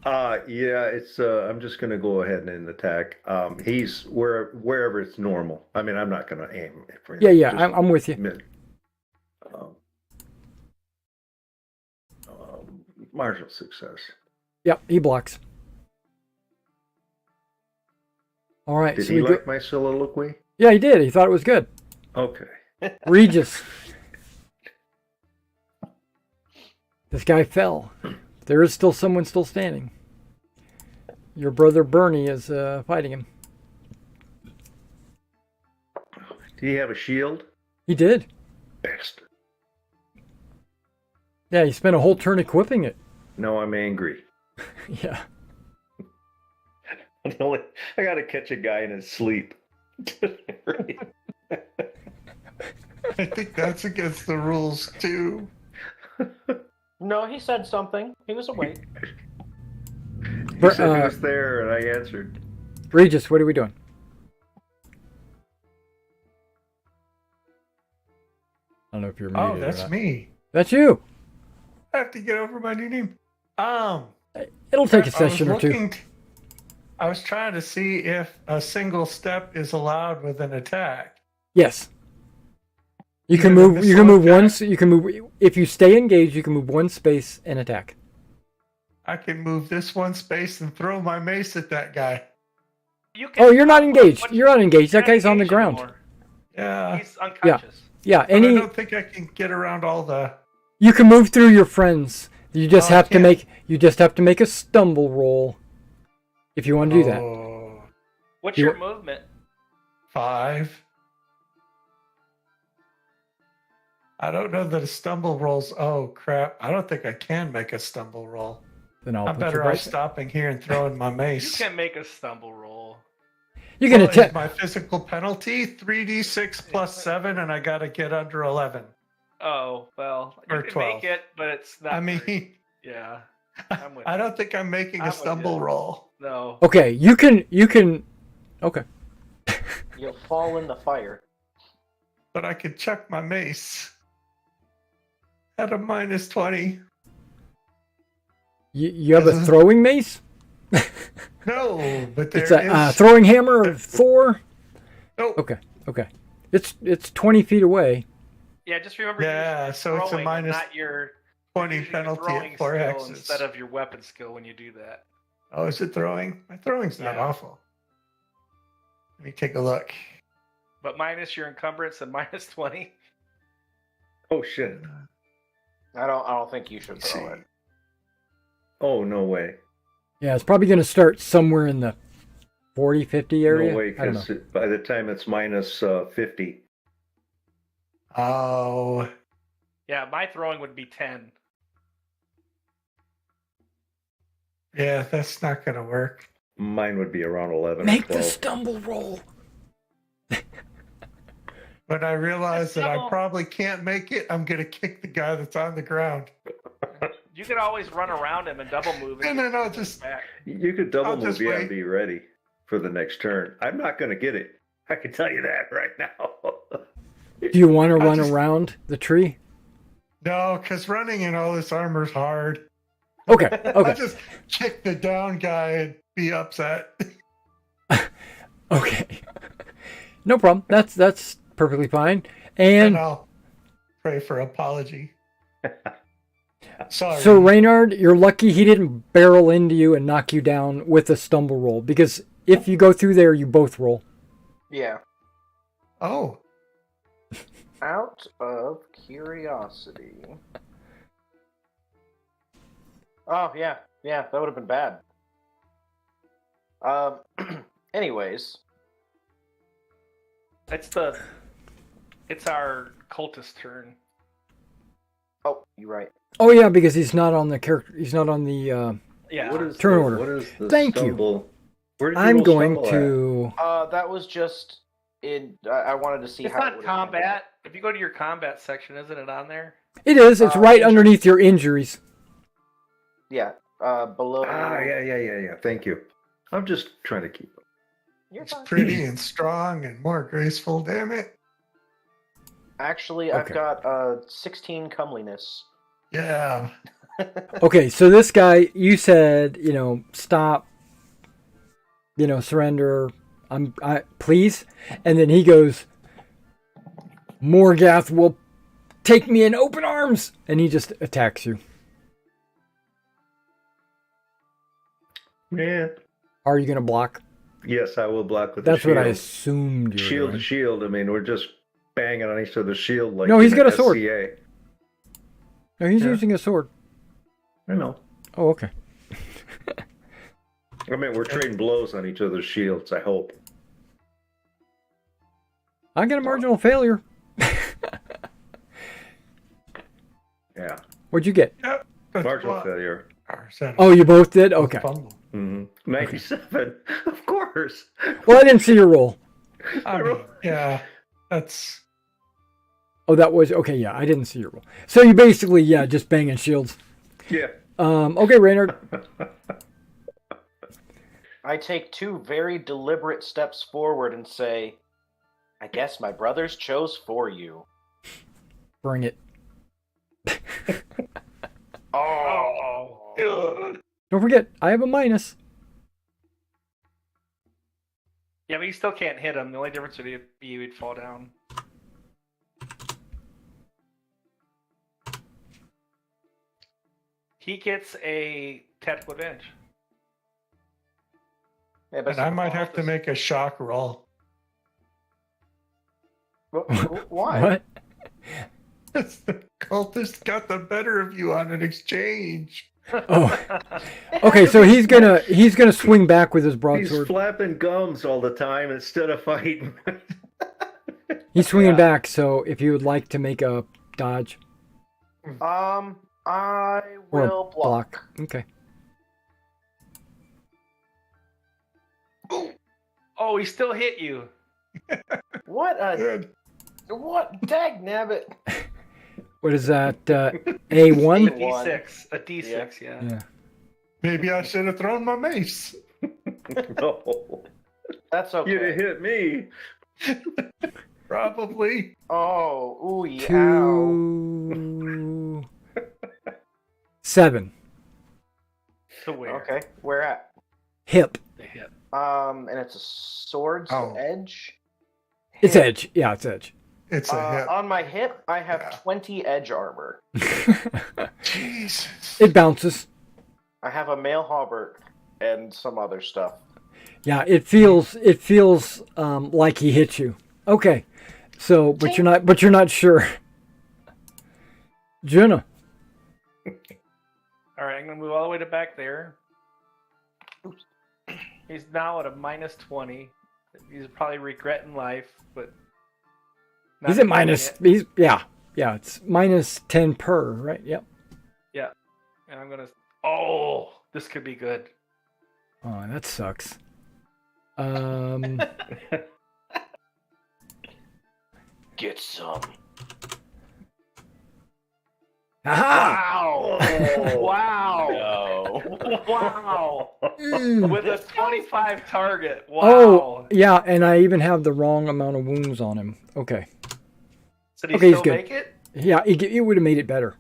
Yeah, it's. I'm just going to go ahead and attack. He's wherever it's normal. I mean, I'm not going to aim for him. Yeah, Just I'm with you. mid. Marginal success. Yep, he blocks. All right. Did so he we like my soliloquy? Yeah, he did. He thought it was good. Okay. Regis. This guy fell. There is still someone still standing. Your brother Bernie is fighting him. Do you have a shield? He did. Bastard. Yeah, he spent a whole turn equipping it. No, I'm angry. Yeah. I got to catch a guy in his sleep. I think that's against the rules, too. No, he said something. He was awake. He said he was there, and I answered. Regis, what are we doing? I don't know if you're muted Oh, or that's not. me. That's you. I have to get over my new name. It'll take a I was session or two. looking- I was trying to see if a single step is allowed with an attack. Yes. You can Even move. if You it's can move low once. attack? You can move if you stay engaged. You can move one space and attack. I can move this one space and throw my mace at that guy. You can, Oh, you're not engaged. You're not engaged. That you're not guy's on the engaged ground. anymore. You're not engaged. You're That not guy's on the engaged ground. anymore. Yeah. He's unconscious. Yeah. But I Any don't think I can get around all the. you can move through your friends. You just Oh, I have to can't. make a stumble roll if you want to do that. Oh, What's You- your movement? 5. I don't know that a stumble rolls. Oh crap! I don't think I can make a stumble roll. Then I'll I'm put better you off right. stopping here and throwing my You mace. can make a stumble roll. You can Well, is attempt. my physical penalty 3d6 plus 7, and I got to get under 11. Oh, well, you Or can 12. make it, but it's not. I great. mean, Yeah. I'm with I you. don't think I'm making I'm a with stumble you. roll, No. Okay, you can. Okay. You'll fall in the fire. but I could chuck my mace at a minus 20. You have a Is it- throwing mace? No, but there It's is. a throwing hammer of Thor. Oh, Okay. It's 20 feet away. Yeah, just remember. Yeah, you're so it's a throwing, minus not your 20 using your penalty throwing at 4 skill hexes. instead of your weapon skill when you do that. Oh, is it throwing? My throwing's not Yeah. awful. Let me take a look. But minus your encumbrance and minus 20. Oh shit! I don't think you should Let's throw see. it. Oh no way! Yeah, it's probably going to start somewhere in the 40, 50 area. No way! I don't know. Because by the time it's minus 50, Oh, Yeah, my throwing would be 10. yeah, that's not going to work. mine would be around 11 Make or the 12. stumble roll. When I realize that I double. probably can't make it, I'm going to kick the guy that's on the ground. You could always run around him and double move it. And then I'll just. back. You could double I'll move just yeah, wait. and be ready for the next turn. I'm not going to get it. I can tell you that right now. Do you want to I run just- around the tree? No, because running in all this armor's hard. Okay. I'll Okay. just kick the down guy and be upset. Okay. No problem. That's perfectly fine. And And I'll pray for apology. Sorry. so Reynard, you're lucky he didn't barrel into you and knock you down with a stumble roll, because if you go through there, you both roll. Yeah. Oh, Out of curiosity. Oh yeah, that would have been bad. Anyways, It's our cultist turn. oh, you're right. Oh yeah, because he's not on the character. He's not on the. Yeah. What is Turn the, order. What is the Thank you. stumble? Where did you I'm roll going stumble to. That was just in. I wanted to see It's how. it not would have handled combat. If you go to your combat section, isn't it on there? It is. It's right injury. underneath your injuries. it. Yeah. Below. Yeah. Thank you. I'm just trying to keep up. You're it's fine. pretty and strong and more graceful, damn it. Actually, I've Okay. got 16 comeliness. Yeah. Okay, so this guy, you said, stop, surrender. Please, and then he goes, Morgath will take me in open arms, and he just attacks you. Yeah. Are you gonna block? Yes, I will block with That's the shield. what I assumed. You were Shield to doing. shield. I mean, we're just banging on each other's shield like No, he's in got a the sword. SCA. No, he's Yeah. using a sword. I know. Oh, okay. I mean, we're trading blows on each other's shields. I hope. I got a marginal failure. Yeah. What'd you get? Yep. That's Marginal what- failure. or is that a Oh, you both did. Okay. fumble? 97. Of course. Well, I didn't see your roll. I mean, yeah, that's. Oh, that was okay. Yeah, I didn't see your roll. So you basically, just banging shields. Yeah. Okay, Reynard. I take 2 very deliberate steps forward and say, I guess my brothers chose for you. Bring it. Oh. Don't forget, I have a minus. Yeah, but you still can't hit him. The only difference would be you would fall down. He gets a tactical advantage. Yeah, but And I might have to make a shock roll. Why? What? The cultist got the better of you on an exchange. Oh, okay. So he's gonna swing back with his He's broadsword. flapping gums all the time instead of fighting. He's swinging Yeah. back. So if you would like to make a dodge I or a will block. Okay. Oh, he still hit you. What a Good. what? Dag nabbit. What is that? A A1. D6. A D6, yeah. Yeah. Maybe I should have thrown my mace. No, That's okay. you'd have hit me. Probably. Oh, ooh, ow. 2, 7. To where? Okay, where at? Hip. The hip. And it's a sword, so Oh. edge. It's Hip. edge. Yeah, it's edge. It's a hit. On my hip, I have Yeah. 20 edge armor. Jesus. It bounces. I have a mail halberd and some other stuff. Yeah, it feels like he hit you. Okay. So, but you're not sure. Jenna. All right, I'm going to move all the way to back there. He's now at a minus 20. He's probably regretting life, but... not He's at enjoying minus. it. Yeah, it's minus 10 per, right? Yep. Yeah. And I'm going to... Oh, this could be good. Oh, that sucks. Get some. Aha! Wow. No. Wow. Mm. With a 25 target. Wow. Oh, yeah, and I even have the wrong amount of wounds on him. Okay. So did he Okay, he's still good. make it? Yeah, it would have made it better.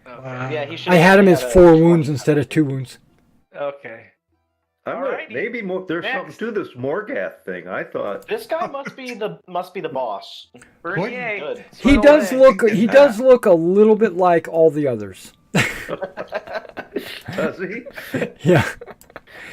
Okay. Wow. Yeah, he should. I had him as had a 4 20. wounds instead of 2 wounds. Okay. Alright, Alrighty. maybe more, there's Next. something to this Morgath thing. I thought. This guy must be the boss. Bernier. Good. He swim does away. look a little bit like all the others. Does he? Yeah.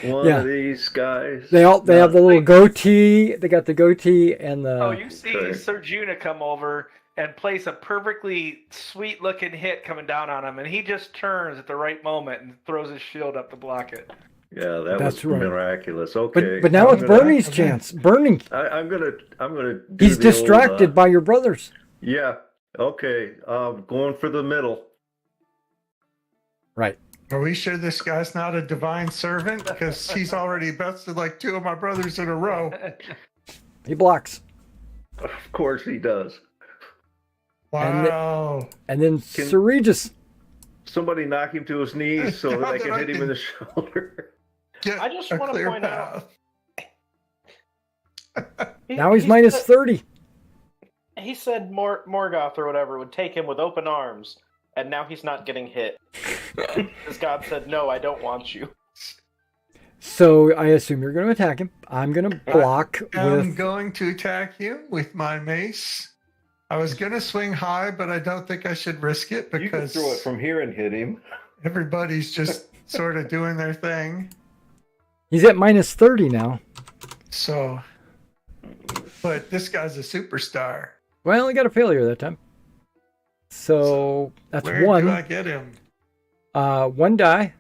One Yeah. of these guys. They have the little Like- goatee. They got the goatee and the Oh, you see Okay. Sir Juna come over and place a perfectly sweet looking hit coming down on him, and he just turns at the right moment and throws his shield up to block it. Yeah, that That's was right. miraculous. Okay. but now I'm it's gonna- Bernie's chance. Bernie, I'm gonna. Do he's the old, distracted by your brothers. Yeah. Okay. Going for the middle. Right. Are we sure this guy's not a divine servant? Because he's already bested like 2 of my brothers in a row. He blocks. Of course he does. Wow. And then Sir Regis. Somebody knock him to his knees so that Now I that can I hit him can- in the shoulder. Get I just a wanna clear point out- Now he's minus 30. He said Morgoth or whatever would take him with open arms, and now he's not getting hit. Because God said, "No, I don't want you." So I assume you're going to attack him. I'm going to block I'm with. going to attack him with my mace. I was going to swing high, but I don't think I should risk it You can because throw it from here and hit him. everybody's just sort of doing their thing. He's at minus 30 now. So, but this guy's a superstar. Well, he got a failure that time. So that's Where one. do I get him? 1 die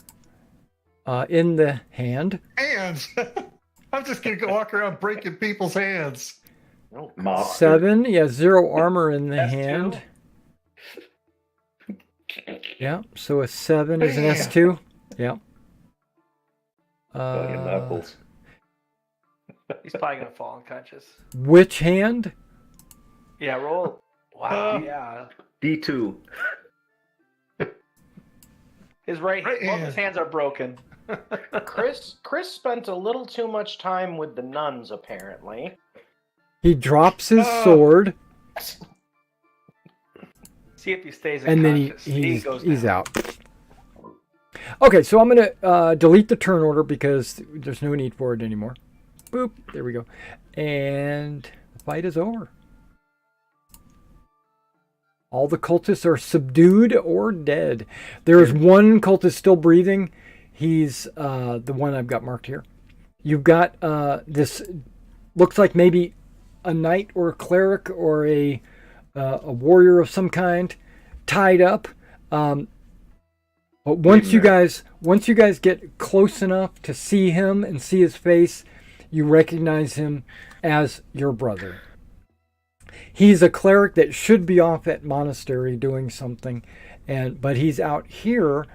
in the hand. Hands. I'm just going to go walk around breaking people's hands. Oh, Mob. 7. Yeah, 0 armor in the S2. hand. Yeah, so a 7 is an Bam. S2. Yeah. Oh, your knuckles. He's probably gonna fall unconscious. Which hand? Yeah, roll. Wow. Uh, Yeah. D2. His right hand. Right Both his hand. hands are broken. Chris spent a little too much time with the nuns, apparently. He drops his Oh. sword, See if he stays and then unconscious. he's down. out. Okay, so I'm going to delete the turn order because there's no need for it anymore. Boop. There we go. And the fight is over. All the cultists are subdued or dead. There is one cultist still breathing. He's the one I've got marked here. You've got this, looks like maybe a knight or a cleric or a warrior of some kind tied up. But once you guys get close enough to see him and see his face, you recognize him as your brother. He's a cleric that should be off at monastery doing something, but he's out here,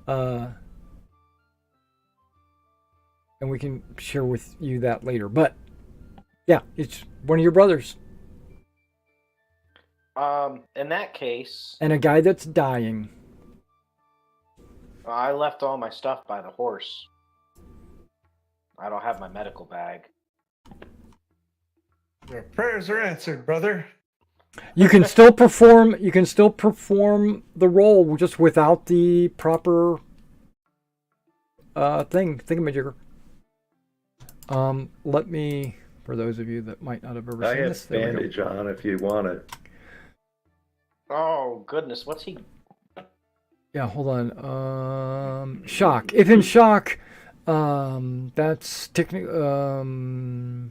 and we can share with you that later. But yeah, it's one of your brothers. In that case, And a guy that's dying. I left all my stuff by the horse. I don't have my medical bag. Your prayers are answered, brother. You can still perform. You can still perform the role just without the proper thingamajigger. Let me, for those of you that might not have ever I seen have this, there we go. bandage on if you want it. Oh goodness, what's he? Yeah, hold on. Shock. If in shock, that's technically.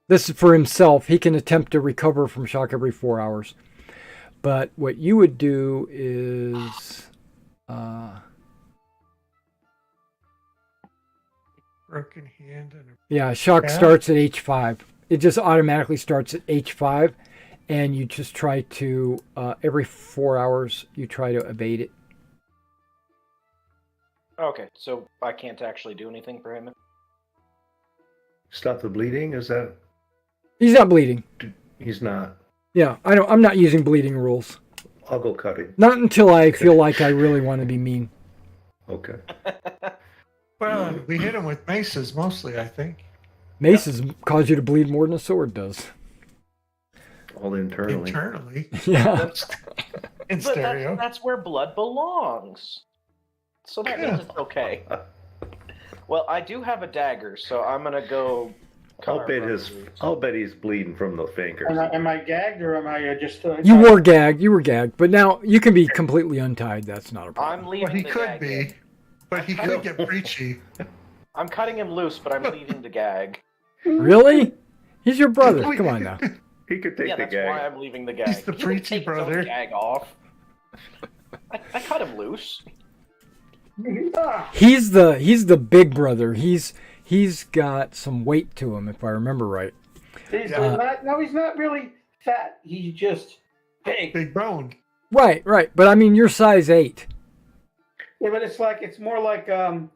This is for himself. He can attempt to recover from shock every 4 hours. But what you would do is, Broken hand and yeah, shock Yeah. starts at H5. It just automatically starts at H5, and you just try to every 4 hours you try to evade it. Okay, so I can't actually do anything for him. Stop the bleeding? Is that? He's not bleeding. He's not. Yeah, I'm not using bleeding rules. I'll go cutting. Not until I feel like I really want to be mean. Okay. well, we hit him with maces mostly, I think. Maces cause you to bleed more than a sword does. All internally. Internally, Yeah. in But stereo. that's where blood belongs. So that means it's okay. Well, I do have a dagger, so I'm gonna go. I'll bet he's bleeding from the fingers. Am I gagged or am I just? You were gagged, but now you can be completely untied. That's not a problem. I'm Well, leaving he the could gag be, in. but he could get breachy. I'm cutting him loose, but I'm leaving the gag. Really? He's your brother. Come on now. He could take Yeah, the that's gag. why I'm leaving the gag. He's the He can preachy take his own brother. Gag off. I cut him loose. Ah, He's the big brother. He's got some weight to him, if I remember right. he's Yeah. he's not really fat. He's just big. Big boned. Right. But I mean, you're size 8. Yeah, but it's more like a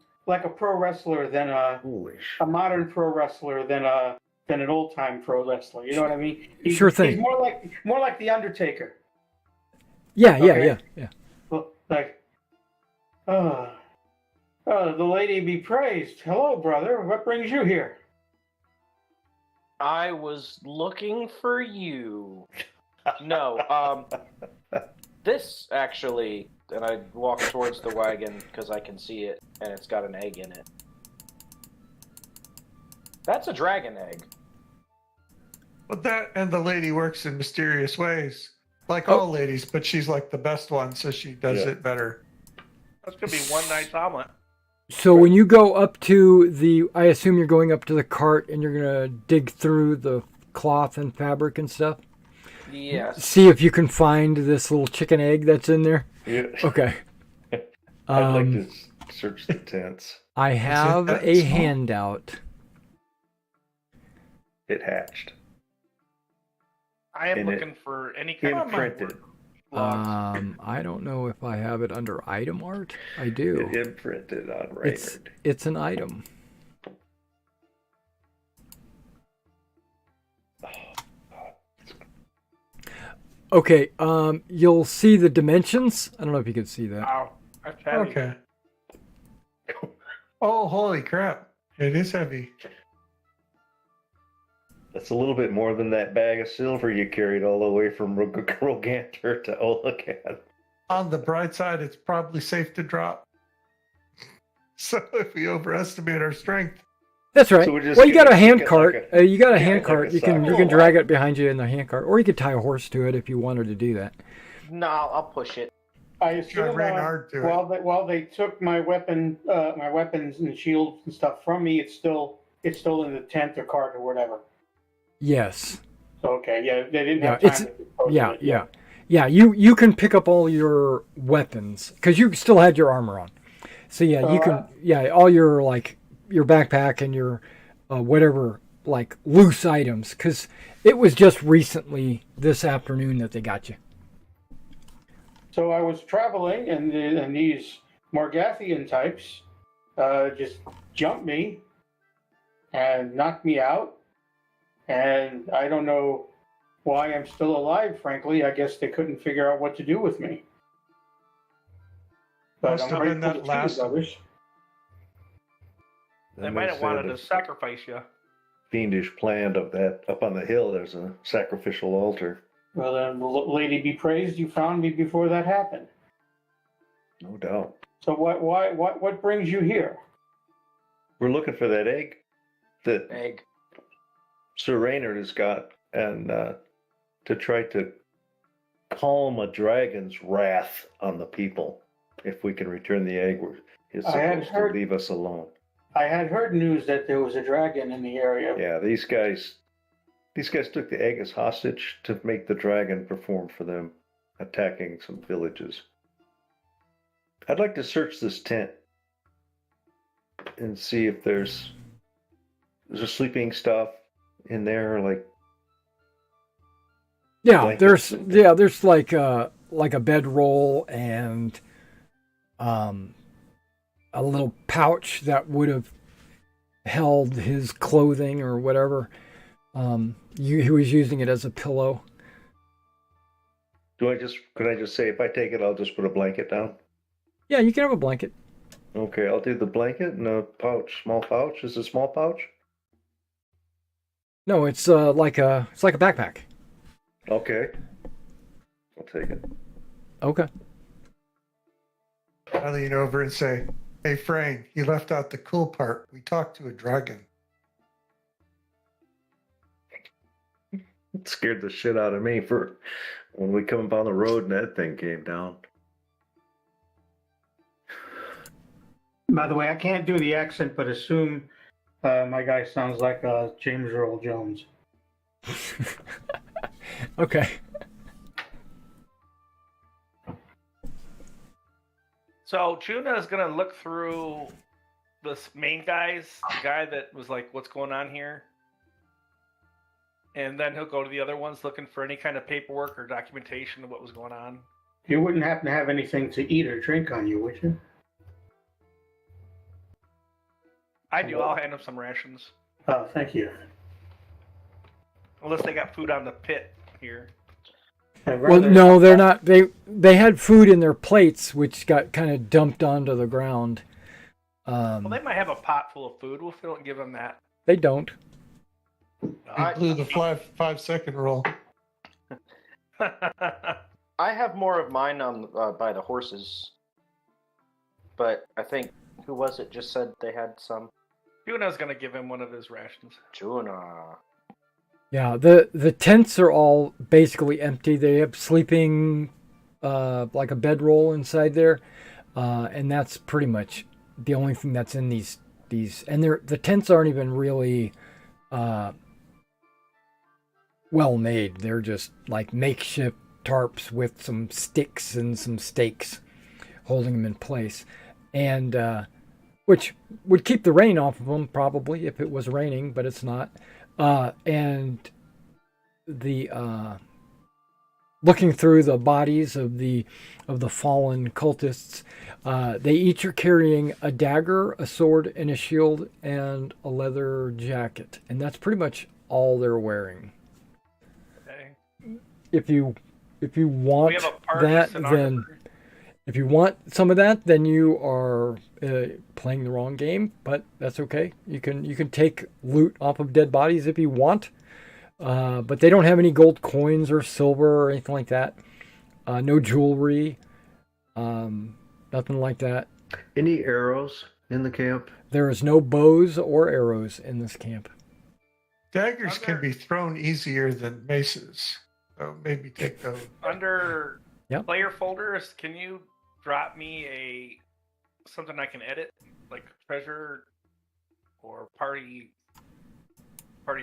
pro wrestler than Holy a modern pro wrestler than an old time pro wrestler. You know what I mean? Sure thing. He's more like the Undertaker. Yeah. Well, like, the lady be praised. Hello, brother. What brings you here? I was looking for you. No, this actually, and I walk towards the wagon because I can see it, and it's got an egg in it. That's a dragon egg. But that and the lady works in mysterious ways, like Oh. all ladies. But she's like the best one, so she does Yeah. it better. That's gonna be one night's omelet. So when you go up to I assume you're going up to the cart and you're gonna dig through the cloth and fabric and stuff. Yes. See if you can find this little chicken egg that's in there. Yeah. Okay. I'd like to search the tents. I have that a small? handout. It hatched. I am In it- looking for any kind of Imprinted. logs. I don't know if I have it under item art. I do. It imprinted on It's Raynard. it's an item. Okay, you'll see the dimensions. I don't know if you can see that. Wow, that's heavy. Okay. Oh, holy crap! It is heavy. That's a little bit more than that bag of silver you carried all the way from Roganter to Olagan. On the bright side, it's probably safe to drop. So if we overestimate our strength, That's right. So we're just Well, you got a gonna hand stick it cart. like a- You got a yeah, hand like cart. a You can sock. drag it behind you in the hand cart, or you could tie a horse to it if you wanted to do that. No, I'll push it. I Try assume Reynard to it. while they took my weapons and shields and stuff from me, it's still in the tent or cart or whatever. Yes. So, okay, yeah, they didn't have Yeah, time to dispose of it. Yeah, you can pick up all your weapons because you still had your armor on. So yeah, you can all your like your backpack and your whatever like loose items because it was just recently this afternoon that they got you. So I was traveling, and these Morgathian types just jumped me and knocked me out, and I don't know why I'm still alive, frankly. I guess they couldn't figure out what to do with me. But Must I'm have been grateful that to last you, brothers. They might have wanted to said sacrifice you. fiendish plan of that up on the hill. There's a sacrificial altar. Well, then, lady be praised, you found me before that happened. No doubt. So what brings you here? We're looking for that egg that Egg. Sir Reynard has got, and to try to calm a dragon's wrath on the people. If we can return the egg, he's supposed to leave us alone. I had heard news that there was a dragon in the area. Yeah, these guys took the egg as hostage to make the dragon perform for them, attacking some villages. I'd like to search this tent and see if there's sleeping stuff in there, like blankets. there's like a bedroll and a little pouch that would have held his clothing or whatever. He was using it as a pillow. Could I just say if I take it, I'll just put a blanket down? Yeah, you can have a blanket. Okay, I'll do the blanket and a pouch, small pouch. Is it a small pouch? No, it's like a backpack. Okay. I'll take it. Okay. I lean over and say, "Hey, Frayne, you left out the cool part. We talked to a dragon." It scared the shit out of me for when we come up on the road and that thing came down. By the way, I can't do the accent, but assume my guy sounds like James Earl Jones. Okay. So Juna is gonna look through this main guy that was like, "What's going on here?" And then he'll go to the other ones looking for any kind of paperwork or documentation of what was going on. You wouldn't happen to have anything to eat or drink on you, would you? I do. I'll hand them some rations, Oh, thank you. unless they got food on the pit here. Well, no, they're not. They had food in their plates, which got kind of dumped onto the ground. Well, they might have a pot full of food. We'll don't give them that. They don't. I blew the 5-second rule. I have more of mine on by the horses, but I think who was it just said they had some. Juna's gonna give him one of his rations. Juna. Yeah, the tents are all basically empty. They have sleeping, like a bedroll inside there, and that's pretty much the only thing that's in these. And the tents aren't even really well made. They're just like makeshift tarps with some sticks and some stakes holding them in place, and which would keep the rain off of them probably if it was raining, but it's not. And the looking through the bodies of the fallen cultists, they each are carrying a dagger, a sword, and a shield, and a leather jacket, and that's pretty much all they're wearing. Okay. If you want We have a party that, stenographer. then if you want some of that, then you are playing the wrong game. But that's okay. You can take loot off of dead bodies if you want, but they don't have any gold coins or silver or anything like that. No jewelry, nothing like that. Any arrows in the camp? There is no bows or arrows in this camp. Daggers can be thrown easier than maces, so maybe take those. Under Yep. player folders, can you drop me something I can edit, like treasure or party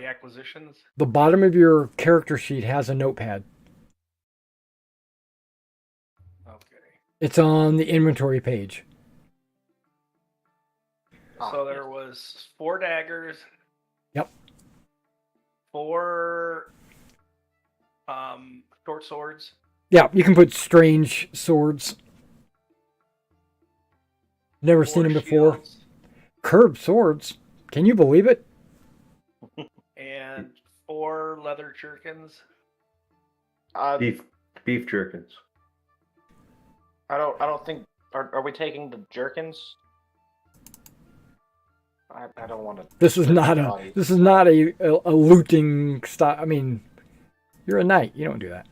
acquisitions. The bottom of your character sheet has a notepad. Okay. It's on the inventory page. So there was 4 daggers. Yep. 4 short swords. Yeah, you can put strange swords. Never 4 seen them before. shields, Curved swords. Can you believe it? and 4 leather jerkins. Beef jerkins. I don't think. Are we taking the jerkins? I don't want to. This is not a looting style. I mean, you're a knight. You don't do that.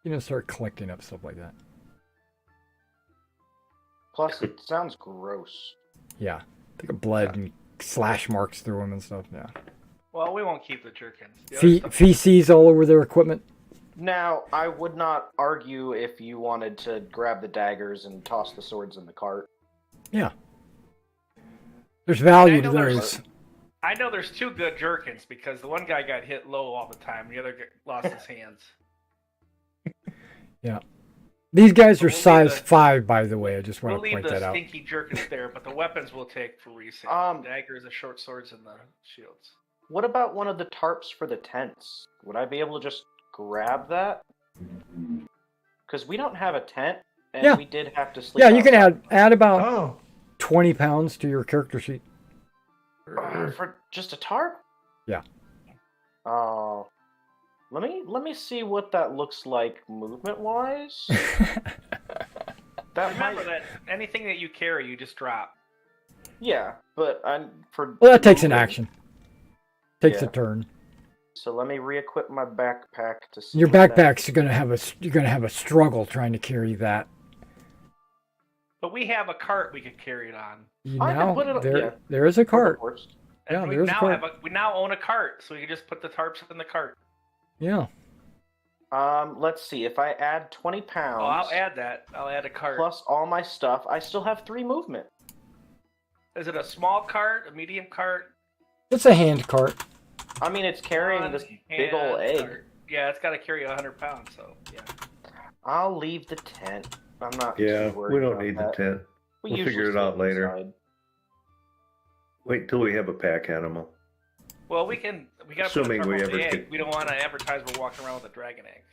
You don't start collecting up stuff like that. Plus, it sounds gross. Yeah, think of blood and slash marks through them and stuff. Yeah. Well, we won't keep the jerkins. The other stuff- Feces all over their equipment. Now, I would not argue if you wanted to grab the daggers and toss the swords in the cart. Yeah. There's value I to know there's- those. I know there's 2 good jerkins because the one guy got hit low all the time, the other lost his hands. Yeah. These guys are We'll leave size the- 5, by the way. I just want We'll to leave point the that out. stinky jerkins there, but the weapons we'll take for resale. Daggers, the short swords, and the shields. What about one of the tarps for the tents? Would I be able to just grab that? Because we don't have a tent, and Yeah. we did have to sleep. Yeah, you can outside. add about Oh, 20 pounds to your character sheet. For just a tarp? Yeah. Oh. Let me see what that looks like movement wise. Remember that anything that you carry, you just drop. Yeah, but for Well, that takes an movement- action. Takes a Yeah. turn. So let me re-equip my backpack to see. Your what that- backpack's you're gonna have a struggle trying to carry that. But we have a cart we could carry it on. I can put it- yeah. there is a cart. Horse. And Yeah, we there's a now cart. we now own a cart, so we can just put the tarps in the cart. Yeah. Let's see. If I add 20 pounds Oh, I'll add that. I'll add a cart. plus all my stuff, I still have 3 movement. Is it a small cart, a medium cart? It's a hand cart. I mean, it's carrying this big ol' One-hand egg. cart. Yeah, it's got to carry 100 pounds, so yeah. I'll leave the tent. I'm not Yeah, too worried we don't about need that. the tent. We'll usually figure it sleep out later. inside. Wait till we have a pack animal. Well, we got to put a Assuming tarp we over ever the egg. get- We don't want to advertise we're walking around with a dragon egg.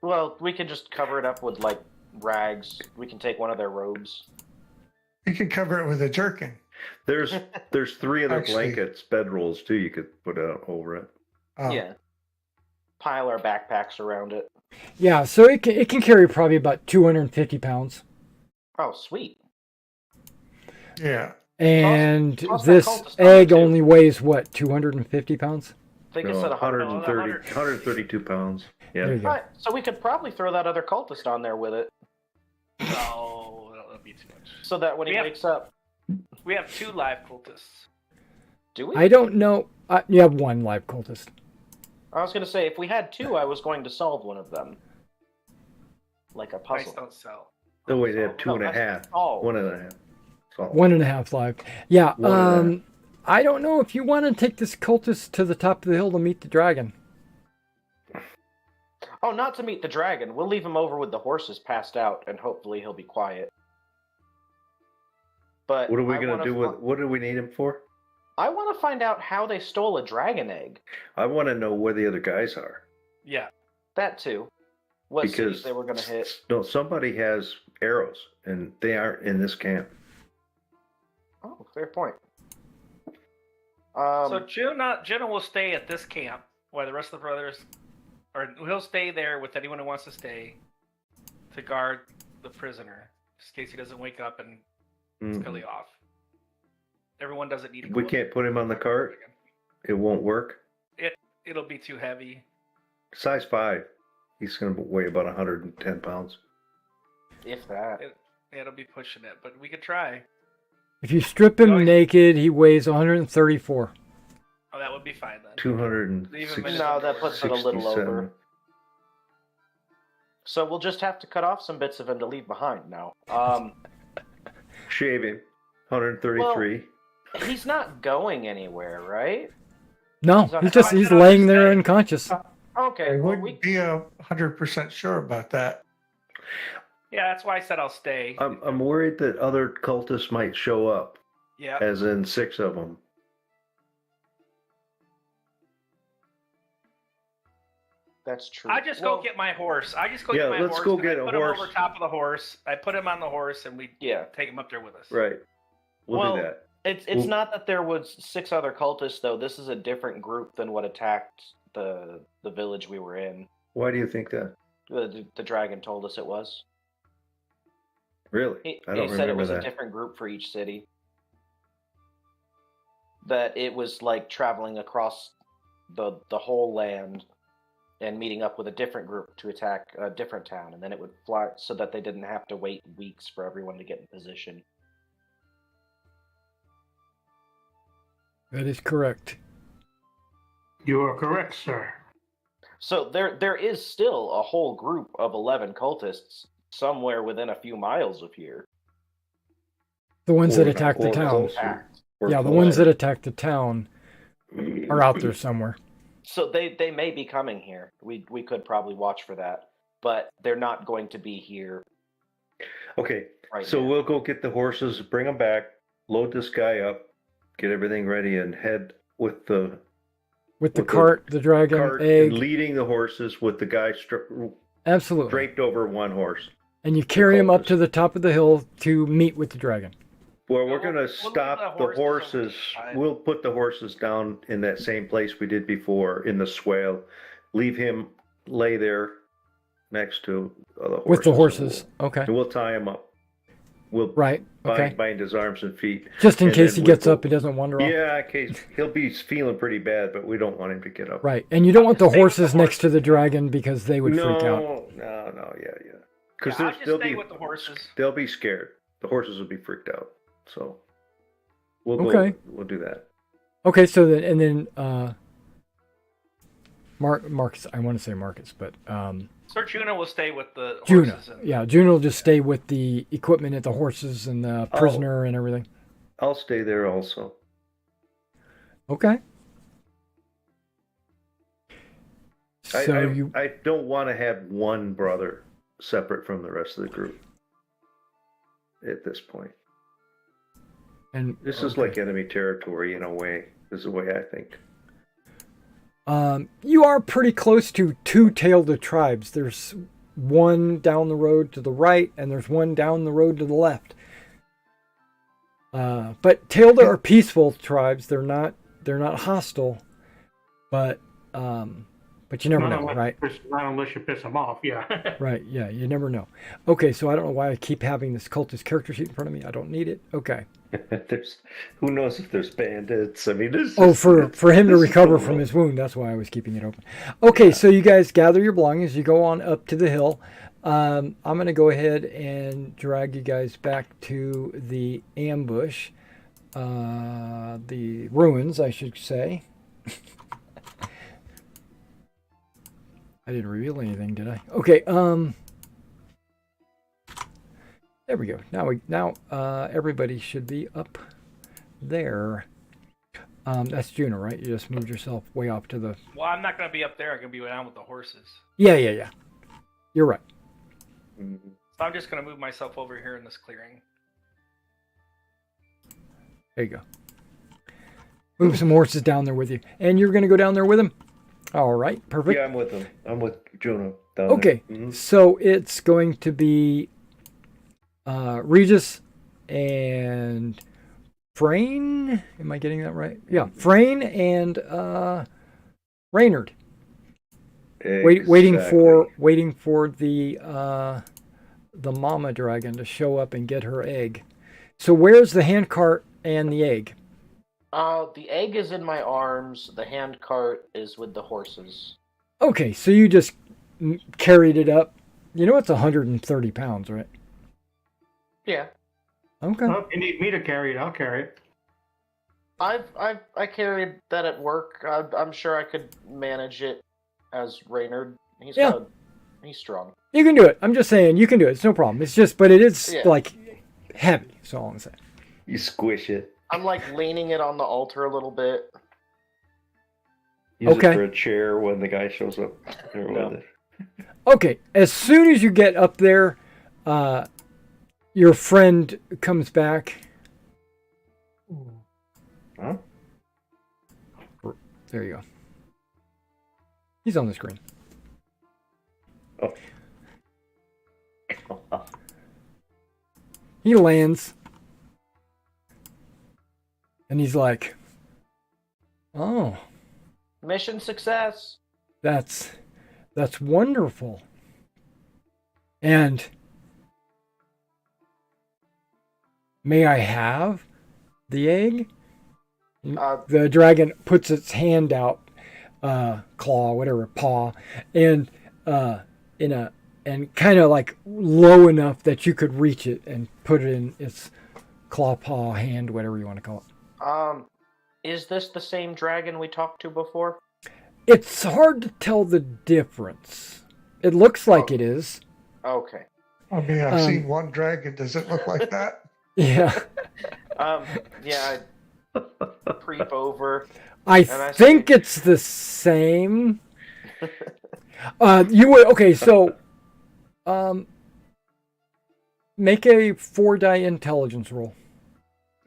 Well, we can just cover it up with like rags. We can take one of their robes. you could cover it with a jerkin. There's 3 other Actually- blankets, bedrolls too. You could put out over it. Oh, Yeah. Pile our backpacks around it. Yeah, so it can carry probably about 250 pounds. Oh, sweet. yeah. And toss that this cultist on egg there, too. only weighs what, 250 pounds? I think No, it said 100. 130, 132 pounds. There Yeah. you go. Right, so we could probably throw that other cultist on there with it, No, that'll be too much. so that when he Yeah. wakes up, We have 2 live cultists. do we? I don't know. You have 1 live cultist. I was gonna say if we had 2, I was going to solve one of them, like a Dice puzzle. don't sell. Oh, wait, they have No, 2.5. Oh, 1.5. So, 1.5 live. Yeah. 1.5. I don't know if you want to take this cultist to the top of the hill to meet the dragon. Oh, not to meet the dragon. We'll leave him over with the horses passed out, and hopefully he'll be quiet. But what are we I going wanna to do fi- with? What do we need him for? I want to find out how they stole a dragon egg. I want to know where the other guys are. Yeah. That too. What cities Because they were going to hit. No, somebody has arrows, and they aren't in this camp. Oh, fair point. So Jenna will stay at this camp while the rest of the brothers, or he'll stay there with anyone who wants to stay to guard the prisoner, just in case he doesn't wake up and Mhm. Scully off. Everyone doesn't need to. We go can't put him on the cart. It won't work. It'll be too heavy. Size 5. He's going to weigh about 110 pounds. if that. It'll be pushing it, but we could try. If you strip him No, he's- naked, he weighs 134. Oh, that would be fine then. 260. No, that puts it a little over. So we'll just have to cut off some bits of him to leave behind now. Shave him. 133. He's not going anywhere, right? No, he's laying there unconscious. Okay. I Well, wouldn't be 100% sure about that. Yeah, that's why I said I'll stay. I'm worried that other cultists might show up, Yeah. as in 6 of them. that's true. I just go get my horse. I just go Yeah, get my let's horse. go and get I a put horse. him over top of the horse. I put him on the horse, and we take him up there with us. Right. We'll do that. It's not that there was 6 other cultists though. This is a different group than what attacked the village we were in. Why do you think that? The dragon told us it was. Really? He I don't said it remember was that. a different group for each city. That it was like traveling across the whole land and meeting up with a different group to attack a different town, and then it would fly so that they didn't have to wait weeks for everyone to get in position. That is correct. You are correct, sir. So there is still a whole group of 11 cultists somewhere within a few miles of here. The ones that Or- attacked the or town. closer. Or Yeah, the closer. ones that attacked the town are out there somewhere. So they may be coming here. We could probably watch for that, but they're not going to be here Okay, right so now. we'll go get the horses, bring them back, load this guy up, get everything ready, and head with the With the With the cart, the dragon, cart egg. and leading the horses with the guy Absolutely. draped over one horse. And you carry him up cultists. to the top of the hill to meet with the dragon. Well, we're We'll- going to we'll stop leave the the horses horses. over the side. We'll put the horses down in that same place we did before, in the swale. Leave him lay there next to the horses. With the horses. Okay. And we'll tie him up. We'll Right. Okay. bind his arms and feet. Just in and case then he gets we'll- up, he doesn't wander off. Yeah, in case he'll be feeling pretty bad, but we don't want him to get up. Right. And you don't want the Stay with the horses next to the dragon because they would freak out. No, yeah. Yeah, Because I'll just they'll stay be with the horses. they'll be scared. The horses will be freaked out. So we'll Okay. go. We'll do that. Okay, so then Marcus, I want to say Marcus, but Sir Juno will stay with the Juno. horses. Yeah, Juno will just stay with the equipment at the horses and the prisoner and everything. I'll stay there also. Okay. So I don't want to have one brother separate from the rest of the group at this point. and This is like enemy territory in a way. This is the way I think. you are pretty close to 2 tailed tribes. There's one down the road to the right, and there's one down the road to the left. But tailed are peaceful tribes. They're not hostile, but you never know, right? Not unless you piss them off, yeah. Right, yeah, you never know. Okay, so I don't know why I keep having this cultist character sheet in front of me. I don't need it. Okay. Who knows if there's bandits? I mean, For him to this is recover so from rough. his wound, that's why I was keeping it open. Okay, so you guys gather your belongings. You go on up to the hill. I'm going to go ahead and drag you guys back to the ambush, the ruins, I should say. I didn't reveal anything, did I? Okay. There we go. Now everybody should be up there. That's Juno, right? You just moved yourself way off to the. Well, I'm not going to be up there. I'm going to be down with the horses. Yeah. You're right. Mhm. So I'm just going to move myself over here in this clearing. There you go. Move some horses down there with you, and you're going to go down there with him. All right, perfect. Yeah, I'm with them. I'm with Juno down Okay, there. Mhm. so it's going to be Regis and Frayne. Am I getting that right? Yeah, Frayne and Reynard. Waiting for the mama dragon to show up and get her egg. So where's the handcart and the egg? The egg is in my arms. The hand cart is with the horses. Okay, so you just carried it up. You know it's 130 pounds, right? Yeah, Okay. Well, if you need me to carry it, I'll carry it. I carried that at work. I'm sure I could manage it as Reynard. He's Yeah. he's strong. You can do it. I'm just saying you can do it. It's no problem. It's just, but it is Yeah. like heavy. That's all I'm saying. You squish it. I'm like leaning it on the altar a little bit. Use Okay. it for a chair when the guy shows up. There with it. Okay. As soon as you get up there, your friend comes back. Huh? There you go. He's on the screen. Oh. He lands. And he's like, "Oh, Mission success. that's wonderful." And may I have the egg? The dragon puts its hand out, claw, whatever, paw, and and kind of like low enough that you could reach it and put it in its claw, paw, hand, whatever you want to call it. Is this the same dragon we talked to before? It's hard to tell the difference. It looks like it is. Okay. I mean, I've seen one dragon. Does it look like that? Yeah. Yeah, I creep over. I think it's the same. You would okay. So, make a 4-die intelligence roll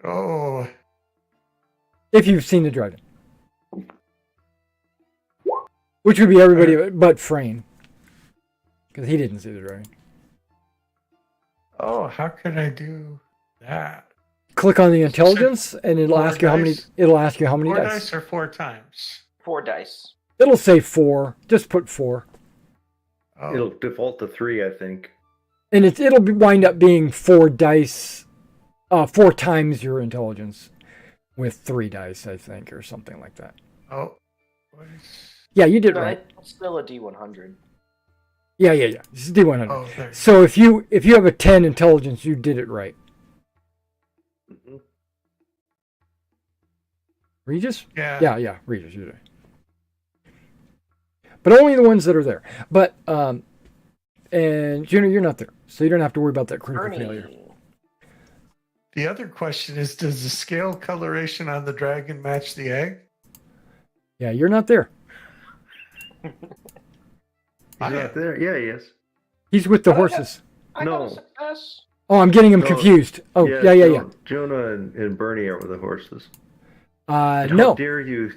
Oh, if you've seen the dragon, which would be everybody but Frayne, because he didn't see the dragon. oh, how can I do that? Click on the intelligence, and it'll Four ask you how many. dice? It'll ask you how many 4 dice. dice or 4 times? 4 dice. It'll say 4. Just put 4. Oh, It'll default to 3, I think. And it'll wind up being 4 dice, 4 times your intelligence, with 3 dice, I think, or something like that. oh. What is... Yeah, you did No, right. it's still a D100. Yeah. This is D100. Oh, there. So if you have a 10 intelligence, you did it right. Mm-hmm. Regis? Yeah. Yeah, Regis, you did. But only the ones that are there. But and Juno, you're not there, so you don't have to worry about that critical Ernie. failure. The other question is, does the scale coloration on the dragon match the egg? Yeah, you're not there. He's not there. Yeah, he is. He's with the horses. I No. got a success. Oh, I'm getting him No. confused. Oh, yeah. Jonah and Bernie are with the horses. No, How dare you?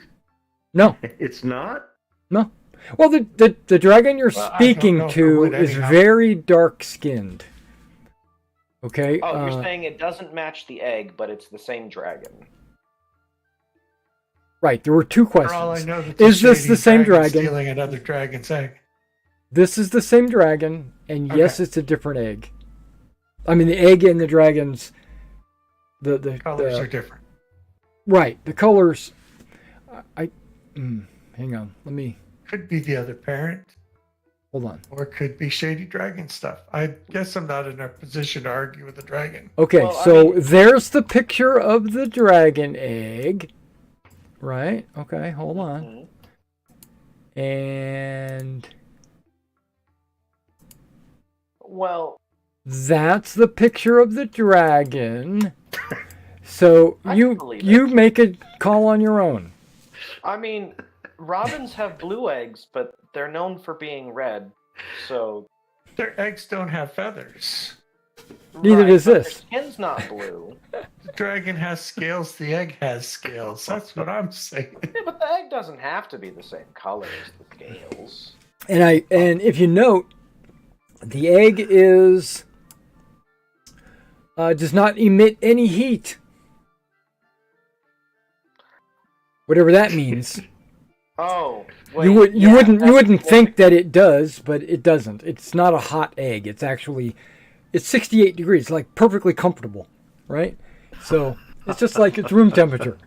no. It's not? No. Well, the dragon you're Well, I don't speaking know if it to would is anyhow. very dark skinned. Okay. Oh, you're saying it doesn't match the egg, but it's the same dragon. Right. There were 2 For all I questions. know, that Is this shady the same dragon's dragon? stealing another dragon's egg? This is the same dragon, and yes, Okay. it's a different egg. I mean, the egg and the dragons. The Colors are different. right. The colors. Hang on. Let me Could be the other parent, hold on. or could be shady dragon stuff. I guess I'm not in a position to argue with the dragon. Okay, Well, I so mean- there's the picture of the dragon egg. Right? Okay, hold on. Mhm. And Well, that's the picture of the dragon. So I you believe you it. make a call on your own. I mean, robins have blue eggs, but they're known for being red. So Their eggs don't have feathers. Neither does but this. Their skin's not blue. The dragon has scales. The egg has scales. That's what I'm saying. Yeah, but the egg doesn't have to be the same color as the scales. And if you note, the egg is does not emit any heat. Whatever that means. Oh, you wait, wouldn't that's- think that it does, but it doesn't. It's not a hot egg. It's actually 68 degrees, like perfectly comfortable, right? So it's just like it's room temperature.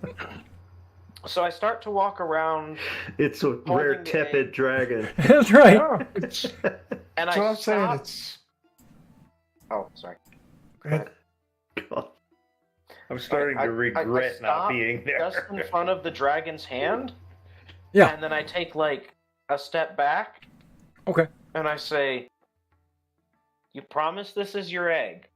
So I start to walk around, It's a rare the tepid egg. dragon. That's right. Yeah, it's, and that's I what I'm saying. stop. It's Oh, sorry. go ahead. I'm starting to regret not stop being there. just in front of the dragon's hand. Yeah. And then I take like a step back Okay. and I say, You promise this is your egg?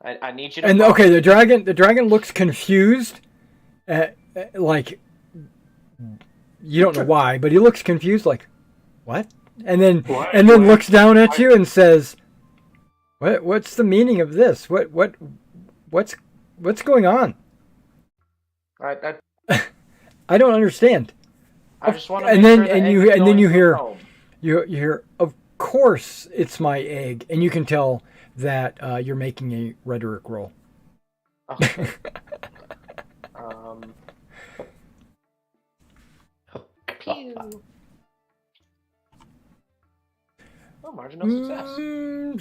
I need you to. And okay, the dragon looks confused, like you don't know why, but he looks confused, like what? And then looks down at you and says, What's the meaning of this? What's going on? I don't understand. I just want to. And make then sure and the you egg is and then you going hear home. you hear, of course it's my egg, and you can tell that you're making a rhetoric roll. Okay. Pew. Oh, margin of success.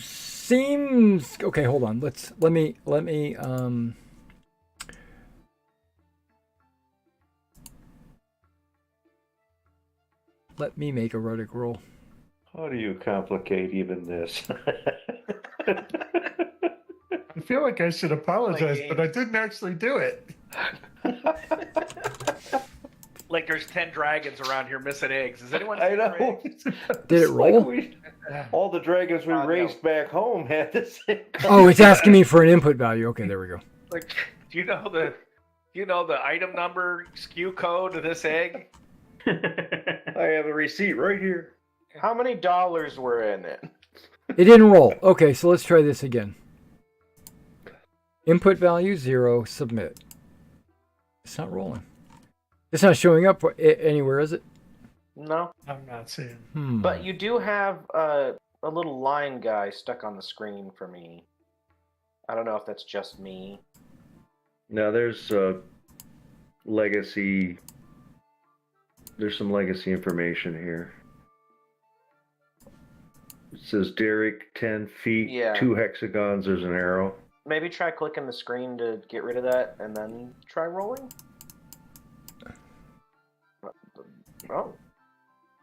Seems okay. Hold on. Let me make a rhetoric roll. How do you complicate even this? I feel like I should apologize, but I didn't actually do it. Like there's 10 dragons around here missing eggs. Is anyone? I know. Did it roll? All the dragons we raised back home had the same. Oh, it's asking me for an input value. Okay, there we go. Like, do you know the item number, SKU code of this egg? I have a receipt right here. How many dollars were in it? It didn't roll. Okay, so let's try this again. Input value 0. Submit. It's not rolling. It's not showing up anywhere, is it? No. I'm not seeing. But you do have a little line guy stuck on the screen for me. I don't know if that's just me. Now there's legacy. There's some legacy information here. It says Derek, 10 feet, Yeah. 2 hexagons, there's an arrow. Maybe try clicking the screen to get rid of that, and then try rolling? Oh.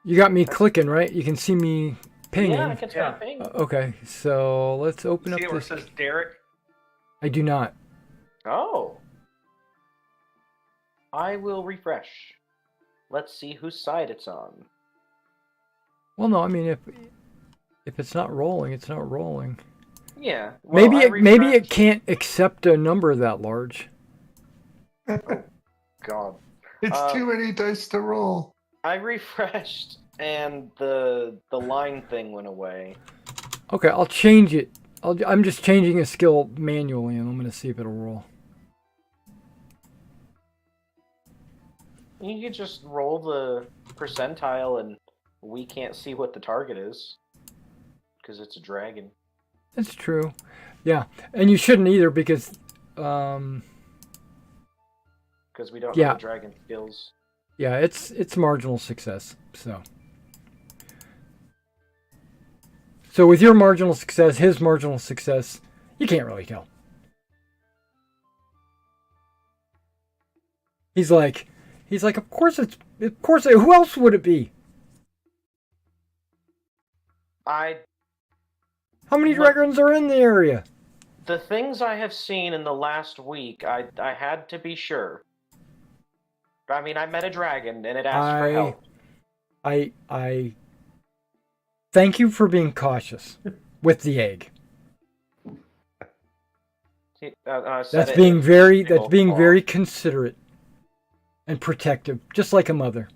You got me clicking, right? You can see me pinging. Yeah, I can tell you ping. Okay, so let's open up See it where it this. says Derek? I do not. Oh. I will refresh. Let's see whose side it's on. Well, no, I mean if it's not rolling, it's not rolling. Yeah. Well, maybe it can't accept a number that large. God. It's too many dice to roll. I refreshed and the line thing went away. Okay, I'll change it. I'm just changing a skill manually, and I'm going to see if it'll roll. You could just roll the percentile and we can't see what the target is. Because it's a dragon. That's true. Yeah, and you shouldn't either because... Because we don't know the dragon skills. Yeah, it's marginal success, so... So with your marginal success, his marginal success, you can't really tell. He's like, of course, who else would it be? How many dragons are in the area? The things I have seen in the last week, I had to be sure. I mean, I met a dragon and it asked for help. I thank you for being cautious with the egg. That's being very considerate and protective, just like a mother.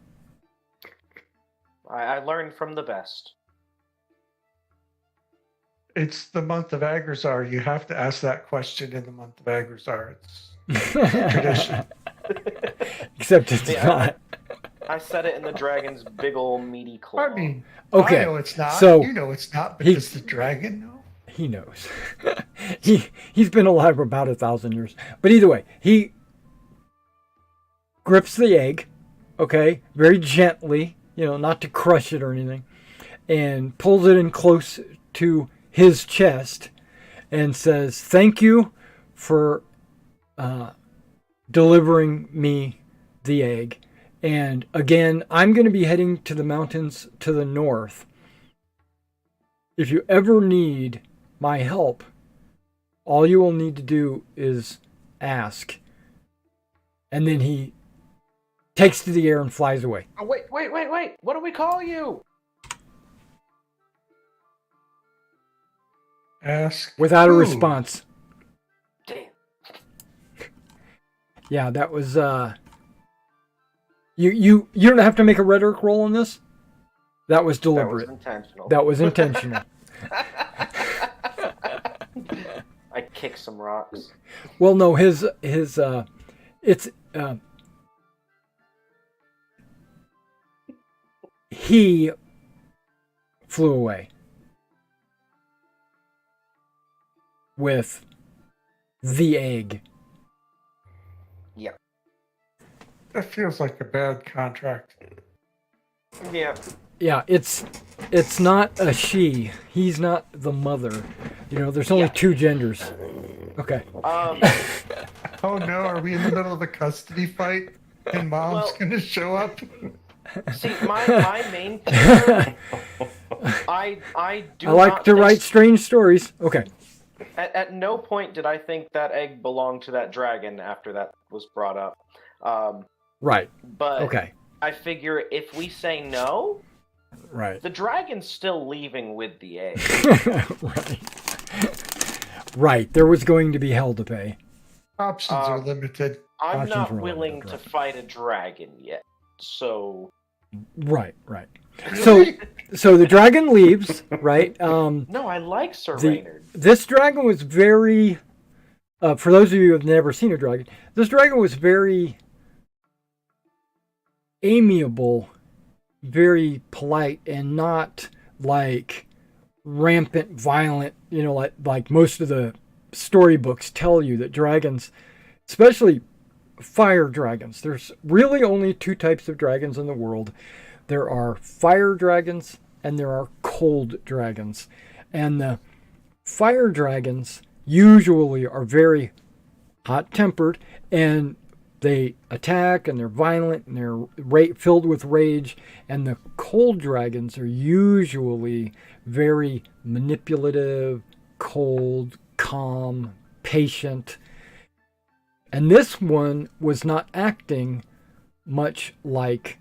I learned from the best. It's the month of Agrazar. You have to ask that question in the month of Agrazar. It's tradition. Except it's not. I said it in the dragon's big ol' meaty claw. I mean, okay. I know it's not. So you know it's not, but does the dragon know? He knows. He's been alive for about 1,000 years. But either way, he grips the egg, okay, very gently, not to crush it or anything, and pulls it in close to his chest and says, "Thank you for delivering me the egg. And again, I'm going to be heading to the mountains to the north. If you ever need my help, all you will need to do is ask." And then he takes to the air and flies away. Oh, wait. What do we call you? Ask Without a who? response. Damn. Yeah, that was you don't have to make a rhetoric roll on this. That was deliberate. That was intentional. I I kicked some rocks. Well, no, it's he flew away with the egg. Yeah. That feels like a bad contract. Yeah. Yeah, it's not a she. He's not the mother. You know, there's only two genders. Okay. Oh no, are we in the middle of a custody fight and mom's Well- gonna show up? See, my main concern, I do I like not to think- write strange stories. Okay. At no point did I think that egg belonged to that dragon after that was brought up. Right. But Okay. I figure if we say no, Right. the dragon's still leaving with the egg. Right. Right. There was going to be hell to pay. Options are limited. I'm Options not were willing limited, to right. fight a dragon yet. So Right. Right. So the dragon leaves. Right. no, I like Sir Reynard. This dragon was very. For those of you who have never seen a dragon, this dragon was very amiable, very polite, and not like rampant, violent. You know, like most of the storybooks tell you that dragons, especially fire dragons. There's really only two types of dragons in the world. There are fire dragons and there are cold dragons. And the fire dragons usually are very hot-tempered and they attack and they're violent and they're filled with rage. And the cold dragons are usually very manipulative, cold, calm, patient. And this one was not acting much like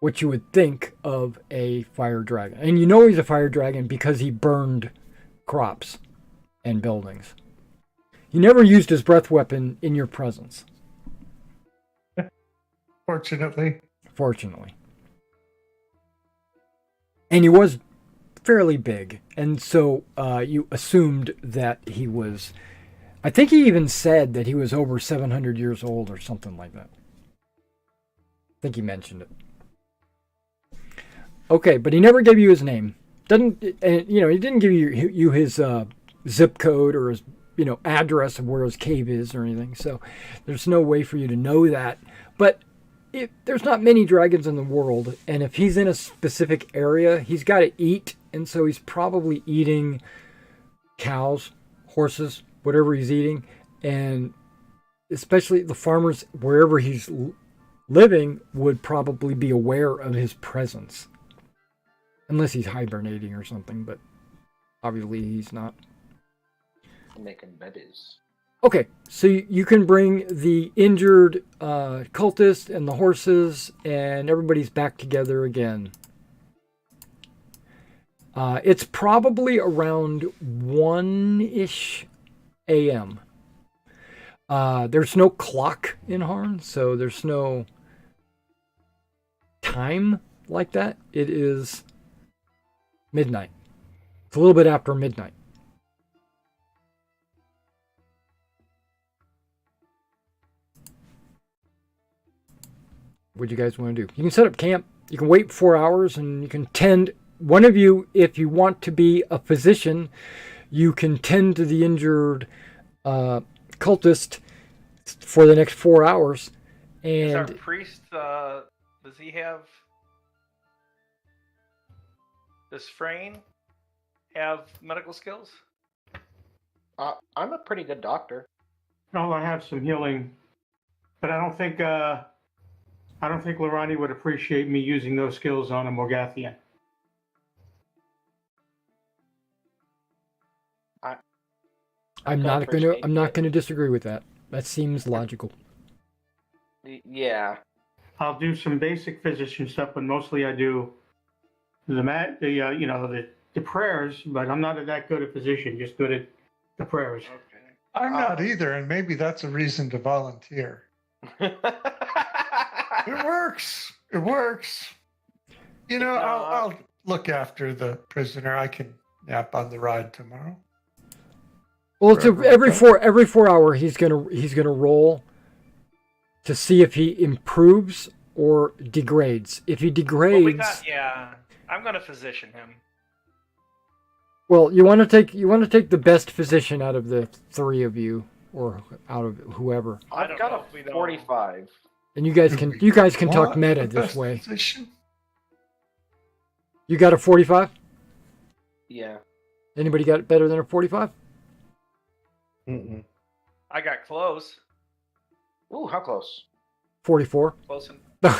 what you would think of a fire dragon. And you know he's a fire dragon because he burned crops and buildings. He never used his breath weapon in your presence, Fortunately. And he was fairly big. And so you assumed that he was... I think he even said that he was over 700 years old or something like that. I think he mentioned it. Okay, but he never gave you his name. He didn't give you his zip code or his address of where his cave is or anything. So there's no way for you to know that. But there's not many dragons in the world, and if he's in a specific area, he's got to eat, and so he's probably eating cows, horses, whatever he's eating, and especially the farmers wherever he's living would probably be aware of his presence, unless he's hibernating or something, but obviously he's not. Making babies. Okay, so you can bring the injured cultist and the horses, and everybody's back together again. It's probably around 1-ish a.m. There's no clock in Harn, so there's no time like that. It is midnight. It's a little bit after midnight. What do you guys want to do? You can set up camp. You can wait 4 hours and you can tend. One of you, if you want to be a physician, you can tend to the injured cultist for the next 4 hours. Is our And priest, does he have... Does Frayne have medical skills? I'm a pretty good doctor. Well, I have some healing, but I don't think Lorani would appreciate me using those skills on a Morgathian. I'm not going to disagree with that. That seems logical. Yeah. I'll do some basic physician stuff, but mostly I do the prayers. But I'm not that good a physician, just good at the prayers. Okay. I'm not either, and maybe that's a reason to volunteer. It works. It works. You know, I'll look after the prisoner. I can nap on the ride tomorrow. Well, it's every 4 hour he's gonna roll to see if he improves or degrades. If he degrades, I'm gonna physician him. well, you want to take the best physician out of the three of you, or out of whoever, I've got a 45. and you guys can talk Want meta the this best way. physician? You got a 45? Yeah. Anybody got it better than a 45? Mm-mm. I got close. Ooh, how close? 44. Close and Well,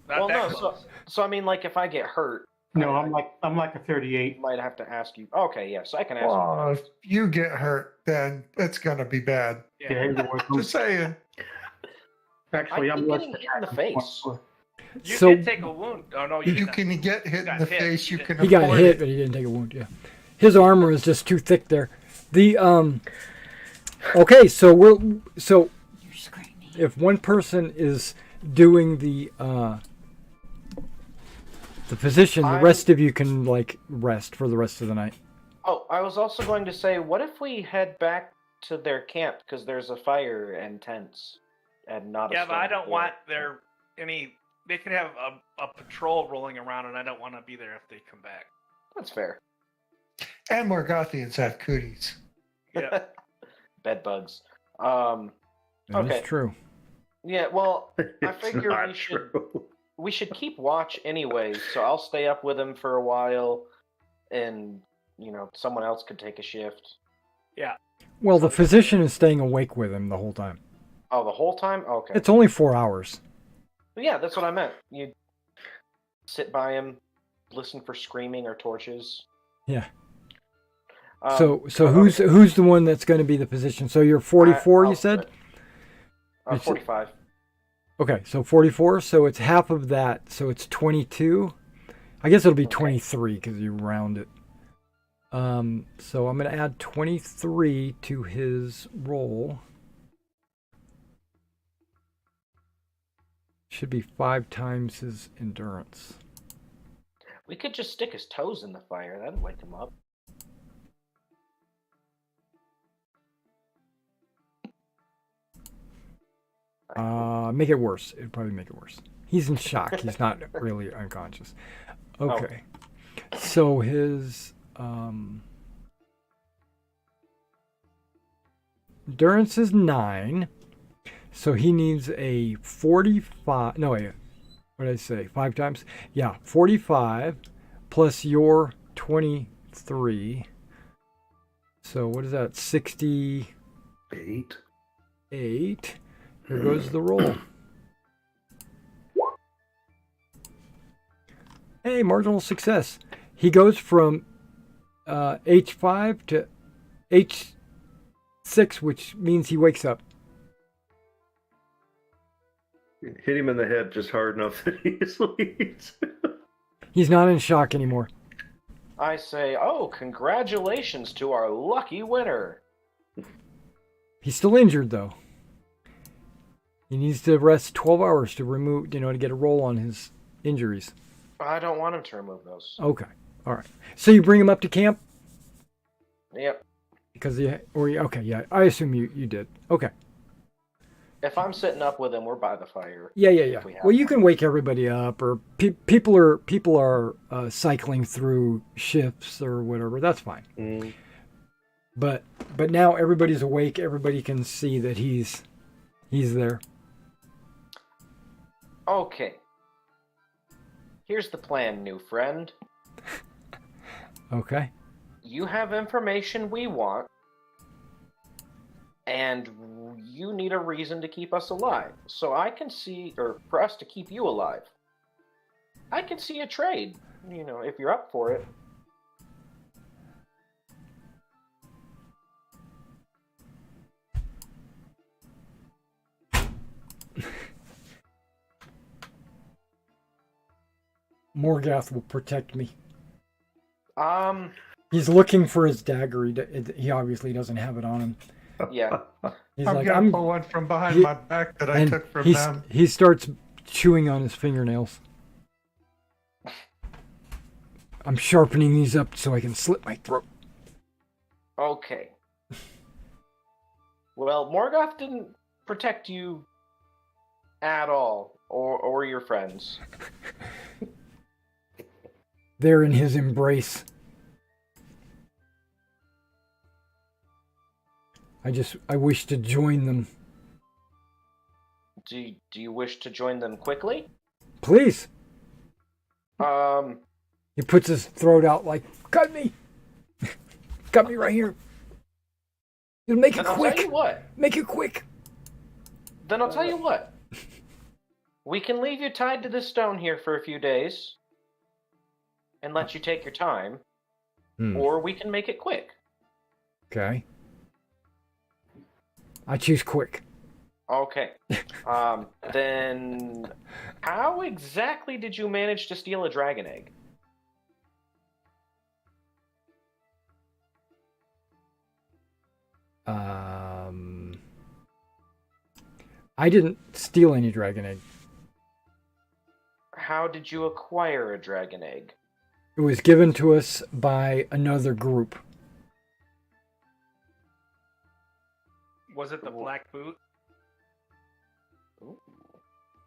not that no. close. So I mean, like, if I get hurt, No, I'm like a 38. might have to ask you. Okay, yeah. So I can ask you. Well, if you get hurt, then it's gonna be bad. Yeah. Just saying. Actually, I I'm keep less getting than hit in the face. You So- did take a wound. Oh no, you You did can get hit in got the hit. face. You can. He got avoid hit, it. but he didn't take a wound. Yeah, his armor is just too thick there. The Okay, so if one person is doing the physician, the rest of you can like rest for the rest of the night. Oh, I was also going to say, what if we head back to their camp because there's a fire and tents, and not. Yeah, a but I storm don't want there any. They can have a patrol rolling around, and I don't want to be there if they come back. That's fair. And Morgothians have cooties. Yeah. Bed bugs. That is Okay. true. Yeah. Well, I It's figure not we should. true. We should keep watch anyways, so I'll stay up with him for a while, and someone else could take a shift. Well, the physician is staying awake with him the whole time. Oh, the whole time? Okay. It's only 4 hours. Yeah, that's what I meant. You sit by him, listen for screaming or torches. Yeah. Um, So who's the one that's going to be the physician? So you're 44, you said? 45. Okay, so 44, so it's half of that, so it's 22. I guess it'll be 23 because you round it. So I'm going to add 23 to his roll. Should be 5 times his endurance. We could just stick his toes in the fire. That'd wake him up. Make it worse. It'd probably make it worse. He's in shock. He's not really unconscious. Okay. So his endurance is 9. So he needs a 45. No, wait. What did I say? 5 times? Yeah, 45 plus your 23. So what is that? 68. 8. Here goes the roll. Hey, marginal success. He goes from H5 to H6, which means he wakes up. Hit him in the head just hard enough that he sleeps. He's not in shock anymore. I say, oh, congratulations to our lucky winner. He's still injured, though. He needs to rest 12 hours to remove, to get a roll on his injuries. I don't want him to remove those. Okay. All right. So you bring him up to camp? Yep. Because okay, yeah. I assume you did. Okay. If I'm sitting up with him, we're by the fire. Yeah. we have Well, you one. can wake everybody up, or people are cycling through shifts or whatever. That's fine. Mm. But now everybody's awake. Everybody can see that he's there. Okay. Here's the plan, new friend. Okay. You have information we want, and you need a reason to keep us alive. So I can see, or for us to keep you alive, I can see a trade, if you're up for it. Morgath will protect me. Um, He's looking for his dagger. He obviously doesn't have it on him. yeah. He's I'm like, gonna pull one from behind he- my back that I and took from them. he starts chewing on his fingernails. I'm sharpening these up so I can slit my throat. Okay. Well, Morgoth didn't protect you at all, or your friends. They're in his embrace. I wish to join them. Do you wish to join them quickly? Please. Um, He puts his throat out like, cut me. Cut me right here. You'll make it then I'll quick. tell you what. Make it quick. Then I'll tell you what. We can leave you tied to this stone here for a few days and let you take your time, or we can make it quick. Okay. I choose quick. Okay. Then how exactly did you manage to steal a dragon egg? I didn't steal any dragon egg. How did you acquire a dragon egg? It was given to us by another group. Was it the Black Boot?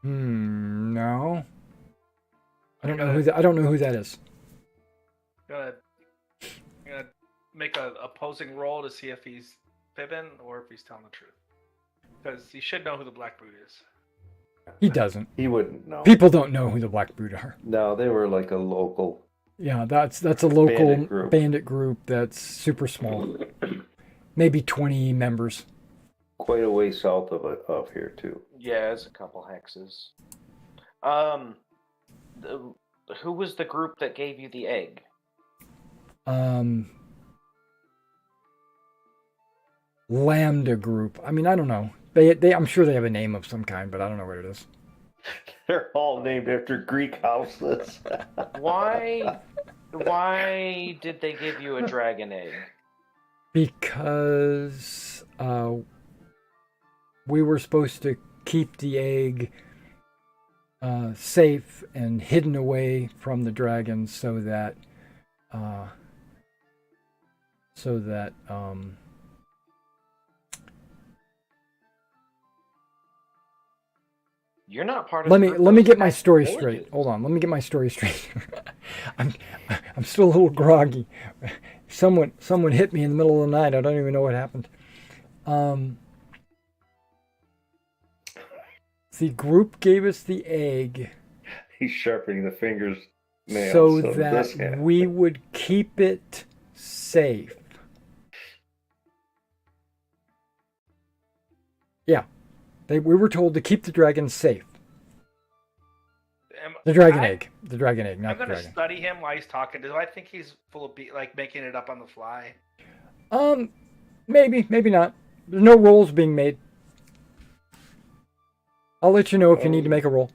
No. I don't know who that is. Gonna make a opposing roll to see if he's fibbing or if he's telling the truth. Because you should know who the Black Boot is. He doesn't. He wouldn't know. People don't know who the Black Boot are. No, they were like a local. Yeah, that's a local bandit group. group that's super small. Maybe 20 members. Quite a way south of here too. Yeah, it's a couple hexes. Who was the group that gave you the egg? Lambda group. I mean, I don't know. They I'm sure they have a name of some kind, but I don't know what it is. They're all named after Greek houses. Why did they give you a dragon egg? Because we were supposed to keep the egg safe and hidden away from the dragons so that You're not part of. let me get my story straight. Hold on, let me get my story straight. I'm still a little groggy. Someone hit me in the middle of the night. I don't even know what happened. The group gave us the egg. He's sharpening the fingers nails so this that happened. we would keep it safe. Yeah. We were told to keep the dragon safe. The dragon egg, not I'm the gonna dragon. study him while he's talking. Do I think he's full of like making it up on the fly? Maybe not. There's no rolls being made. I'll let you know if you need to make a roll.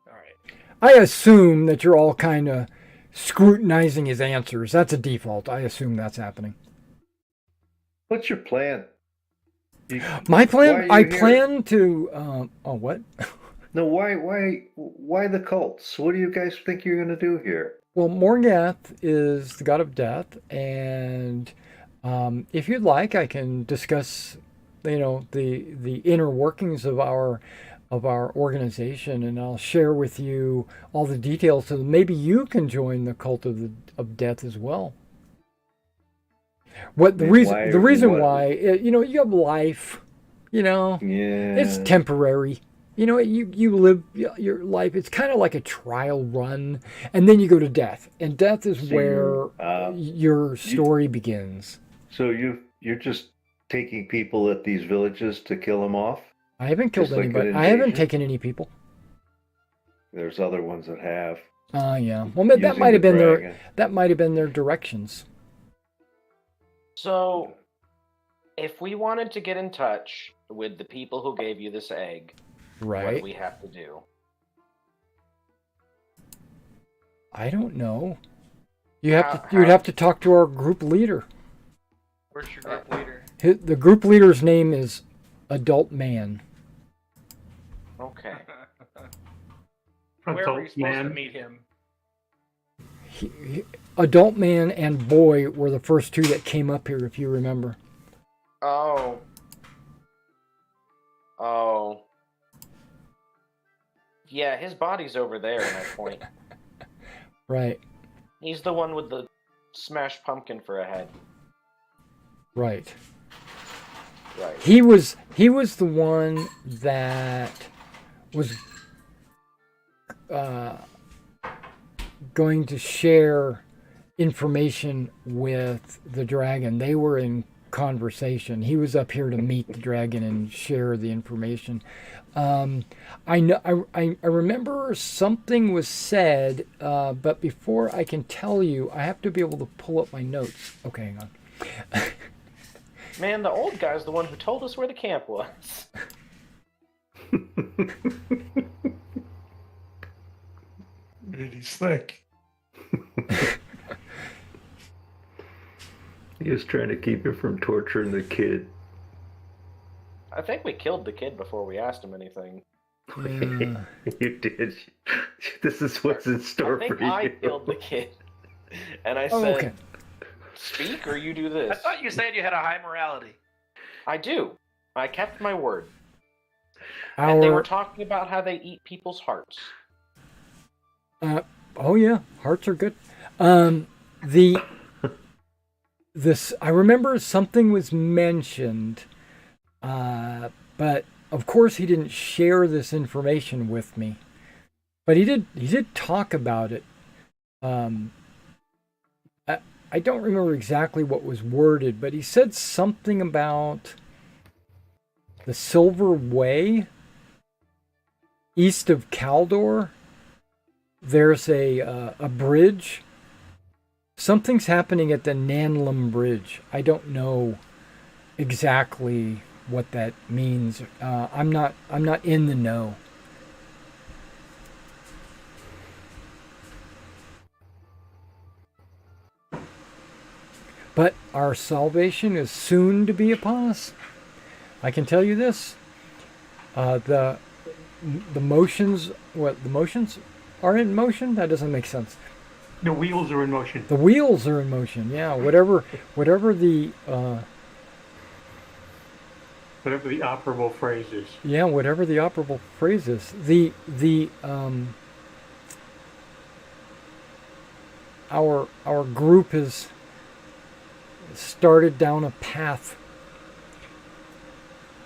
All right. I assume that you're all kind of scrutinizing his answers. That's a default. I assume that's happening. What's your plan? My plan? Why are I you here? plan to. What? No, why the cults? What do you guys think you're going to do here? Well, Morgath is the god of death, and if you'd like, I can discuss, the inner workings of our organization, and I'll share with you all the details, so that maybe you can join the cult of death as well. The reason why you have life, Yeah. it's temporary. You live your life. It's kind of like a trial run, and then you go to death, and death is where your story begins. So you're just taking people at these villages to kill them off? I haven't killed Just like an anybody. I haven't invasion? taken any people. There's other ones that have. Yeah. Well, that Using might have the been dragon. their directions. So, if we wanted to get in touch with the people who gave you this egg, what do Right. we have to do? I don't know. You'd have to talk to our group leader. Where's your group leader? The group leader's name is Adult Man. Okay. Where were you Adult supposed man. to meet him? Adult Man and Boy were the first two that came up here, if you remember. Oh. Oh. Yeah, his body's over there, my point. Right, He's the one with the smashed pumpkin for a head. right. Right. He was the one that was going to share information with the dragon. They were in conversation. He was up here to meet the dragon and share the information. I know. I remember something was said, but before I can tell you, I have to be able to pull up my notes. Okay, hang on. Man, the old guy's the one who told us where the camp was. Really slick. He was trying to keep you from torturing the kid. I think we killed the kid before we asked him anything. Yeah. You did. This is what's in store I for think you. I killed the kid. And I Oh, said, okay. speak or you do I this. thought you said you had a high morality. I do. I kept my word. And they were talking about how they eat people's hearts. Oh yeah, hearts are good. This I remember something was mentioned, but of course he didn't share this information with me. But he did talk about it. I don't remember exactly what was worded, but he said something about the Silver Way east of Caldor. There's a bridge. Something's happening at the Nanlum Bridge. I don't know exactly what that means. I'm not in the know. But our salvation is soon to be upon us. I can tell you this. The motions are in motion? That doesn't make sense. The wheels are in motion. The wheels are in motion. Yeah, whatever the Whatever the operable phrase is. yeah, whatever the operable phrase is. Our group has started down a path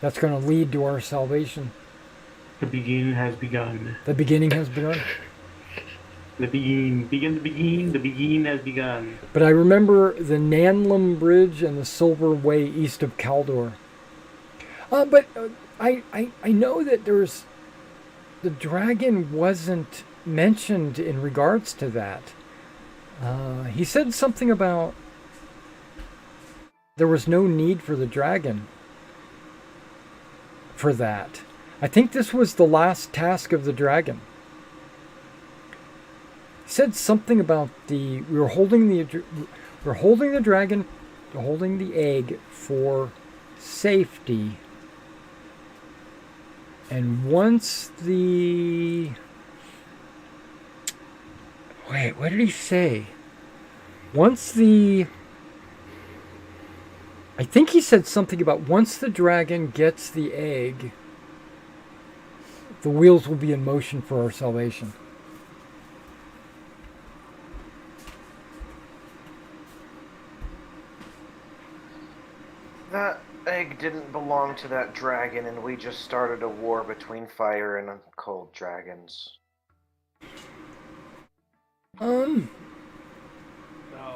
that's going to lead to our salvation. The beginning has begun. The beginning has begun. The beginning has begun. But I remember the Nanlum Bridge and the Silver Way east of Caldor. But I know that there's the dragon wasn't mentioned in regards to that. He said something about there was no need for the dragon for that. I think this was the last task of the dragon. He said something about we were holding the dragon, holding the egg for safety. And once wait, what did he say? I think he said something about once the dragon gets the egg, the wheels will be in motion for our salvation. That egg didn't belong to that dragon, and we just started a war between fire and cold dragons. No.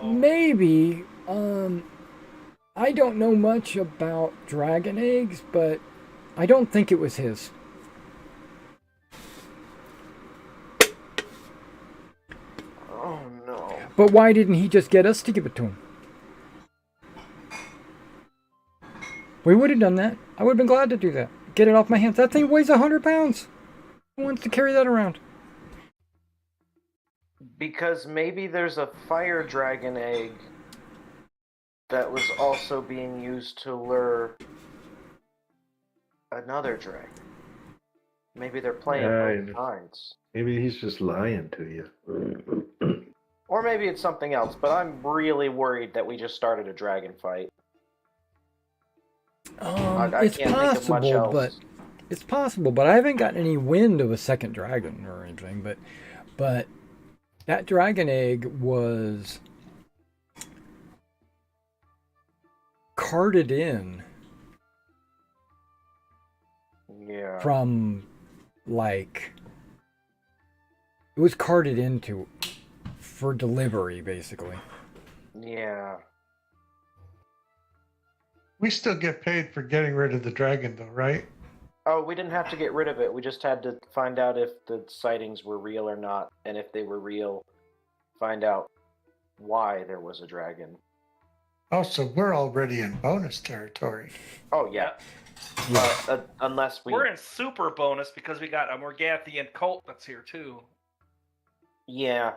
Maybe. I don't know much about dragon eggs, but I don't think it was his. Oh no. But why didn't he just get us to give it to him? We would have done that. I would have been glad to do that. Get it off my hands. That thing weighs 100 pounds. Who wants to carry that around? Because maybe there's a fire dragon egg that was also being used to lure another dragon. Maybe they're playing both sides. Maybe he's just lying to you. Or maybe it's something else, but I'm really worried that we just started a dragon fight. I It's can't think of much possible, else. it's possible, but I haven't gotten any wind of a second dragon or anything. But that dragon egg was carted in Yeah. from like it was carted into for delivery, basically. Yeah. We still get paid for getting rid of the dragon, though, right? Oh, we didn't have to get rid of it. We just had to find out if the sightings were real or not, and if they were real, find out why there was a dragon. Oh, so we're already in bonus territory. Oh yeah. Unless We're in super bonus because we got a Morgathian cult that's here too. Yeah.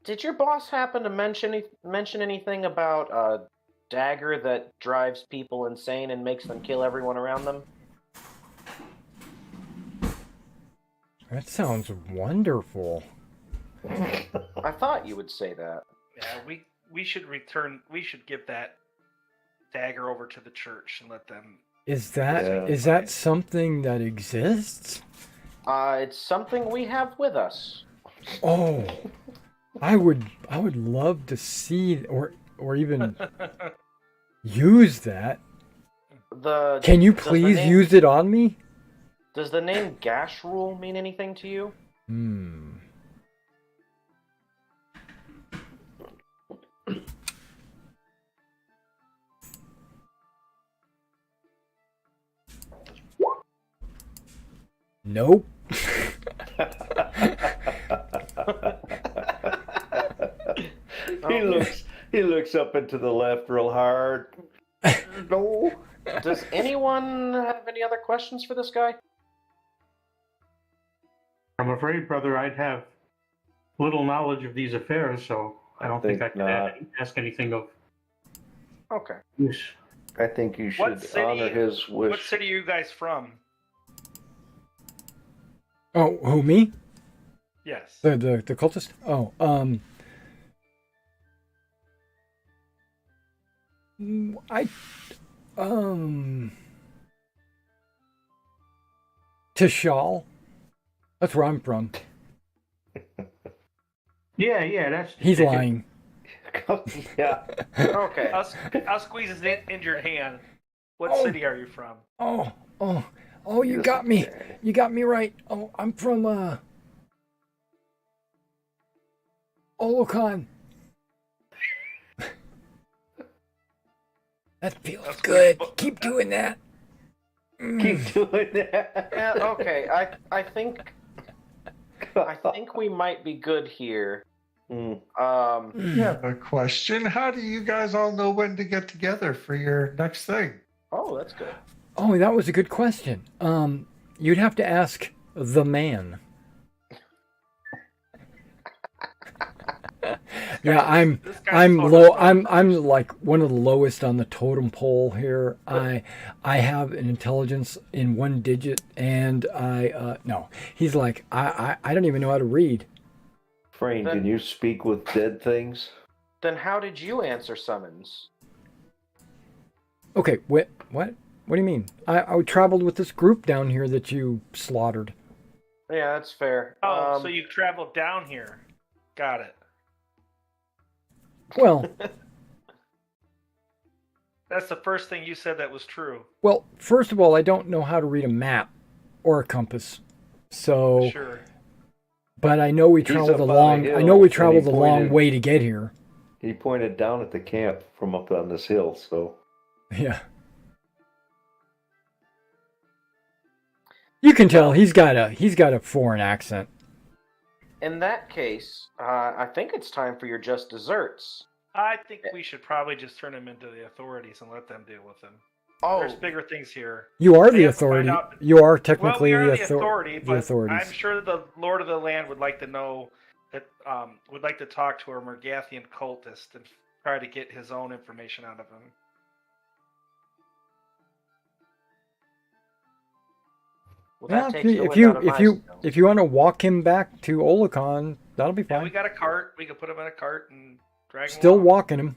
Did your boss happen to mention anything about a dagger that drives people insane and makes them kill everyone around them? That sounds wonderful. I thought you would say that. Yeah, we should return. We should give that dagger over to the church and let them. Is that something that exists? It's something we have with us. Oh, I would love to see or even use that. Can you please use it on me? Does the name Gash Rule mean anything to you? Nope. He looks up into the left real hard. No. Does anyone have any other questions for this guy? I'm afraid, brother, I'd have little knowledge of these affairs, so I don't think I can ask anything of Okay. use. I think you should honor his wish. What city are you guys from? Oh, who, me? Yes. The cultist? Oh, Tishal. That's where I'm from. Yeah, that's... He's lying. Yeah. Okay. I'll squeeze his injured hand. What city are you from? Oh, you got me. You got me right. Oh, I'm from, Olokan. That feels good. Keep doing that. Keep doing that. Yeah, okay. I think we might be good here. I have a question. How do you guys all know when to get together for your next thing? Oh, that's good. Oh, that was a good question. You'd have to ask the man. Yeah, I'm low. I'm like one of the lowest on the totem pole here. I have an intelligence in 1 digit, and no. He's like I don't even know how to read. Frayne, can you speak with dead things? Then how did you answer summons? Okay, what? What do you mean? I traveled with this group down here that you slaughtered. Yeah, that's fair. Oh, so you traveled down here. Got it. Well, That's the first thing you said that was true. well, first of all, I don't know how to read a map or a compass. So, Sure. but I know we He's traveled up a on a long. hill, I know we and he traveled a long pointed- way to get here. He pointed down at the camp from up on this hill, so... Yeah. You can tell he's got a foreign accent. In that case, I think it's time for your just desserts. I think we should probably just turn him into the authorities and let them deal with him. Oh, There's bigger things here. You are They the have to find authority. out- You are Well, technically we are the the authority, the but authorities. I'm sure the Lord of the Land would like to know that would like to talk to a Mergathian cultist and try to get his own information out of him. Well, Yeah, that takes the wind out of my sails. if you want to walk him back to Olicon, that'll be Yeah, fine. we got a cart. We could put him in a cart and drag him Still along. walking him.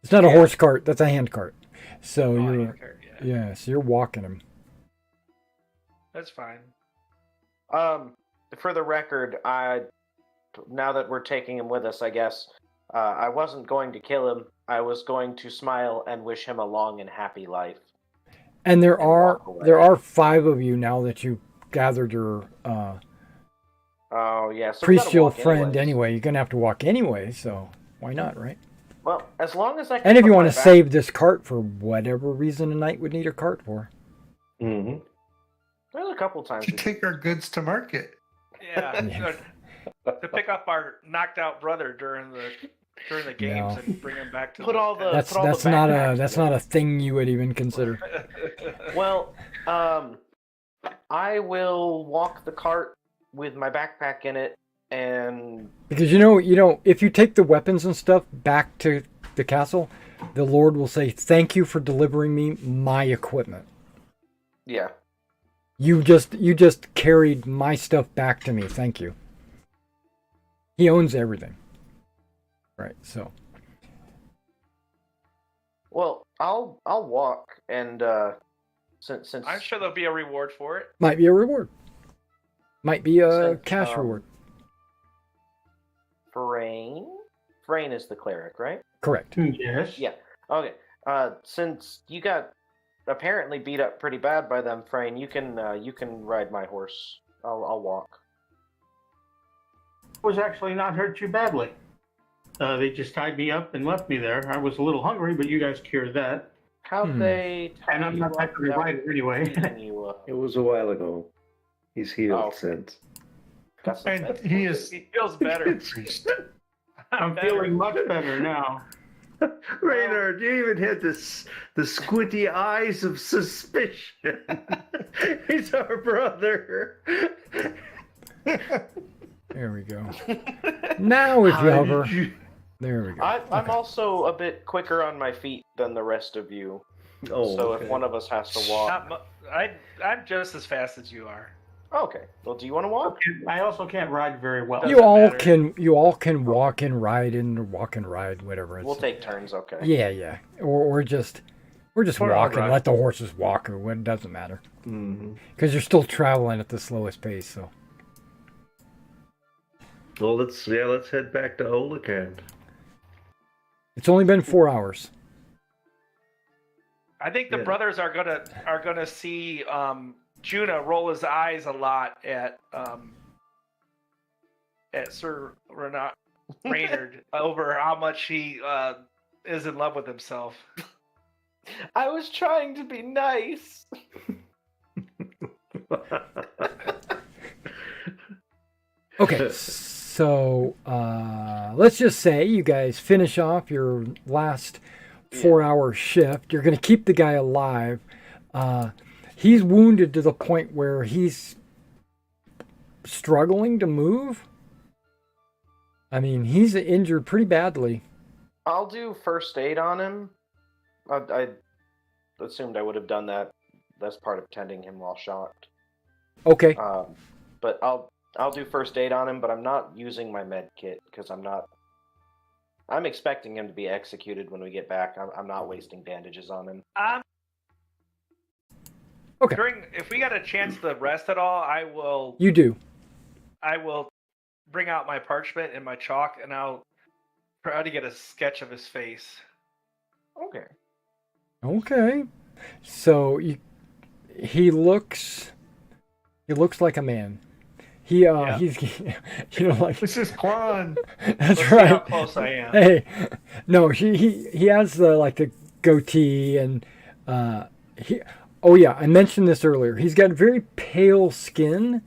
It's not a horse cart. That's a hand cart. So Oh, you're hand cart, yeah. yeah. So you're walking him. That's fine. For the record, now that we're taking him with us, I guess I wasn't going to kill him. I was going to smile and wish him a long and happy life. And there And are walk away. 5 of you now that you gathered your Oh yeah, so we gotta Priestial walk friend anyways. anyway. You're gonna have to walk anyway, so why not, right? Well, as long as I can. And if you put want my to back- save this cart for whatever reason a knight would need a cart for. Mm-hmm. There's a couple times. To take our goods to market. Yeah. Yeah. To pick up our knocked out brother during the games No. and bring him back to Put all the- That's put all the not a backpacks not a thing you would even consider. Well, I will walk the cart with my backpack in it, and Because if you take the weapons and stuff back to the castle, the Lord will say, "Thank you for delivering me my equipment. yeah. You just carried my stuff back to me. Thank you." He owns everything. Right. So, Well, I'll walk, and since I'm sure there'll be a reward for it. might be a reward. Might be a Since, cash reward. Frayne is the cleric, right? Correct. Yes. Yeah. Okay. Since you got apparently beat up pretty bad by them, Frayne, you can ride my horse. I'll walk. Was actually not hurt too badly. They just tied me up and left me there. I was a little hungry, but you guys cured that. How'd they? And I'm not that good a rider anyway. It was a while ago. He's healed Oh. since. And he is He feels better. I'm better. feeling much better now. Reynard, you even had the squinty eyes of suspicion. He's our brother. There we go. Now if you hover, there we go. I'm Okay. also a bit quicker on my feet than the rest of you. Oh, So okay. if one of us has to walk, I'm just as fast as you are. okay. Well, do you want to walk? I also can't ride very well. Doesn't You all matter. can walk and ride whatever. It's, We'll take turns. Okay. Yeah. Or just we're just Put it on walking. ride. Let the horses walk. Or it doesn't matter Mhm. because you're still traveling at the slowest pace. So Well, let's head back to Olacan. it's only been 4 hours. I think the Yeah. brothers are gonna see Juna roll his eyes a lot at Sir Reynard over how much he is in love with himself. I was trying to be nice. Okay, so let's just say you guys finish off your last 4-hour shift. You're going to keep the guy alive. He's wounded to the point where he's struggling to move. I mean, he's injured pretty badly. I'll do first aid on him. I assumed I would have done that. That's part of tending him while shocked. Okay, But I'll do first aid on him. But I'm not using my med kit because I'm expecting him to be executed when we get back. I'm not wasting bandages on him. Okay. If we got a chance to rest at all, I will you do. bring out my parchment and my chalk, and I'll try to get a sketch of his face. Okay. Okay. So he looks like a man. He's like This is Quan. that's Let's see how right. close I am. Hey, no, he has the goatee and he. Oh yeah, I mentioned this earlier. He's got very pale skin,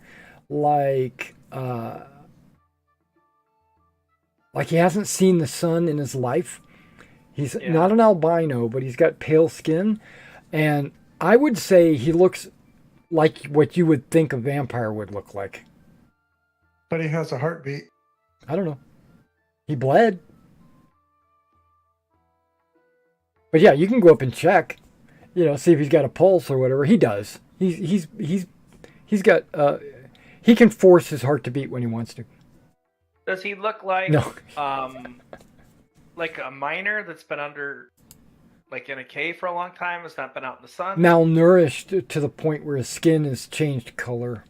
like he hasn't seen the sun in his life. He's Yeah. not an albino, but he's got pale skin, and I would say he looks like what you would think a vampire would look like. But he has a heartbeat. I don't know. He bled. But yeah, you can go up and check. See if he's got a pulse or whatever. He does. He's got he can force his heart to beat when he wants to. Does he look like No. like a miner that's been under, like in a cave for a long time, has not been out in the sun? Malnourished to the point where his skin has changed color.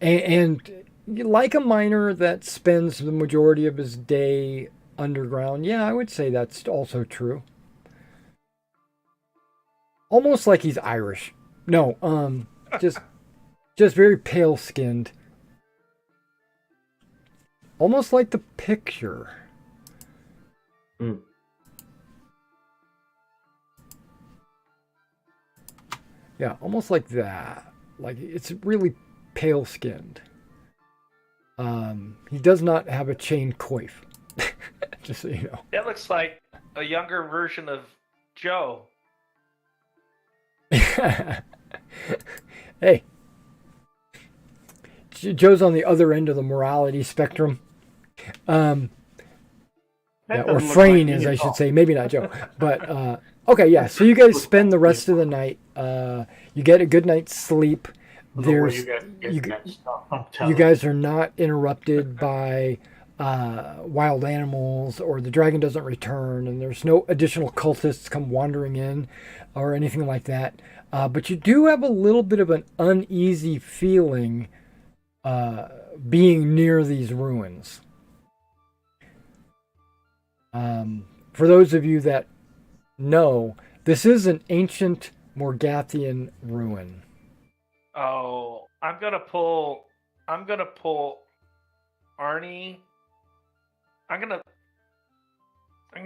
And like a miner that spends the majority of his day underground, yeah, I would say that's also true. Almost like he's Irish. No, just very pale skinned. Almost like the picture. Mm. Yeah, almost like that. Like it's really pale skinned. He does not have a chain coif. Just so you know. That looks like a younger version of Joe. Hey. Joe's on the other end of the morality spectrum. Or Frayne is, I should say. Maybe not Joe. But, okay, yeah. So you guys spend the rest of the night. You get a good night's sleep. You guys are not interrupted by wild animals, or the dragon doesn't return, and there's no additional cultists come wandering in or anything like that. But you do have a little bit of an uneasy feeling being near these ruins. For those of you that know, this is an ancient Morgathian ruin. Oh, I'm gonna pull Arnie. I'm gonna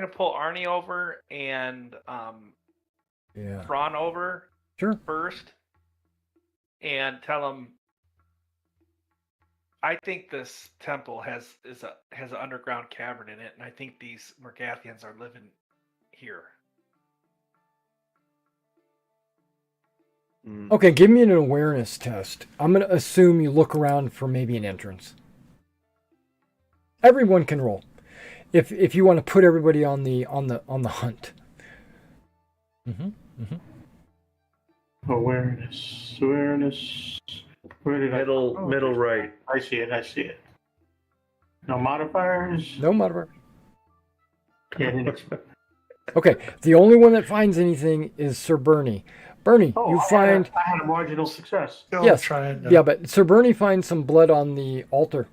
pull Arnie over and Thrawn over first, and tell him I think this temple has an underground cavern in it, and I think these Morgathians are living here. Okay, give me an awareness test. I'm going to assume you look around for maybe an entrance. Everyone can roll, if you want to put everybody on the hunt. Awareness. Where did middle right. I see it. No modifiers. No modifier. Yeah, Okay, the only one that finds anything is Sir Bernie. Bernie, you find... I had a marginal success. Yes, yeah, but Sir Bernie finds some blood on the altar.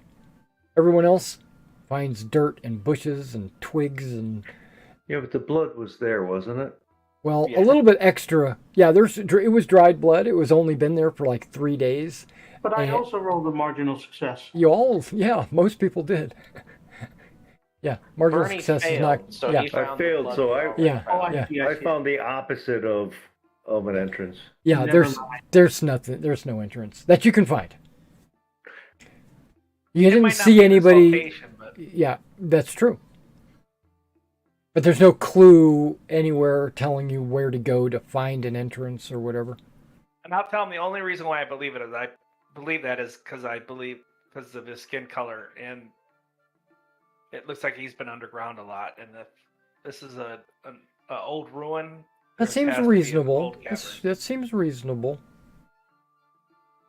Everyone else finds dirt and bushes and twigs and... Yeah, but the blood was there, wasn't it? Well, a little bit extra. Yeah, it was dried blood. It was only been there for like 3 days. But I also rolled a marginal success. Most people did. Yeah, marginal Bernie success failed, is not... So yeah. he found I failed, the so blood. I found the opposite of an entrance. Yeah, there's nothing. There's no entrance that you can find. You didn't see anybody. Yeah, that's true. But there's no clue anywhere telling you where to go to find an entrance or whatever. And I'll tell him the only reason why I believe it is because of his skin color, and it looks like he's been underground a lot. And if this is an old ruin, that seems reasonable. That seems reasonable.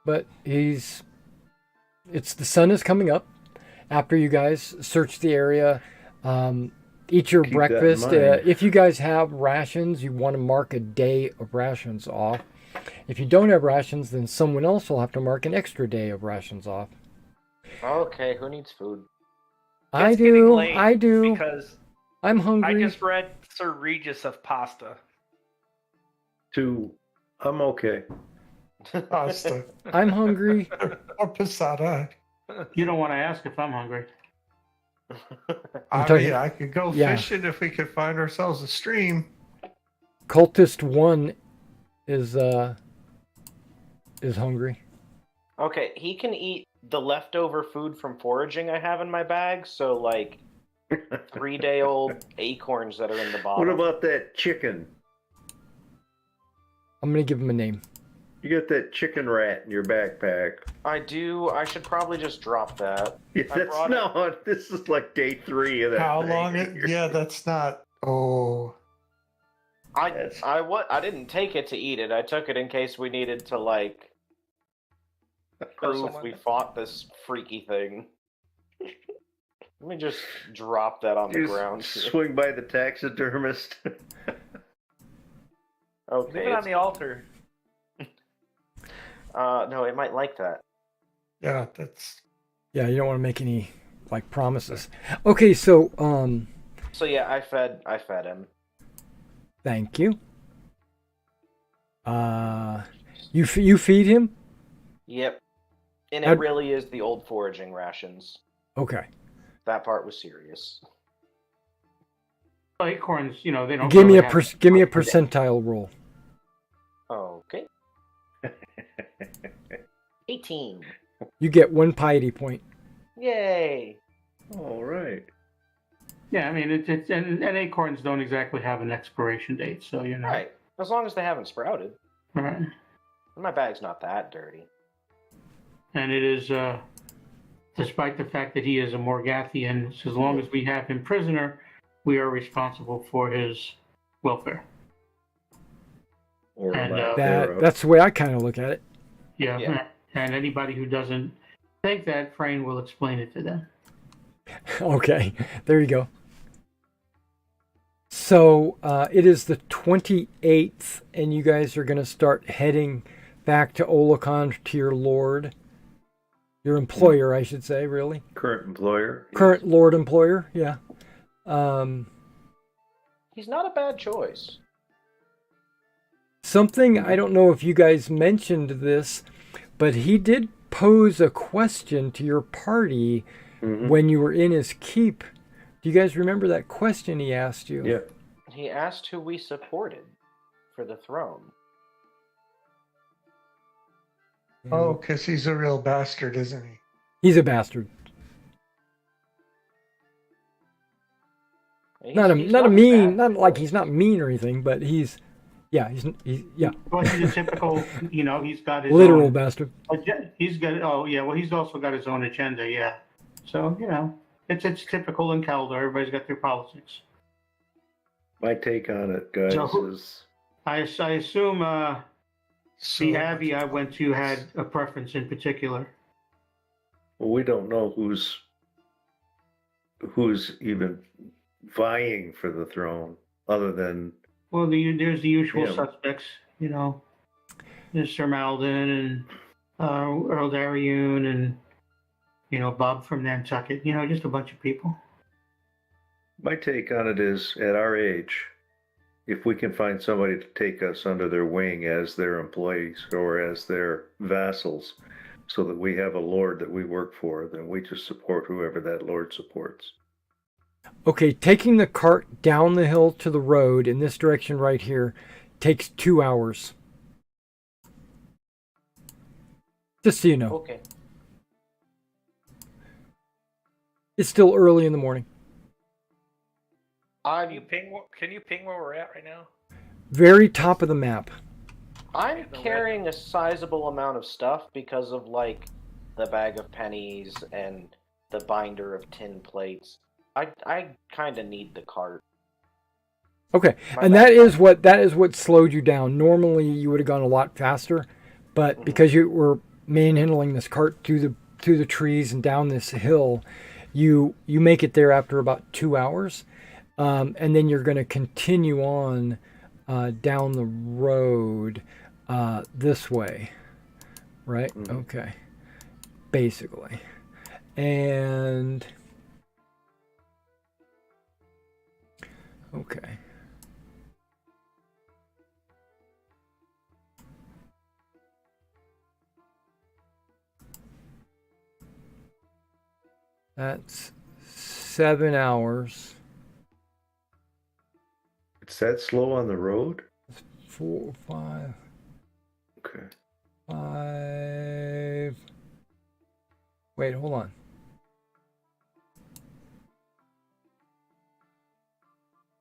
But the sun is coming up after you guys search the area. Eat your breakfast. If you guys have rations, you want to mark a day of rations off. If you don't have rations, then someone else will have to mark an extra day of rations off. Okay, who needs food? I do. Because I'm hungry. I just read Sir Regis of Pasta. I'm okay. Pasta. I'm hungry. Or passata. You don't want to ask if I'm hungry. I could go fishing if we could find ourselves a stream. Cultist 1 is hungry. Okay, he can eat the leftover food from foraging I have in my bag, so like 3-day-old acorns that are in the bottom. What about that chicken? I'm going to give him a name. You got that chicken rat in your backpack. I do. I should probably just drop that. Yeah, I that's brought no. This is like day 3 of that. How thing. long? Yeah, that's not. Oh, Yes. I didn't take it to eat it. I took it in case we needed to like prove someone. we fought this freaky thing. Let me just drop that on the Just ground. swing by the taxidermist. Okay. Leave it on the altar. No, it might like that. yeah, that's. Yeah, you don't want to make any like promises. Okay, so So yeah, I fed him. thank you. You feed him? Yep. And I'd- it really is the old foraging rations. Okay. That part was serious. Acorns, they don't. Give me really a have- give me a percentile roll. Okay. 18. You get 1 piety point. Yay. All right. Yeah, I mean, it's and acorns don't exactly have an expiration date, so Right. As long as they haven't sprouted. Right. My bag's not that dirty. And it is, despite the fact that he is a Morgathian, as long as we have him prisoner, we are responsible for his welfare. Or And, lack thereof. That's the way I kind of look at it. Yeah. Yeah. And anybody who doesn't think that, Frayne will explain it to them. Okay, there you go. So it is the 28th, and you guys are going to start heading back to Olacon, to your lord. Your employer, I should say, really. Current employer. Current lord employer, yeah. He's not a bad choice. Something, I don't know if you guys mentioned this, but he did pose a question to your party Mhm. when you were in his keep. Do you guys remember that question he asked you? Yeah. He asked who we supported for the throne. Oh, because he's a real bastard, isn't he? He's a bastard. He's- Not a he's not a bad mean, not like choice. he's not mean or anything, but he's yeah. But he's a typical, he's got his Literal own, bastard. He's got, well, he's also got his own agenda, yeah. So, it's typical in Caldor. Everybody's got their politics. My take on it, guys, So- is I assume So, the Abbey I went to had a preference in particular. well, we don't know who's even vying for the throne, other than Well, there's the usual Yeah. suspects, There's Sir Malden and Earl Darioun and, Bob from Nantucket, just a bunch of people. my take on it is, at our age, if we can find somebody to take us under their wing as their employees or as their vassals, so that we have a lord that we work for, then we just support whoever that lord supports. Okay, taking the cart down the hill to the road in this direction right here takes 2 hours. Just so you know, Okay. it's still early in the morning. Can you ping where we're at right now? Very top of the map. I'm The carrying a sizable amount of stuff because of like the bag of pennies and the binder of tin plates. I kind of need the cart. Okay, My and bad. that is what slowed you down. Normally you would have gone a lot faster, but because you were manhandling this cart through the trees and down this hill, you make it there after about 2 hours, and then you're going to continue on down the road this way, right? Mhm. Okay, basically, and okay. That's 7 hours. It's that slow on the road? 4, 5, Okay. 5. Wait, hold on.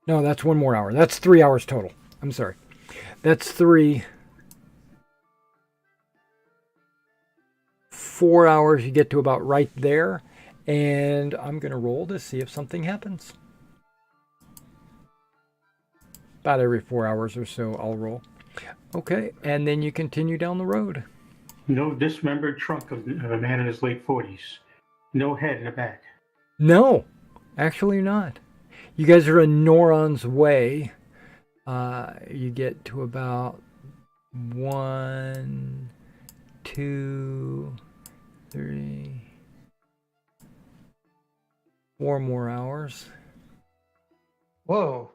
No, that's 1 more hour. That's 3 hours total. I'm sorry. That's 3. 4 hours, you get to about right there. And I'm going to roll to see if something happens. About every 4 hours or so, I'll roll. Okay, and then you continue down the road. No dismembered trunk of a man in his late 40s. No head in the back. No, actually not. You guys are in Noron's Way. You get to about 1, 2, 3, 4 more hours. Whoa.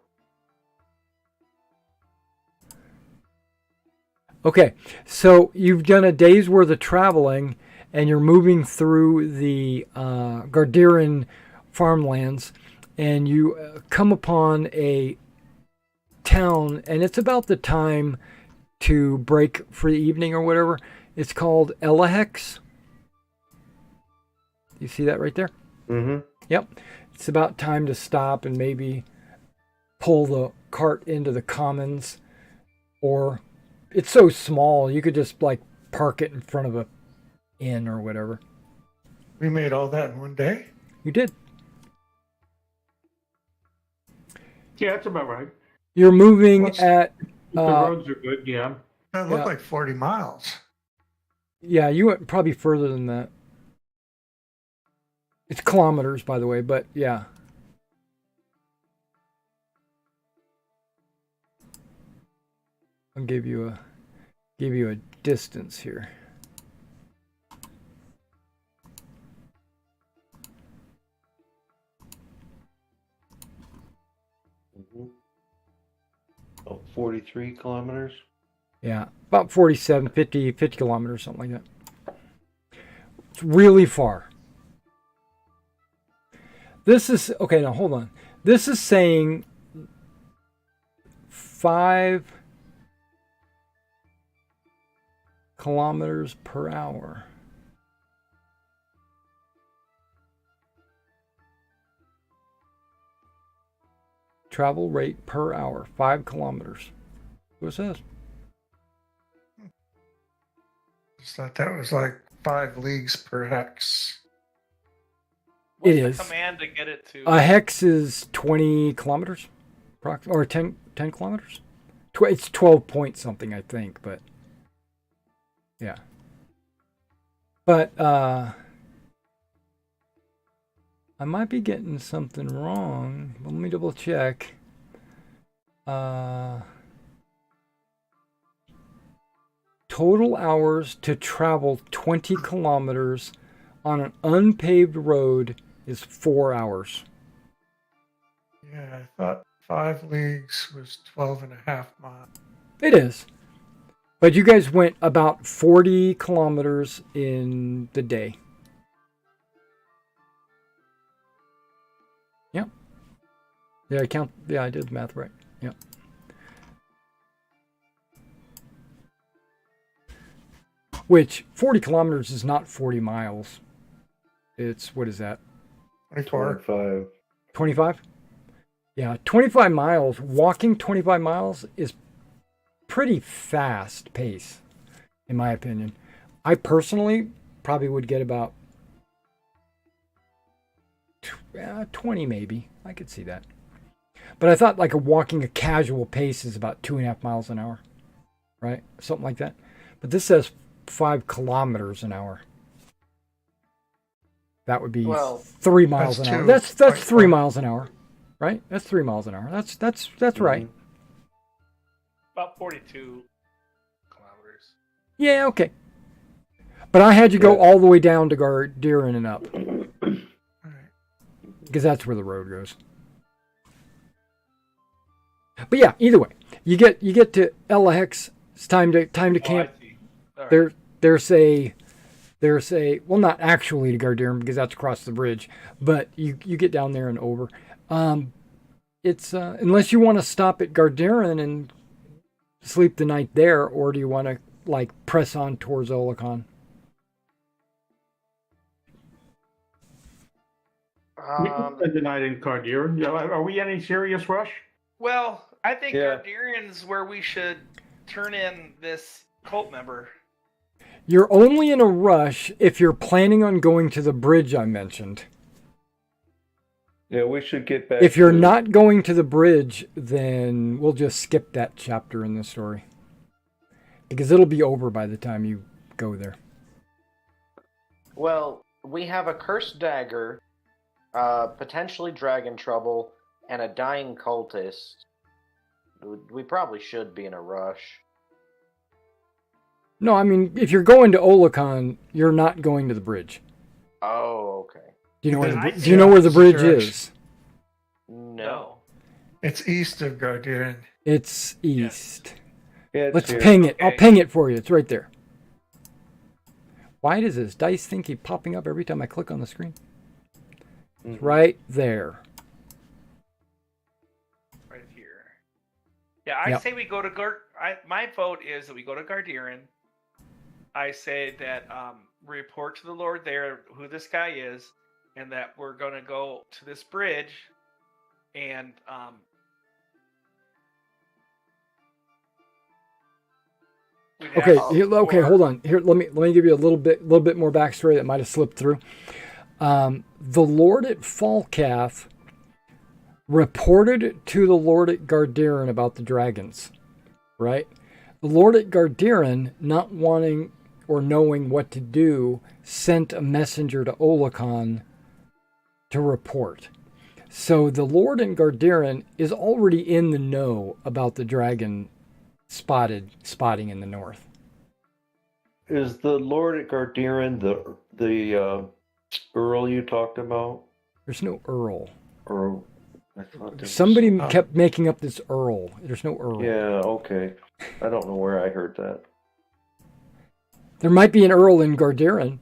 Okay, so you've done a day's worth of traveling, and you're moving through the Garderan farmlands, and you come upon a town, and it's about the time to break for the evening or whatever. It's called Elahex. You see that right there? Mm-hmm. Yep. It's about time to stop and maybe pull the cart into the commons, or it's so small you could just like park it in front of a inn or whatever. We made all that in one day? You did. Yeah, that's about right. You're moving at The roads are good, yeah. That looked Yeah. like 40 miles. yeah, you went probably further than that. It's kilometers, by the way, but yeah. I'll give you a distance here. Mm-hmm. Oh, 43 kilometers. Yeah, about 47, 50 kilometers, something like that. It's really far. This is, okay, now hold on. This is saying 5 kilometers per hour. Travel rate per hour, 5 kilometers. What it says. Just thought that was like 5 leagues per hex. What's It the is. command to get it to? A hex is 20 kilometers, or 10 kilometers. It's 12 point something, I think, but yeah. But I might be getting something wrong. Let me double check. Total hours to travel 20 kilometers on an unpaved road is 4 hours. Yeah, I thought 5 leagues was 12 and a half miles. It is. But you guys went about 40 kilometers in the day. Yep. Yeah, I did the math right. Yep. Which 40 kilometers is not 40 miles. It's, what is that? 24. 25. 25? Yeah, 25 miles. Walking 25 miles is pretty fast pace, in my opinion. I personally probably would get about 20 maybe. I could see that. But I thought like a casual pace is about 2.5 miles an hour, right? Something like that. But this says 5 kilometers an hour. That would be Well, 3 miles an that's hour. 2. That's 3 0.4. miles an hour, right? That's 3 miles an hour. That's right. About 42 kilometers. Yeah, okay. But I had you go Yeah. all the way down to Garderan and up, All right. because that's where the road goes. But yeah, either way, you get to Elahex. It's time to camp. I see. All right. There's a well, not actually to Garderan because that's across the bridge, but you get down there and over. It's unless you want to stop at Garderan and sleep the night there, or do you want to like press on towards Olicon? We can spend the night in Cardier. Yeah, are we in any serious rush? Well, I think Yeah. Garderian's where we should turn in this cult member. You're only in a rush if you're planning on going to the bridge I mentioned. Yeah, we should get back. If you're to- not going to the bridge, then we'll just skip that chapter in the story. Because it'll be over by the time you go there. Well, we have a cursed dagger, potentially dragon trouble, and a dying cultist. We probably should be in a rush. No, I mean, if you're going to Olacon, you're not going to the bridge. Oh, okay. Do you know where I the, do see you know where the opposite bridge direction. is? No. It's east of Gardiran. It's east. Yeah, it's Let's here. ping it. I'll Okay. ping it for you. It's right there. Why does this dice thing keep popping up every time I click on the screen? It's right there. Right here. Yeah, I Yep. say we go to my vote is that we go to Gardiran. I say that report to the Lord there who this guy is, and that we're going to go to this bridge, and we'd Okay, have okay, hold on. Here, let me give you a little bit more backstory that might have slipped through. The Lord at Falcath reported to the Lord at Gardiran about the dragons, right? The Lord at Gardiran, not wanting or knowing what to do, sent a messenger to Olacon to report. So the Lord in Gardiran is already in the know about the dragon spotting in the north. Is the Lord at Gardiran the Earl you talked about? There's no Earl. Or I thought there was Somebody some- kept making up this Earl. There's no Earl. Yeah, okay. I don't know where I heard that. There might be an Earl in Gardiran.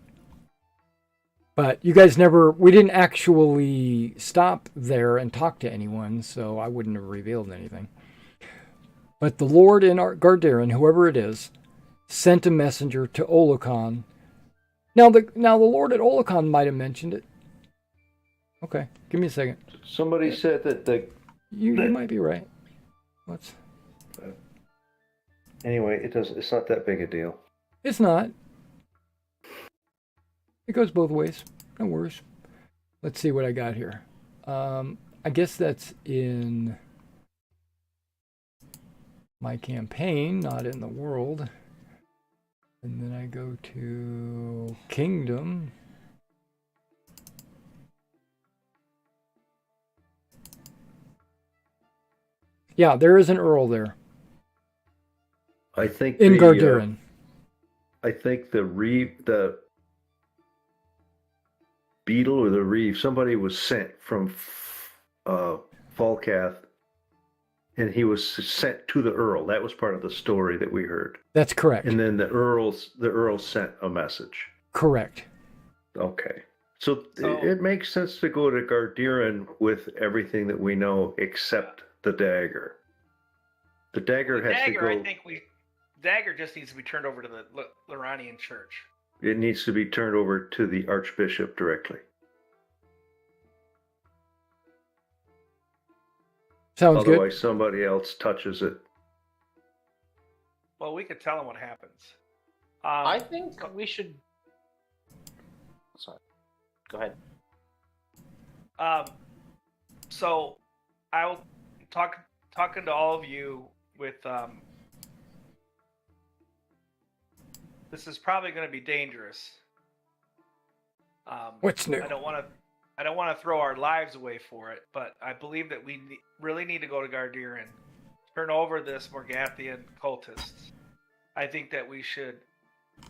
But you guys we didn't actually stop there and talk to anyone, so I wouldn't have revealed anything. But the Lord in Gardiran, whoever it is, sent a messenger to Olacon. Now the Lord at Olacon might have mentioned it. Okay, give me a second. Somebody said that You might be right. What's? anyway, it's not that big a deal. It's not. It goes both ways. No worries. Let's see what I got here. I guess that's in my campaign, not in the world. And then I go to Kingdom. Yeah, there is an Earl there. I think In the, Gardiran. I think the beetle or the reeve, somebody was sent from Falcath, and he was sent to the Earl. That was part of the story that we heard. That's correct. And then the Earl sent a message. Correct. Okay. So So- it makes sense to go to Gardiran with everything that we know except the dagger. The dagger has dagger. to go. I think dagger just needs to be turned over to the Loranian Church. It needs to be turned over to the Archbishop directly. Sounds good. Otherwise, somebody else touches it. Well, we could tell him what happens. I think we should. Sorry. Go ahead. So I'll talking to all of you with this is probably going to be dangerous. What's new? I don't want to throw our lives away for it, but I believe that we really need to go to Gardiran, turn over this Morgathian cultists. I think that we should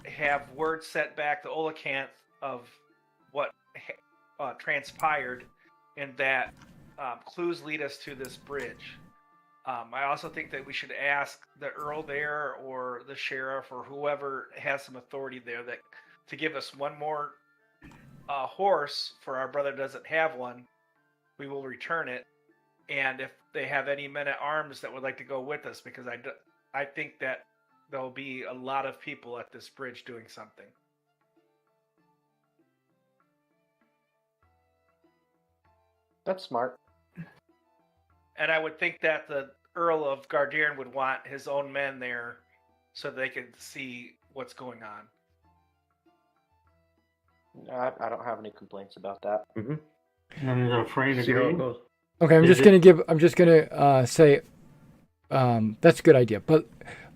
have word sent back to Olacanth of what transpired, and that clues lead us to this bridge. I also think that we should ask the Earl there or the sheriff or whoever has some authority there to give us one more horse, for our brother doesn't have one. We will return it, and if they have any men at arms that would like to go with us, because I think that there'll be a lot of people at this bridge doing something. That's smart. And I would think that the Earl of Gardiran would want his own men there so they could see what's going on. I don't have any complaints about that. And a friend See how it agreed. goes. Okay, I'm just gonna say, that's a good idea. But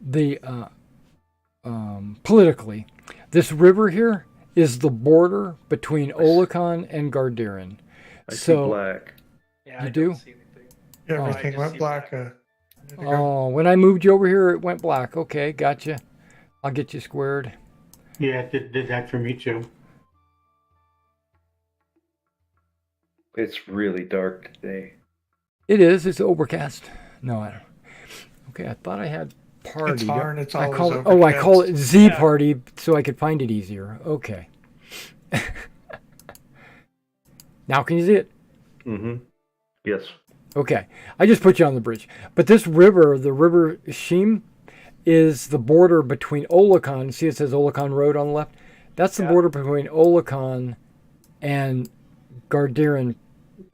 the politically, this river here is the border between Olacon and Garderin. I see So, black. Yeah, You I do? don't see anything. Everything just went see black. black. A minute ago. oh, when I moved you over here, it went black. Okay, gotcha. I'll get you squared. Yeah, it did that for me too. It's really dark today. It is. It's overcast. No, I don't. Okay, I thought I had party. It's Harn, it's I always call it. Oh, I call it overcast. Z Yeah. party so I could find it easier. Okay. Now can you see it? Yes. Okay. I just put you on the bridge. But this river, the river Shim, is the border between Olacon. See, it says Olacon Road on the left. That's the Yeah. border between Olacon and Garderin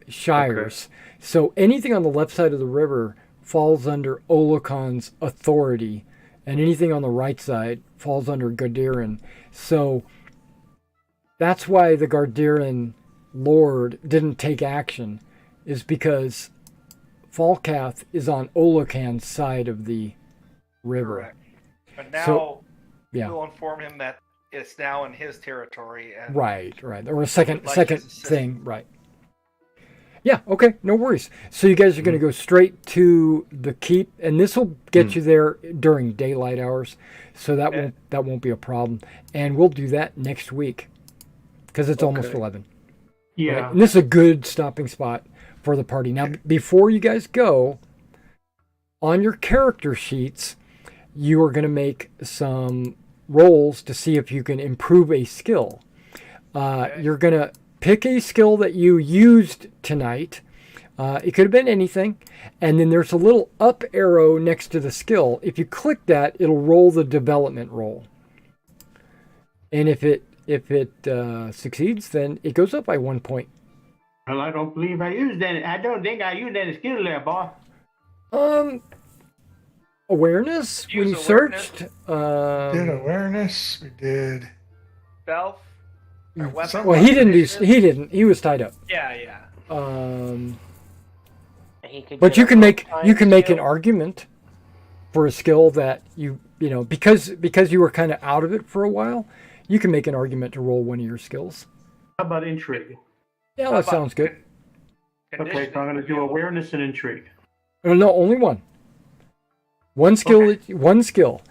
Shires. So anything on the left side of the river falls under Olacon's authority, and anything on the right side falls under Garderin. So that's why the Garderin Lord didn't take action, is because Falcath is on Olacan's side of the river. Correct. But now So- yeah. we'll inform him that it's now in his territory. And Right. Or a second Like second his assistant. thing, right. Yeah, okay, no worries. So you guys are going to go straight to the keep, and this will get you there during daylight hours, so Okay. that won't be a problem. And we'll do that next week because it's almost Okay. 11. Yeah. Right? And this is a good stopping spot for the party. Now, before you guys go, on your character sheets, you are going to make some rolls to see if you can improve a skill. You're going to pick a skill that you used tonight. It could have been anything. And then there's a little up arrow next to the skill. If you click that, it'll roll the development roll. And if it succeeds, then it goes up by 1 point. Well, I don't believe I used any. I don't think I used any skill there, boss. Awareness when you Use awareness. searched. Did awareness. We did. Stealth. Or weapon Some- Well, he didn't do. combination. He didn't. He was tied up. Yeah. He could But get you a can make time an skill. argument for a skill that you know because you were kind of out of it for a while. You can make an argument to roll one of your skills. How about intrigue? Yeah, How that about sounds good. Okay, so I'm going to do awareness and intrigue. Oh, no, only one. One skill. One skill.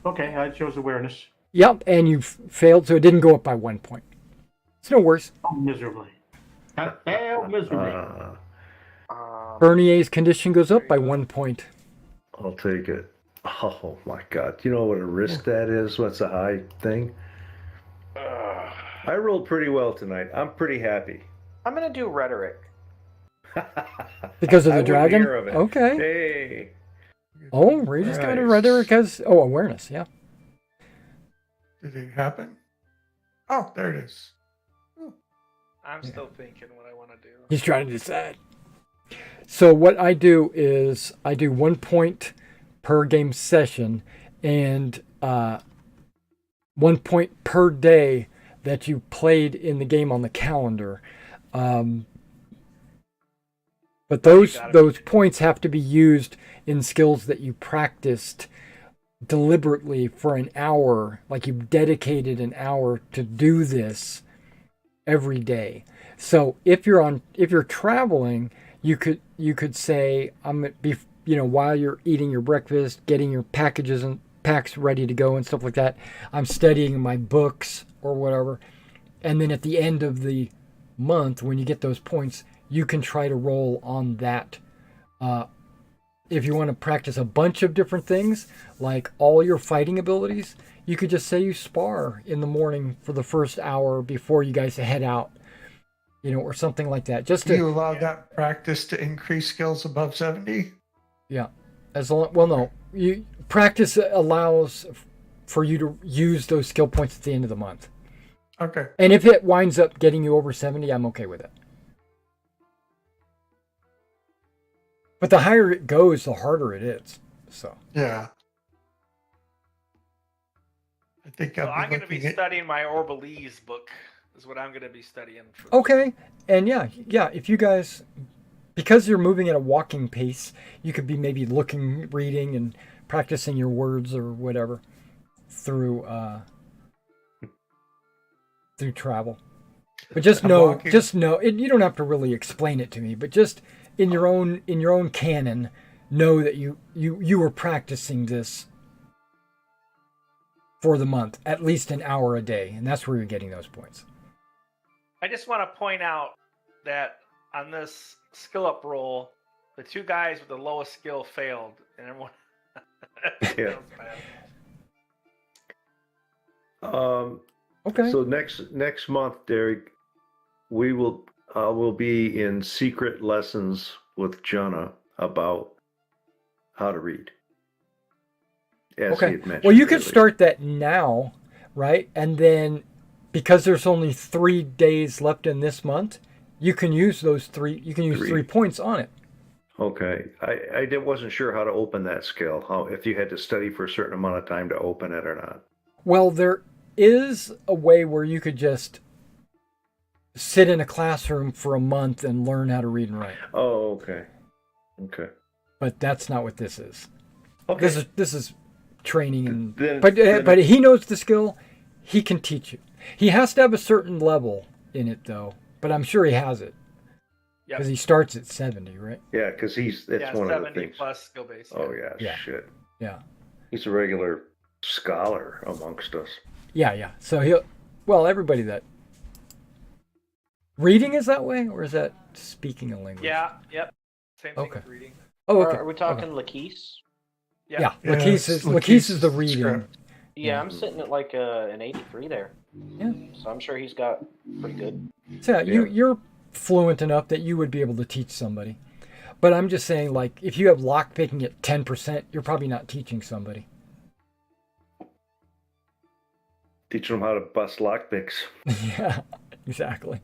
Okay, I chose awareness. Yep, and you failed, so it didn't go up by 1 point. It's no worse. Oh, miserably. I failed miserably. Bernier's condition goes up by 1 point. I'll take it. Oh my God! You know what a risk that is? What's a high thing? I rolled pretty well tonight. I'm pretty happy. I'm gonna do rhetoric. Because of I the wouldn't dragon? hear of it. Okay. Hey. Oh, Regis got a Nice. rhetoric has awareness, yeah. Did it happen? Oh, there it is. I'm still thinking what I want to do. He's trying to decide. So what I do is I do 1 point per game session and 1 point per day that you played in the game on the calendar. But those points have to be used in skills that you practiced deliberately for an hour, like you dedicated an hour to do this every day. So if you're traveling, you could say while you're eating your breakfast, getting your packages and packs ready to go and stuff like that, I'm studying my books or whatever. And then at the end of the month, when you get those points, you can try to roll on that. If you want to practice a bunch of different things, like all your fighting abilities, you could just say you spar in the morning for the first hour before you guys head out, or something like that. Just Do to, you allow that practice to increase skills above 70? yeah. You practice allows for you to use those skill points at the end of the month. Okay. And if it winds up getting you over 70, I'm okay with it. But the higher it goes, the harder it is. So Yeah. I think So I'm I'll be going to be looking at. studying my Orbalese book is what I'm going to be studying. Okay. And yeah, if you guys, because you're moving at a walking pace, you could be maybe looking, reading, and practicing your words or whatever through travel. But just know, you don't have to really explain it to me, but just in your own canon, know that you were practicing this for the month, at least an hour a day, and that's where you're getting those points. I just want to point out that on this skill up roll, the two guys with the lowest skill failed, and everyone. Yeah. Okay. So next month, Derek, we'll be in secret lessons with Jonah about how to read. As he had mentioned well, you could earlier. start that now, right? And then, because there's only 3 days left in this month, you can use those three. You can use 3 points on it. Okay, I wasn't sure how to open that skill. If you had to study for a certain amount of time to open it or not. Well, there is a way where you could just sit in a classroom for a month and learn how to read and write. Oh, okay. Okay. But that's not what this is. Okay. This is training, and Then- but he knows the skill. He can teach you. He has to have a certain level in it, though. But I'm sure he has it because he starts at 70, right? Yeah, because that's one of the 70 things. plus skill base. Oh yeah, Yeah. shit. Yeah. He's a regular scholar amongst us. Yeah. So everybody that reading is that way, or is that speaking a language? Yeah. Yep. Same thing Okay. with reading. Oh, okay. Are we talking Laquise? Yeah. Yeah, Laquise is the reading. script. Yeah, I'm sitting at like an 83 there. Yeah. So I'm sure he's got pretty good. So you're fluent enough that you would be able to teach somebody. But I'm just saying, like, if you have lockpicking at 10%, you're probably not teaching somebody. Teaching them how to bust lockpicks. Yeah, exactly.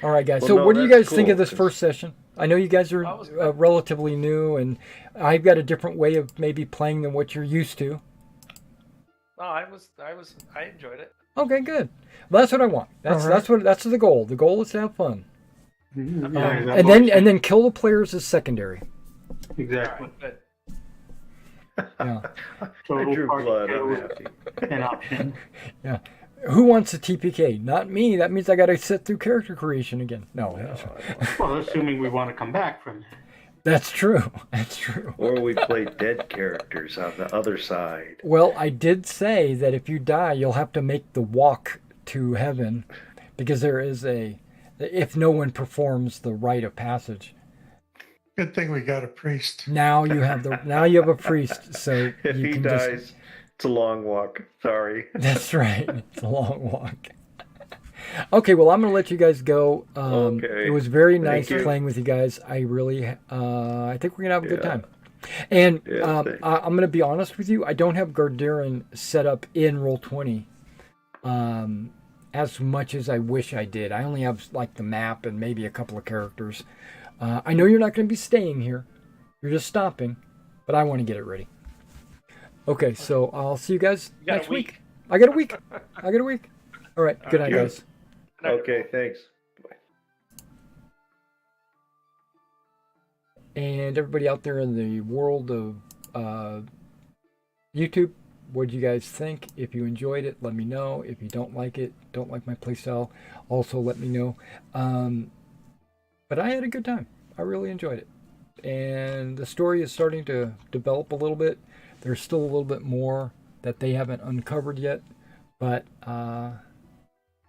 All right, guys. Well, So no, what do you that's guys think cool, of this 'cause- first session? I know you guys are relatively new, and I've got a different way of maybe playing than what you're used to. No, I enjoyed it. Okay, good. Well, that's what I want. That's the goal. The goal is to have fun. And then kill the players is secondary. Exactly. Good. Yeah. I drew party blood. I'm kill happy. an option. Yeah. Who wants a TPK? Not me. That means I got to sit through character creation again. No. Well, assuming we want to come back from that. That's true. That's true. Or we play dead characters on the other side. Well, I did say that if you die, you'll have to make the walk to heaven, because there is if no one performs the rite of passage. Good thing we got a priest. Now you have a priest, so If you he can dies, it's a long walk. Sorry. That's right. It's a long walk. Okay, well, I'm going to let you guys go. Okay. It was very Thank nice you. playing with you guys. I really, I think we're going to have a good time. And Thanks. I'm going to be honest with you. I don't have Garderin set up in Roll20 as much as I wish I did. I only have like the map and maybe a couple of characters. I know you're not going to be staying here. You're just stopping, but I want to get it ready. Okay, so I'll see you guys You got a next week. I got a week. All right. Good night, guys. Okay, thanks. And everybody out there in the world of YouTube, what did you guys think? If you enjoyed it, let me know. If you don't like it, don't like my playstyle, also let me know. But I had a good time. I really enjoyed it. And the story is starting to develop a little bit. There's still a little bit more that they haven't uncovered yet. But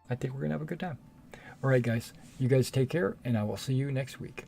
I think we're going to have a good time. All right, guys. You guys take care, and I will see you next week.